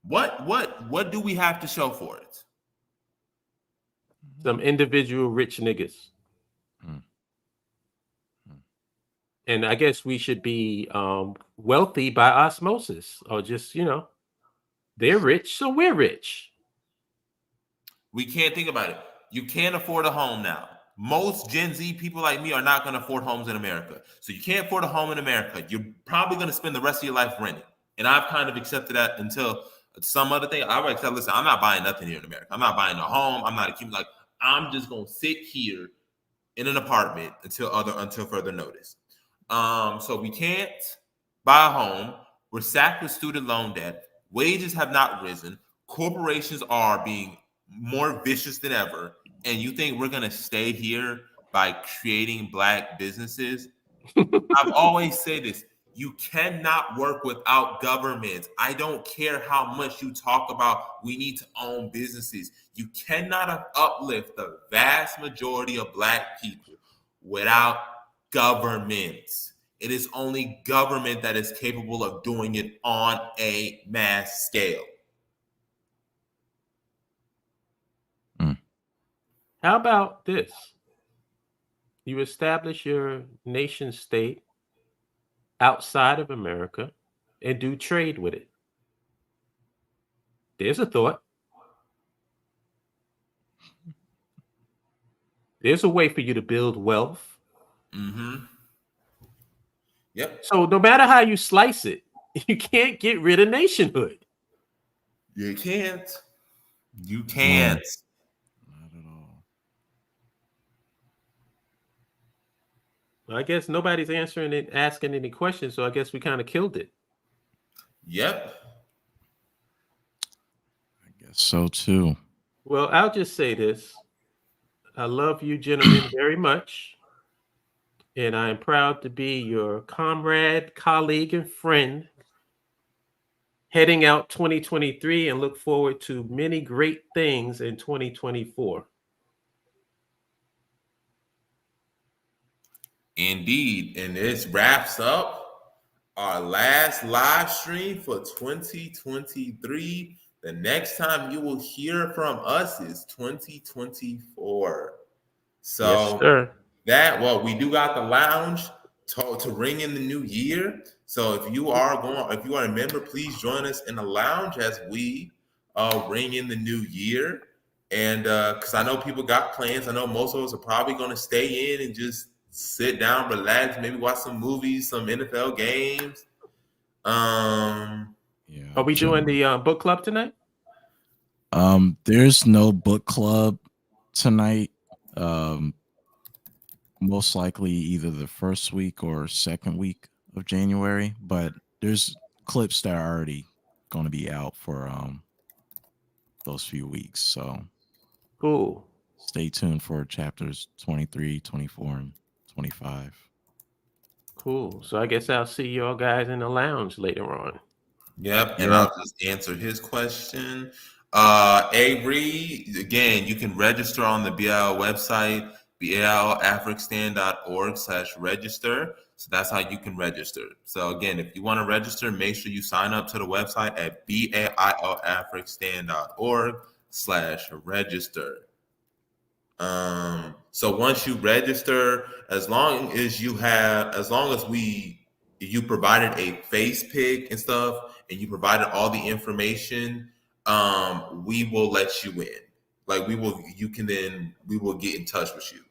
What do we have to show for it? Some individual rich niggas. And I guess we should be wealthy by osmosis, or just, they're rich, so we're rich. We can't think about it. You can't afford a home now. Most Gen Z people like me are not going to afford homes in America. So you can't afford a home in America. You're probably going to spend the rest of your life renting. And I've kind of accepted that until some other thing. I would accept, listen, I'm not buying nothing here in America. I'm not buying a home. I'm not I'm just going to sit here in an apartment until further notice. So we can't buy a home. We're sacked with student loan debt. Wages have not risen. Corporations are being more vicious than ever. And you think we're going to stay here by creating Black businesses? I've always said this. You cannot work without government. I don't care how much you talk about we need to own businesses. You cannot uplift the vast majority of Black people without government. It is only government that is capable of doing it on a mass scale. How about this? You establish your nation state outside of America and do trade with it. There's a thought. There's a way for you to build wealth. Yep. So no matter how you slice it, you can't get rid of nationhood. You can't. You can't. Not at all. I guess nobody's asking any questions, so I guess we kind of killed it. Yep. I guess so too. Well, I'll just say this. I love you gentlemen very much. And I am proud to be your comrade, colleague, and friend heading out 2023, and look forward to many great things in 2024. Indeed. And this wraps up our last live stream for 2023. The next time you will hear from us is 2024. So Yes, sir. we do got the lounge to ring in the new year. So if you are a member, please join us in the lounge as we ring in the new year. And because I know people got plans. I know most of us are probably going to stay in and just sit down, relax, maybe watch some movies, some NFL games. Yeah. Are we doing the book club tonight? There's no book club tonight. Most likely either the first week or second week of January, but there's clips that are already going to be out for those few weeks. So Cool. stay tuned for chapters 23, 24, and 25. Cool. So I guess I'll see y'all guys in the lounge later on. Yep, and Yeah. I'll just answer his question. Avery, again, you can register on the BAIO website, bailafricstan.org/register. So that's how you can register. So again, if you want to register, make sure you sign up to the website at baioafricstan.org/register. So once you register, as long as you provided a face pic and stuff, and you provided all the information, we will let you in. Like we will get in touch with you.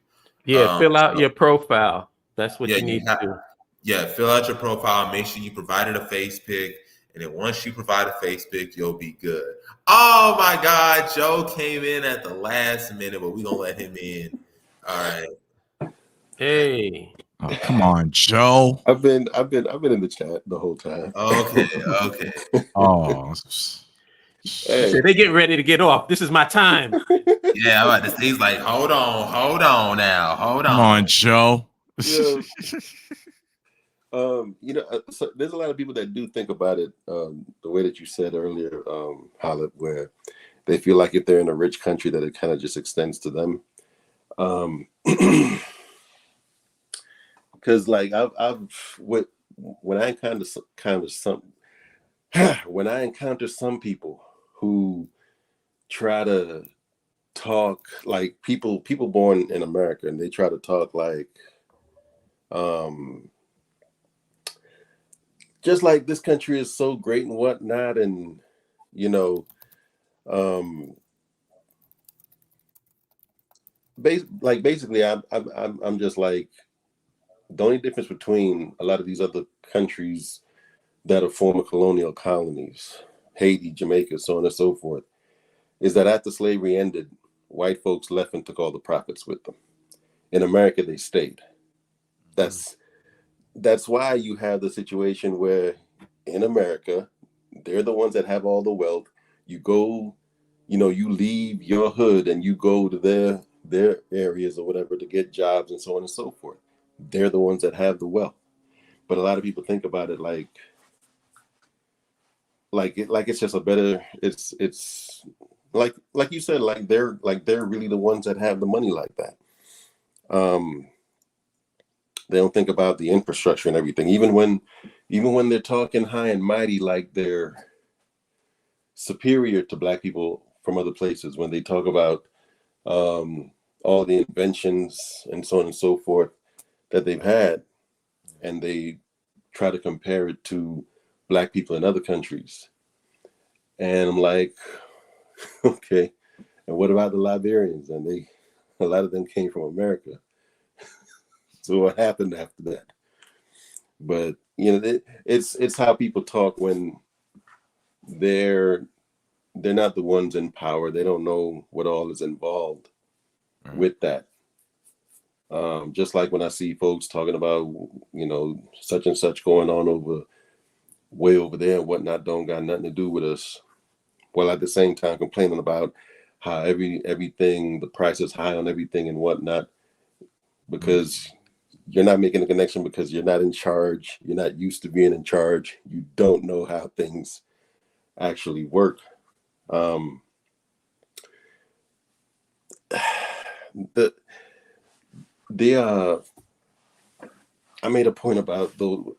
Yeah, fill out your profile. That's what you need to do. Yeah, fill out your profile. Make sure you provided a face pic. And then once you provide a face pic, you'll be good. Oh my God, Joe came in at the last minute, but we're gonna let him in. All right. Hey. Oh, come on, Joe. I've been in the chat the whole time. Okay. Oh. Hey. They getting ready to get off. This is my time. Yeah, I'm about to say, he's like, hold on now. Hold on. Come on, Joe. Yeah. So there's a lot of people that do think about it the way that you said earlier, Halep, where they feel like if they're in a rich country that it kind of just extends to them. Because like when I kind of when I encounter some people who try to talk like people born in America, and they try to talk like just like this country is so great and whatnot, and you know, basically, I'm just like, the only difference between a lot of these other countries that are former colonial colonies, Haiti, Jamaica, so on and so forth, is that after slavery ended, white folks left and took all the profits with them. In America, they stayed. That's why you have the situation where in America, they're the ones that have all the wealth. You go, you leave your hood and you go to their areas or whatever to get jobs and so on and so forth. They're the ones that have the wealth. But a lot of people think about it like it's just a better, it's like you said, like they're really the ones that have the money like that. They don't think about the infrastructure and everything. Even when they're talking high and mighty, like they're superior to Black people from other places, when they talk about all the inventions and so on and so forth that they've had, and they try to compare it to Black people in other countries. And I'm like, okay, and what about the Liberians? And a lot of them came from America. So what happened after that? But it's how people talk when they're not the ones in power. They don't know what all is involved with that. Just like when I see folks talking about, such and such going on way over there and whatnot, don't got nothing to do with us. While at the same time complaining about how everything, the price is high on everything and whatnot, because you're not making a connection, because you're not in charge. You're not used to being in charge. You don't know how things actually work. I made a point about the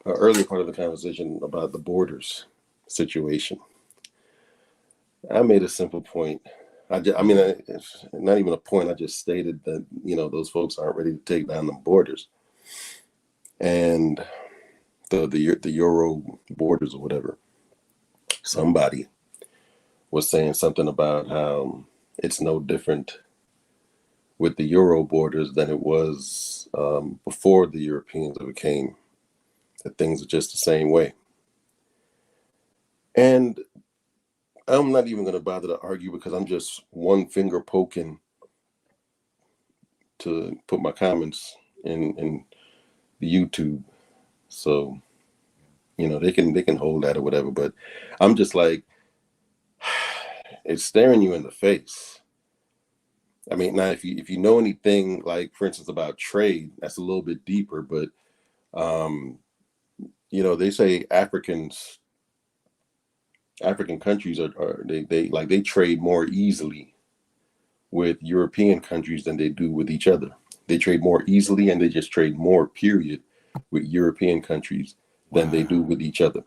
earlier part of the conversation about the borders situation. I made a simple point. It's not even a point. I just stated that, those folks aren't ready to take down the borders, and the Euro borders or whatever. Somebody was saying something about how it's no different with the Euro borders than it was before the Europeans ever came. That things are just the same way. And I'm not even going to bother to argue, because I'm just one finger poking to put my comments in the YouTube. So, they can hold that or whatever. But I'm just like, it's staring you in the face. I mean, now if you know anything, like for instance about trade, that's a little bit deeper. But they say African countries they trade more easily with European countries than they do with each other. They trade more easily, and they just trade more, period, with European countries than they do with each other,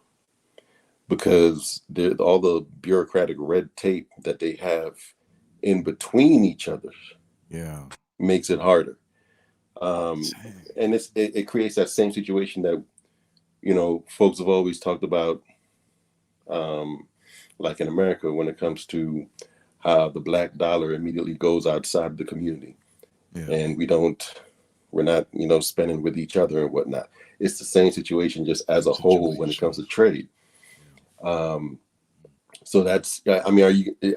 because all the bureaucratic red tape that they have in between each other makes it harder. And it creates that same situation that folks have always talked about, like in America, when it comes to how the black dollar immediately goes outside the community, and we're not spending with each other and whatnot. It's the same situation, just as a whole, when it comes to trade. So that's, I mean,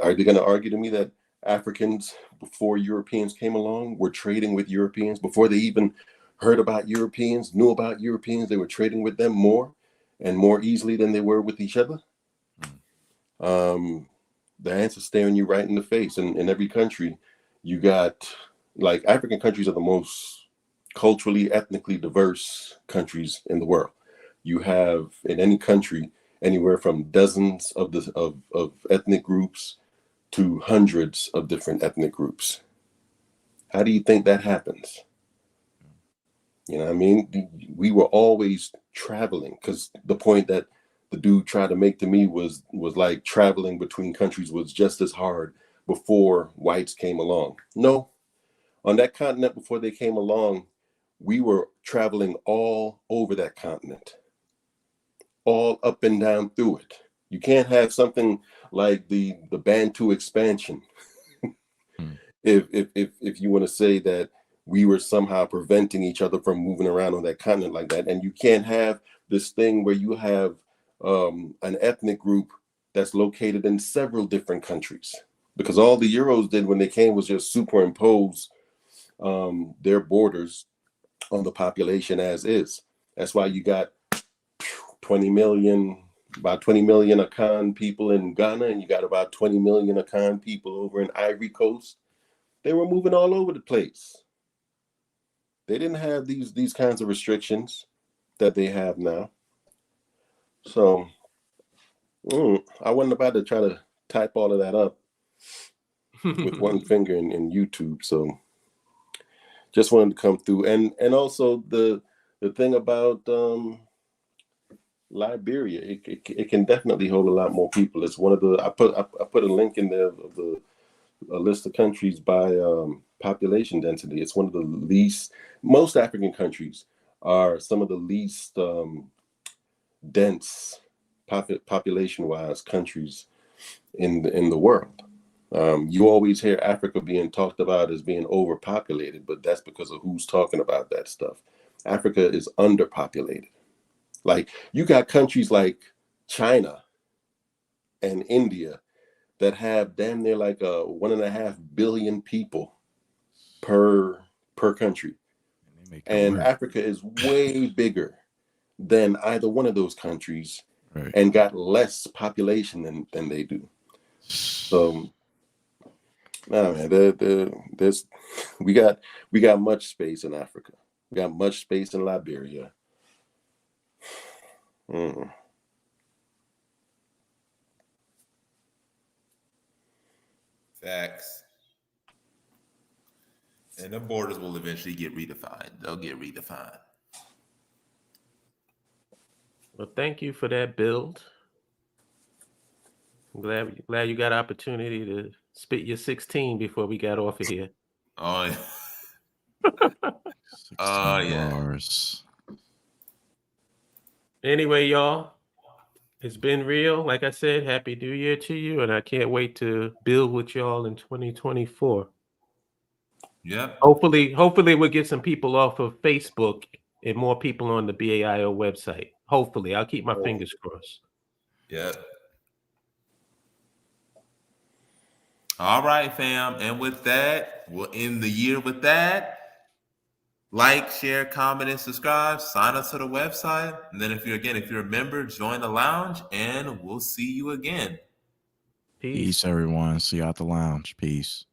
are they going to argue to me that Africans before Europeans came along were trading with Europeans before they even heard about Europeans, knew about Europeans? They were trading with them more and more easily than they were with each other. The answer's staring you right in the face. And in every country, you got, like, African countries are the most culturally, ethnically diverse countries in the world. You have in any country anywhere from dozens of ethnic groups to hundreds of different ethnic groups. How do you think that happens? You know what I mean? We were always traveling, because the point that the dude tried to make to me was like traveling between countries was just as hard before whites came along. No, on that continent before they came along, we were traveling all over that continent, all up and down through it. You can't have something like the Bantu expansion if you want to say that we were somehow preventing each other from moving around on that continent like that. And you can't have this thing where you have an ethnic group that's located in several different countries, because all the Euros did when they came was just superimpose their borders on the population as is. That's why you got 20 million, about 20 million Akan people in Ghana, and you got about 20 million Akan people over in Ivory Coast. They were moving all over the place. They didn't have these kinds of restrictions that they have now. So I wasn't about to try to type all of that up with one finger in YouTube. So just wanted to come through. And also the thing about Liberia, it can definitely hold a lot more people. It's one of the, I put a link in there of a list of countries by population density. It's one of the least, most African countries are some of the least dense population-wise countries in the world. You always hear Africa being talked about as being overpopulated, but that's because of who's talking about that stuff. Africa is underpopulated. Like, you got countries like China and India that have damn near like 1.5 billion people per country. And Africa is way bigger than either one of those countries, right, and got less population than they do. So, no, man, we got much space in Africa. We got much space in Liberia. Facts. And the borders will eventually get redefined. They'll get redefined. Well, thank you for that build. I'm glad you got an opportunity to spit your 16 before we got off of here. Oh, yeah. 16 bars. Anyway, y'all, it's been real. Like I said, Happy New Year to you, and I can't wait to build with y'all in 2024. Yep. Hopefully we'll get some people off of Facebook and more people on the BAIO website. Hopefully. I'll keep my fingers crossed. Yep. All right, fam. And with that, we'll end the year with that. Like, share, comment, and subscribe. Sign up to the website. And then if you're a member, join the lounge, and we'll see you again. Peace everyone. See you at the lounge. Peace.